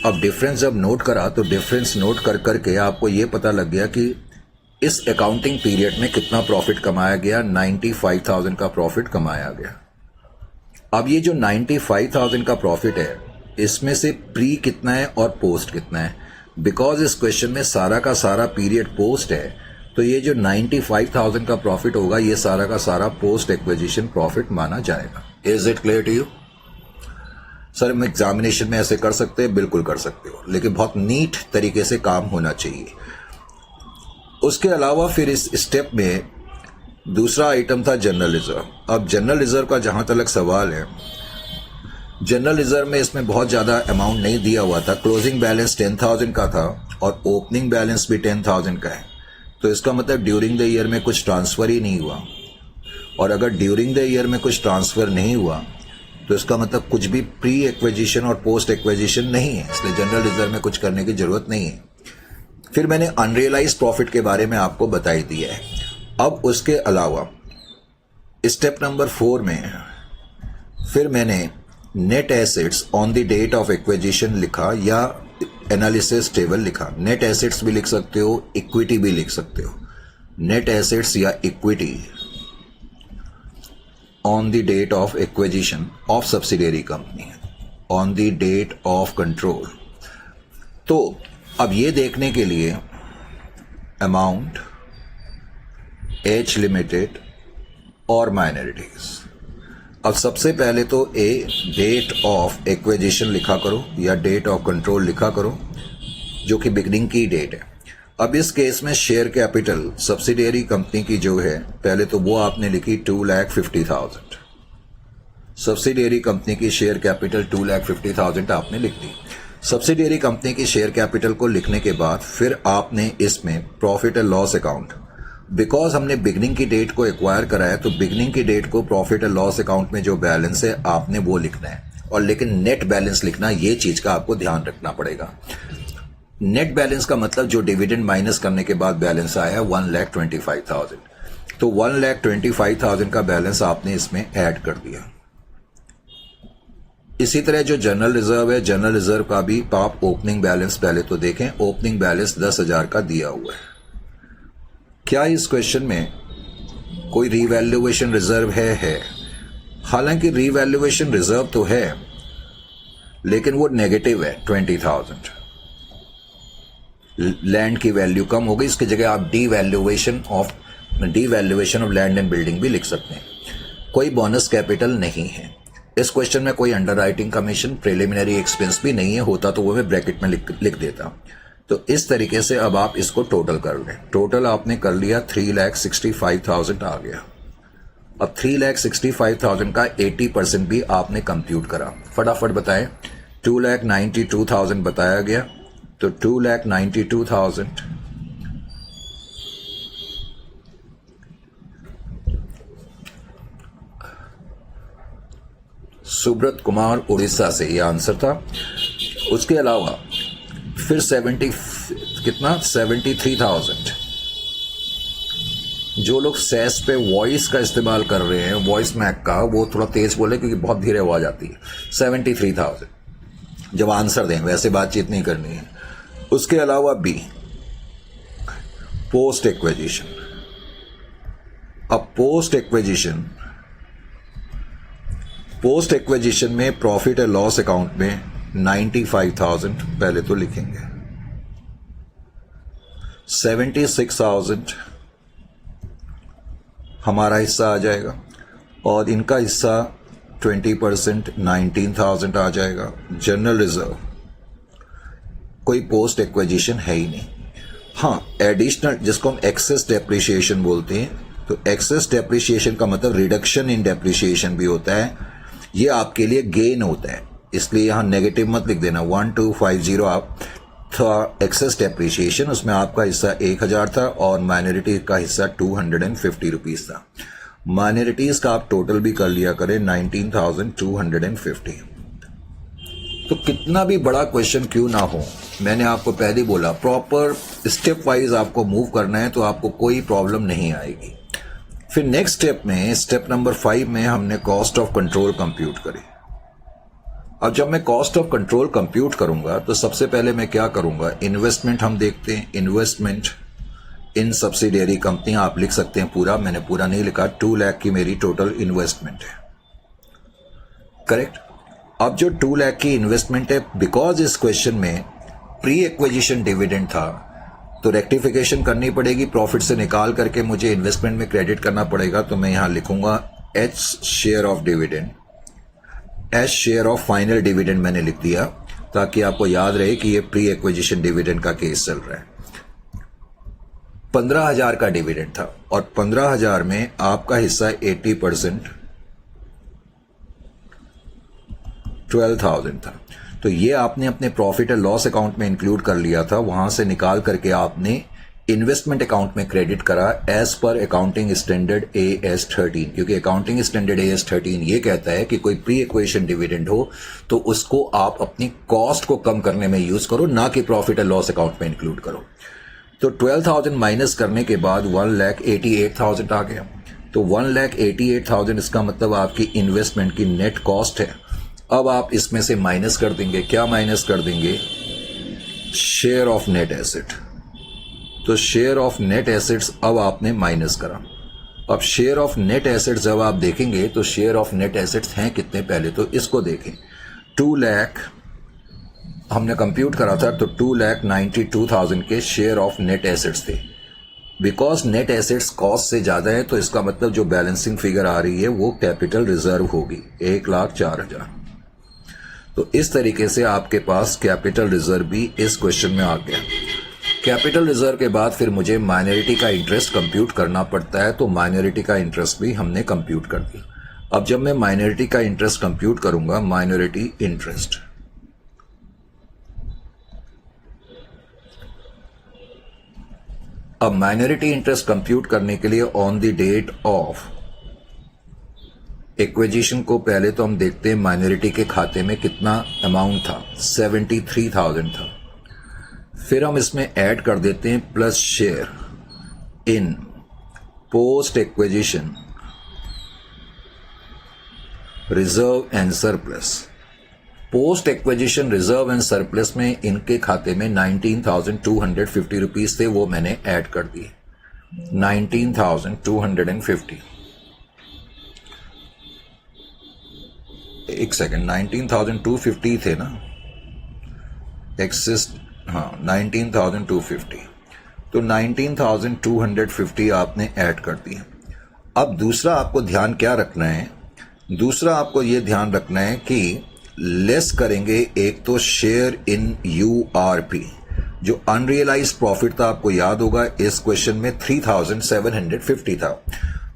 अब डिफरेंस जब नोट करा तो डिफरेंस नोट कर करके आपको ये पता लग गया कि इस अकाउंटिंग पीरियड में कितना प्रॉफिट कमाया गया। 95,000 का प्रॉफिट कमाया गया। अब ये जो 95,000 का प्रॉफिट है, इसमें से प्री कितना है और पोस्ट कितना है। बिकॉज इस क्वेश्चन में सारा का सारा पीरियड पोस्ट है, तो ये जो 95,000 का प्रॉफिट होगा ये सारा का सारा पोस्ट एक्विजिशन प्रॉफिट माना जाएगा। Is it clear to you? Sir हम एग्जामिनेशन में ऐसे कर सकते हैं, बिल्कुल कर सकते हो, लेकिन बहुत नीट तरीके से काम होना चाहिए। उसके अलावा फिर इस स्टेप में दूसरा आइटम था जनरल रिजर्व। अब जनरल रिजर्व का जहां तक सवाल है, जनरल रिजर्व में इसमें बहुत ज्यादा अमाउंट नहीं दिया हुआ था। क्लोजिंग बैलेंस 10,000 का था और ओपनिंग बैलेंस भी 10,000 का है। तो इसका मतलब ड्यूरिंग द ईयर में कुछ ट्रांसफर ही नहीं हुआ, और अगर ड्यूरिंग द ईयर में कुछ ट्रांसफर नहीं हुआ तो इसका मतलब कुछ भी प्री एक्विजिशन और पोस्ट एक्विजिशन नहीं है, इसलिए जनरल रिजर्व में कुछ करने की जरूरत नहीं है। फिर मैंने अनरियलाइज प्रॉफिट के बारे में आपको बताई दिया है। अब उसके अलावा स्टेप नंबर 4 में फिर मैंने net assets on the date of acquisition लिखा, या एनालिसिस टेबल लिखा। नेट एसेट्स भी लिख सकते हो, इक्विटी भी लिख सकते हो। नेट एसेट्स या equity on the date of acquisition of subsidiary company, on the date of control. तो अब ये देखने के लिए अमाउंट, एच लिमिटेड और माइनॉरिटीज। अब सबसे पहले तो डेट ऑफ एक्विजिशन लिखा करो या डेट ऑफ कंट्रोल लिखा करो, जो कि बिगनिंग की डेट है। अब इस केस में शेयर कैपिटल सब्सिडियरी कंपनी की जो है, पहले तो वो आपने लिखी 2,50,000। सब्सिडियरी कंपनी की शेयर कैपिटल 2,50,000 आपने लिख दी। सब्सिडियरी कंपनी की शेयर कैपिटल को लिखने के बाद फिर आपने इसमें profit and loss account, because हमने बिगनिंग की डेट को एक्वायर कराया तो बिगनिंग की डेट को प्रॉफिट एंड लॉस अकाउंट में जो बैलेंस है आपने वो लिखना है, और लेकिन नेट बैलेंस लिखना, ये चीज का आपको ध्यान रखना पड़ेगा। नेट बैलेंस का मतलब जो डिविडेंड माइनस करने के बाद बैलेंस आया 1,25,000, तो 1,25,000 का बैलेंस आपने इसमें ऐड कर दिया। इसी तरह जो जनरल रिजर्व है, जनरल रिजर्व का भी आप ओपनिंग बैलेंस पहले तो देखें। ओपनिंग बैलेंस 10,000 का दिया हुआ है। क्या इस क्वेश्चन में कोई रीवैल्यूएशन रिजर्व है? हालांकि रीवैल्यूएशन रिजर्व तो है, लेकिन वो नेगेटिव है 20,000। लैंड की वैल्यू कम हो गई, इसकी जगह आप devaluation of land and building भी लिख सकते हैं। कोई बोनस कैपिटल नहीं है। इस क्वेश्चन में कोई अंडरराइटिंग कमीशन, प्रिलिमिनरी एक्सपेंस भी नहीं है। होता तो वो मैं ब्रैकेट में लिख देता। तो इस तरीके से अब आप इसको टोटल कर लें। टोटल आपने कर लिया, 3,65,000 आ गया। अब 3,65,000 का 80% भी आपने कंप्यूट करा। फटाफट बताएं। 2,92,000 बताया गया, तो 2,92,000 सुब्रत कुमार उड़ीसा से ये आंसर था। उसके अलावा फिर 73,000 जो लोग सेस पे वॉइस का इस्तेमाल कर रहे हैं, वॉइस मैक का, वो थोड़ा तेज बोले क्योंकि बहुत धीरे आवाज आती है। 73,000 जब आंसर दें, वैसे बातचीत नहीं करनी है। उसके अलावा बी, पोस्ट एक्विजिशन। अब पोस्ट एक्विजिशन में प्रॉफिट एंड लॉस अकाउंट में 95,000 पहले तो लिखेंगे। 76,000 हमारा हिस्सा आ जाएगा और इनका हिस्सा 20% 19,000 आ जाएगा। जनरल रिजर्व, कोई पोस्ट एक्विजिशन है ही नहीं। हाँ, एडिशनल, जिसको हम एक्सेस डेप्रिसिएशन बोलते हैं, तो एक्सेस डेप्रिसिएशन का मतलब रिडक्शन इन डेप्रिसिएशन भी होता है। ये आपके लिए गेन होता है, इसलिए यहां नेगेटिव मत लिख देना। 1250 आप था एक्सेस डेप्रिसिएशन, उसमें आपका हिस्सा 1,000 था और माइनॉरिटी का हिस्सा 250 रुपीज था। माइनॉरिटीज का आप टोटल भी कर लिया करें, 19,250। तो कितना भी बड़ा क्वेश्चन क्यों ना हो, मैंने आपको पहले बोला प्रॉपर स्टेप वाइज आपको मूव करना है तो आपको कोई प्रॉब्लम नहीं आएगी। फिर नेक्स्ट स्टेप में, स्टेप नंबर 5 में हमने कॉस्ट ऑफ कंट्रोल कंप्यूट करी। अब जब मैं कॉस्ट ऑफ कंट्रोल कंप्यूट करूंगा तो सबसे पहले मैं क्या करूंगा, इन्वेस्टमेंट हम देखते हैं। इन्वेस्टमेंट इन सब्सिडियरी कंपनी आप लिख सकते हैं पूरा, मैंने पूरा नहीं लिखा। 2 लाख की मेरी टोटल इन्वेस्टमेंट है, करेक्ट। अब जो 2 लाख की इन्वेस्टमेंट है, बिकॉज इस क्वेश्चन में प्री एक्विजिशन डिविडेंड था तो रेक्टिफिकेशन करनी पड़ेगी, प्रॉफिट से निकाल करके मुझे इन्वेस्टमेंट में क्रेडिट करना पड़ेगा। तो मैं यहां लिखूंगा H share of dividend, H share of final dividend मैंने लिख दिया ताकि आपको याद रहे कि ये प्री एक्विजिशन डिविडेंड का केस चल रहा है। 15,000 का डिविडेंड था और 15,000 में आपका हिस्सा 80% 12,000 था। तो ये आपने अपने प्रॉफिट एंड लॉस अकाउंट में इंक्लूड कर लिया था, वहां से निकाल करके आपने इन्वेस्टमेंट अकाउंट में क्रेडिट करा as per accounting standard AS13, क्योंकि अकाउंटिंग स्टैंडर्ड AS13 ये कहता है कि कोई प्री एक्विजिशन डिविडेंड हो तो उसको आप अपनी कॉस्ट को कम करने में यूज करो, ना कि प्रॉफिट एंड लॉस अकाउंट में इंक्लूड करो। तो 12,000 माइनस करने के बाद 1,88,000 आ गया। तो 1,88,000 इसका मतलब आपकी इन्वेस्टमेंट की नेट कॉस्ट है। अब आप इसमें से माइनस कर देंगे, क्या माइनस कर देंगे, शेयर ऑफ नेट एसेट। तो शेयर ऑफ नेट एसेट्स अब आपने माइनस करा। अब शेयर ऑफ नेट एसेट्स जब आप देखेंगे तो शेयर ऑफ नेट एसेट्स हैं कितने, पहले तो इसको देखें। 2 लाख हमने कंप्यूट करा था, तो 2,92,000 के शेयर ऑफ नेट एसेट्स थे। बिकॉज नेट एसेट्स कॉस्ट से ज्यादा है तो इसका मतलब जो बैलेंसिंग फिगर आ रही है वो कैपिटल रिजर्व होगी, 1,04,000। तो इस तरीके से आपके पास कैपिटल रिजर्व भी इस क्वेश्चन में आ गया। कैपिटल रिजर्व के बाद फिर मुझे माइनॉरिटी का इंटरेस्ट कंप्यूट करना पड़ता है, तो माइनॉरिटी का इंटरेस्ट भी हमने कंप्यूट कर दिया। अब जब मैं माइनॉरिटी का इंटरेस्ट कंप्यूट करूंगा, माइनॉरिटी इंटरेस्ट, अब माइनॉरिटी इंटरेस्ट कंप्यूट करने के लिए on the date of acquisition को पहले तो हम देखते हैं माइनॉरिटी के खाते में कितना अमाउंट था, 73,000 था। फिर हम इसमें ऐड कर देते हैं plus share in post acquisition reserve and surplus, post acquisition reserve and surplus में इनके खाते में 19,250 रुपीज थे, वो मैंने ऐड कर दिए 19,250। एक सेकेंड, 19,250 थे ना एक्सेस, हाँ 19,250, तो 19,250 आपने ऐड कर दिए। अब दूसरा आपको ध्यान क्या रखना है, दूसरा आपको ये ध्यान रखना है कि लेस करेंगे एक तो शेयर इन यूआरपी, जो अनरियलाइज प्रॉफिट था आपको याद होगा इस क्वेश्चन में 3,750 था,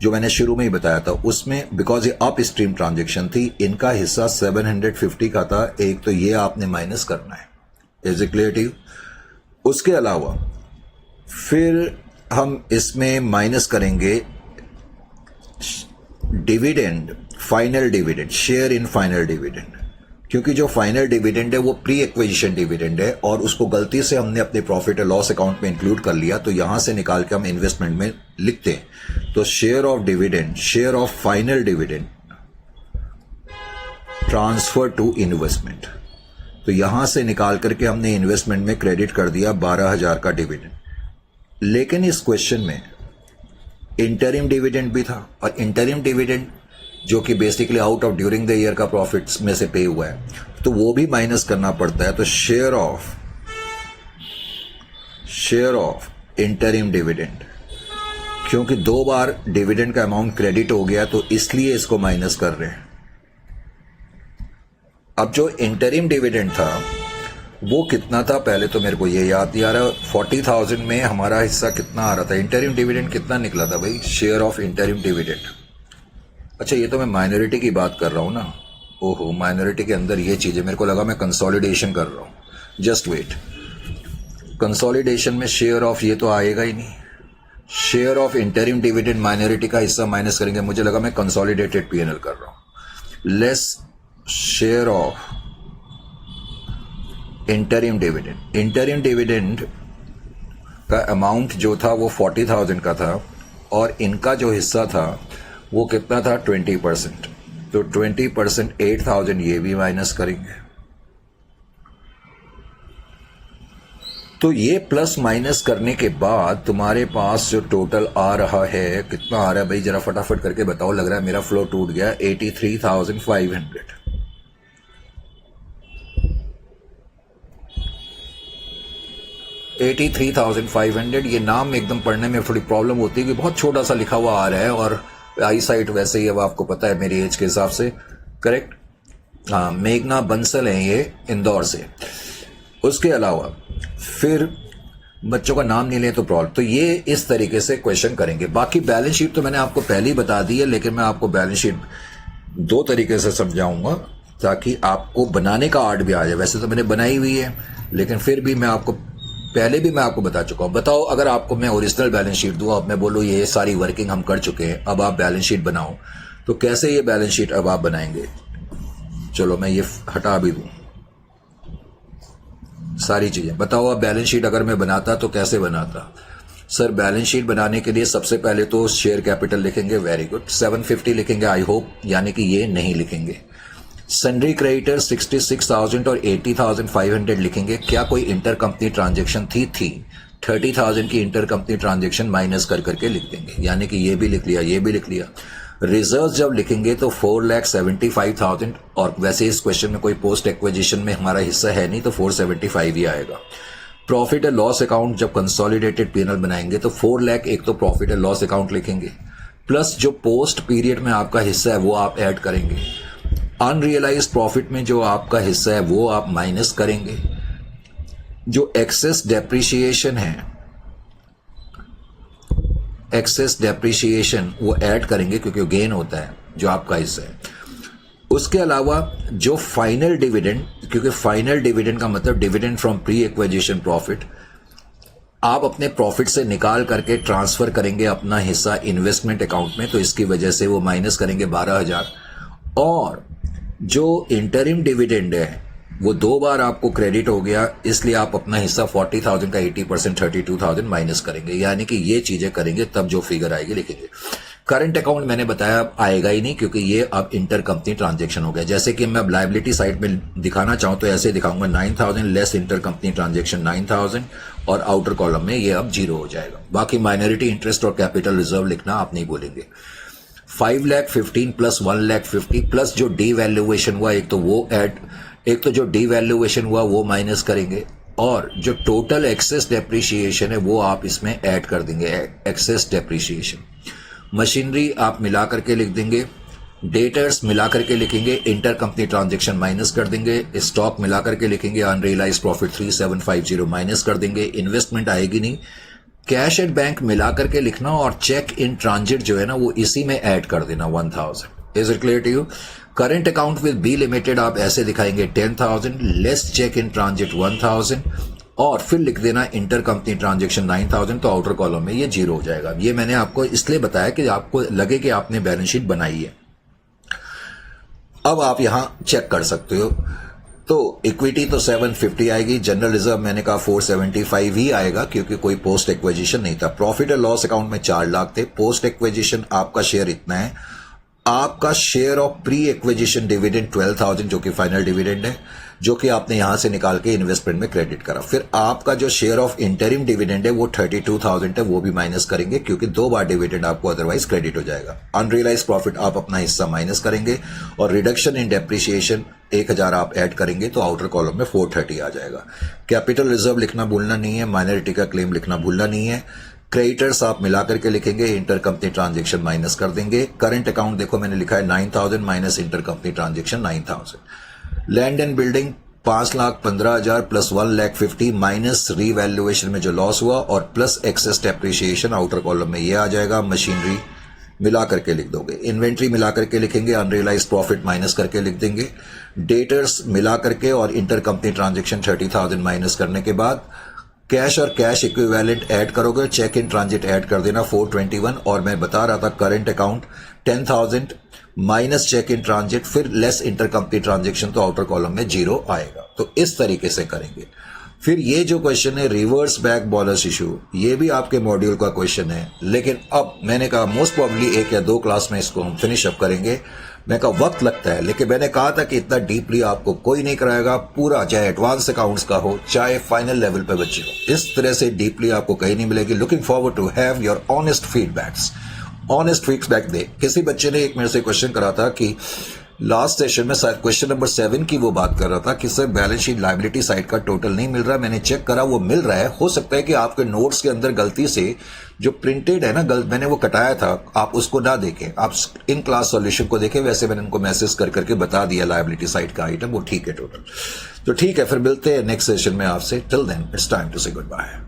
जो मैंने शुरू में ही बताया था। उसमें बिकॉज ये अप स्ट्रीम ट्रांजेक्शन थी, इनका हिस्सा 750 का था, एक तो ये आपने माइनस करना है। Is it clear to you? उसके अलावा फिर हम इसमें माइनस करेंगे dividend, final dividend, share in final dividend, क्योंकि जो फाइनल डिविडेंड है वो प्री एक्विजिशन डिविडेंड है और उसको गलती से हमने अपने प्रॉफिट और लॉस अकाउंट में इंक्लूड कर लिया, तो यहां से निकाल के हम इन्वेस्टमेंट में लिखते हैं। तो share of dividend, share of final dividend transfer to investment, तो यहां से निकाल करके हमने इन्वेस्टमेंट में क्रेडिट कर दिया 12,000 का डिविडेंड। लेकिन इस क्वेश्चन में इंटरिम डिविडेंड भी था, और इंटरिम डिविडेंड जो कि basically out of during the year का प्रॉफिट्स में से पे हुआ है, तो वो भी माइनस करना पड़ता है। तो शेयर ऑफ इंटरिम डिविडेंड, क्योंकि 2 बार डिविडेंड का अमाउंट क्रेडिट हो गया तो इसलिए इसको माइनस कर रहे हैं। अब जो इंटरिम डिविडेंड था वो कितना था, पहले तो मेरे को ये याद नहीं आ रहा, 40,000 में हमारा हिस्सा कितना आ रहा था, इंटरिम डिविडेंड कितना निकला था भाई, शेयर ऑफ इंटरिम डिविडेंड। अच्छा ये तो मैं माइनॉरिटी की बात कर रहा हूं ना, ओहो माइनॉरिटी के अंदर ये चीजें, मेरे को लगा मैं कंसोलिडेशन कर रहा हूं, जस्ट वेट। कंसोलिडेशन में शेयर ऑफ ये तो आएगा ही नहीं, share of interim dividend minority का हिस्सा माइनस करेंगे, मुझे लगा मैं कंसोलिडेटेड पीएनएल कर रहा हूं। Less share of interim dividend, interim dividend का अमाउंट जो था वो 40,000 का था और इनका जो हिस्सा था वो कितना था 20%, तो 20% 8,000 ये भी माइनस करेंगे। तो ये प्लस माइनस करने के बाद तुम्हारे पास जो टोटल आ रहा है, कितना आ रहा है भाई जरा फटाफट करके बताओ, लग रहा है मेरा फ्लो टूट गया, 83,500। 83,500, ये नाम एकदम पढ़ने में थोड़ी प्रॉब्लम होती है कि बहुत छोटा सा लिखा हुआ आ रहा है, और आई साइट वैसे ही अब आपको पता है मेरी एज के हिसाब से, करेक्ट? हाँ, मेघना बंसल है ये इंदौर से। उसके अलावा फिर बच्चों का नाम नहीं ले तो प्रॉब्लम, तो ये इस तरीके से क्वेश्चन करेंगे। बाकी बैलेंस शीट तो मैंने आपको पहले ही बता दी है, लेकिन मैं आपको बैलेंस शीट 2 तरीके से समझाऊंगा ताकि आपको बनाने का आर्ट भी आ जाए। वैसे तो मैंने बनाई हुई है, लेकिन फिर भी मैं आपको पहले भी मैं आपको बता चुका हूं। बताओ अगर आपको मैं ओरिजिनल बैलेंस शीट दूं, अब मैं बोलूं ये सारी वर्किंग हम कर चुके हैं, अब आप बैलेंस शीट बनाओ, तो कैसे ये बैलेंस शीट अब आप बनाएंगे? चलो मैं ये हटा भी दूं सारी चीजें, बताओ अब बैलेंस शीट अगर मैं बनाता तो कैसे बनाता? सर बैलेंस शीट बनाने के लिए सबसे पहले तो शेयर कैपिटल लिखेंगे, वेरी गुड, 750 लिखेंगे आई होप, यानी कि ये नहीं लिखेंगे। सन्ड्री क्रेडिटर 66,000 और 80,500 लिखेंगे। क्या कोई इंटर कंपनी ट्रांजेक्शन थी? 30,000 की इंटर कंपनी ट्रांजेक्शन माइनस कर करके लिख देंगे, यानी कि ये भी लिख लिया, ये भी लिख लिया। रिजर्व जब लिखेंगे तो 4,75,000, और वैसे इस क्वेश्चन में कोई पोस्ट एक्विजिशन में हमारा हिस्सा है नहीं, तो 475 ही आएगा। प्रॉफिट एंड लॉस अकाउंट जब कंसोलिडेटेड पीएनएल बनाएंगे तो 4 लाख एक तो प्रॉफिट एंड लॉस अकाउंट लिखेंगे, प्लस जो पोस्ट पीरियड में आपका हिस्सा है वो आप ऐड करेंगे। अनरियलाइज प्रॉफिट में जो आपका हिस्सा है वो आप माइनस करेंगे। जो एक्सेस डेप्रिसिएशन है, एक्सेस डेप्रिसिएशन वो ऐड करेंगे क्योंकि गेन होता है जो आपका हिस्सा है। उसके अलावा जो फाइनल डिविडेंड, क्योंकि फाइनल डिविडेंड का मतलब dividend from pre acquisition profit, आप अपने प्रॉफिट से निकाल करके ट्रांसफर करेंगे अपना हिस्सा इन्वेस्टमेंट अकाउंट में, तो इसकी वजह से वो माइनस करेंगे 12,000। और जो इंटरिम डिविडेंड है वो 2 बार आपको क्रेडिट हो गया, इसलिए आप अपना हिस्सा 40,000 का 80% 32,000 माइनस करेंगे, यानी कि ये चीजें करेंगे तब जो फिगर आएगी लिखेंगे। करंट अकाउंट मैंने बताया अब आएगा ही नहीं, क्योंकि ये अब इंटर कंपनी ट्रांजेक्शन हो गया। जैसे कि मैं अब लाइबिलिटी साइड में दिखाना चाहूं तो ऐसे दिखाऊंगा 9000 लेस इंटर कंपनी ट्रांजेक्शन 9000, और आउटर कॉलम में ये अब 0 हो जाएगा। बाकी माइनॉरिटी इंटरेस्ट और कैपिटल रिजर्व लिखना आप नहीं बोलेंगे। 5,15,000 प्लस 1,50,000 प्लस जो डीवैल्यूएशन हुआ एक तो जो डीवैल्यूएशन हुआ वो माइनस करेंगे, और जो टोटल एक्सेस डेप्रिसिएशन है वो आप इसमें ऐड कर देंगे। एक्सेस डेप्रिसिएशन, मशीनरी आप मिला करके लिख देंगे, डेटर्स मिला करके लिखेंगे, इंटर कंपनी ट्रांजेक्शन माइनस कर देंगे, स्टॉक मिला करके लिखेंगे, अनरियलाइज प्रॉफिट 3750 माइनस कर देंगे, इन्वेस्टमेंट आएगी नहीं, कैश एट बैंक मिला करके लिखना, और चेक इन ट्रांजिट जो है ना वो इसी में ऐड कर देना 1000। Is it clear to you? Current account with B limited आप ऐसे दिखाएंगे 10,000 लेस चेक इन ट्रांजिट 1000, और फिर लिख देना इंटर कंपनी ट्रांजेक्शन 9000, तो आउटर कॉलम में ये 0 हो जाएगा। ये मैंने आपको इसलिए बताया कि आपको लगे कि आपने बैलेंस शीट बनाई है। अब आप यहां चेक कर सकते हो, तो इक्विटी तो 750 आएगी, जनरल रिजर्व मैंने कहा 475 ही आएगा क्योंकि कोई पोस्ट एक्विजिशन नहीं था। प्रॉफिट एंड लॉस अकाउंट में 4 लाख थे, पोस्ट एक्विजिशन आपका शेयर इतना है, आपका share of pre acquisition dividend 12,000 जो कि फाइनल डिविडेंड है, जो कि आपने यहां से निकाल के इन्वेस्टमेंट में क्रेडिट करा। फिर आपका जो शेयर ऑफ इंटरिम डिविडेंड है वो 32,000 है, वो भी माइनस करेंगे क्योंकि 2 बार डिविडेंड आपको अदरवाइज क्रेडिट हो जाएगा। अनरियलाइज प्रॉफिट आप अपना हिस्सा माइनस करेंगे, और रिडक्शन इन डेप्रिसिएशन 1000 आप ऐड करेंगे तो आउटर कॉलम में 430 आ जाएगा। कैपिटल रिजर्व लिखना भूलना नहीं है, माइनॉरिटी का क्लेम लिखना भूलना नहीं है, क्रेडिटर्स आप मिला करके लिखेंगे, इंटर कंपनी ट्रांजेक्शन माइनस कर देंगे। करंट अकाउंट देखो मैंने लिखा है 9000 minus inter company transaction 9000। Land and building 5,15,000 plus 1,50,000 minus revaluation में जो लॉस हुआ, और plus excess depreciation outer column में ये आ जाएगा। मशीनरी मिला करके लिख दोगे, इन्वेंट्री मिला करके लिखेंगे, अनरियलाइज प्रॉफिट माइनस करके लिख देंगे, डेटर्स मिला करके और इंटर कंपनी ट्रांजेक्शन 30,000 माइनस करने के बाद कैश और कैश इक्विवेलेंट ऐड करोगे, चेक इन ट्रांजिट ऐड कर देना 421, और मैं बता रहा था current account 10,000 minus cheque in transit फिर लेस इंटर कंपनी ट्रांजेक्शन, तो आउटर कॉलम में 0 आएगा। तो इस तरीके से करेंगे। फिर ये जो क्वेश्चन है रिवर्स बैक बॉलस इशू, ये भी आपके मॉड्यूल का क्वेश्चन है, लेकिन अब मैंने कहा मोस्ट प्रोबेबली 1 या 2 क्लास में इसको हम फिनिश अप करेंगे। मैं कहा वक्त लगता है, लेकिन मैंने कहा था कि इतना डीपली आपको कोई नहीं कराएगा, पूरा चाहे एडवांस अकाउंट्स का हो चाहे फाइनल लेवल पे बच्चे हो, इस तरह से डीपली आपको कहीं नहीं मिलेगी। Looking forward to have your honest feedbacks. Honest feedback दे। किसी बच्चे ने एक मेरे से क्वेश्चन करा था कि लास्ट सेशन में शायद क्वेश्चन नंबर 7 की वो बात कर रहा था कि sir balance sheet liability side का टोटल नहीं मिल रहा। मैंने चेक करा वो मिल रहा है। हो सकता है कि आपके नोट्स के अंदर गलती से जो प्रिंटेड है ना, मैंने वो कटाया था, आप उसको ना देखें, आप इन क्लास सॉल्यूशन को देखें। वैसे मैंने उनको मैसेज कर करके बता दिया लायबिलिटी साइड का आइटम वो ठीक है टोटल। तो ठीक है, फिर मिलते हैं नेक्स्ट सेशन में आपसे। Till then it's time to say good bye.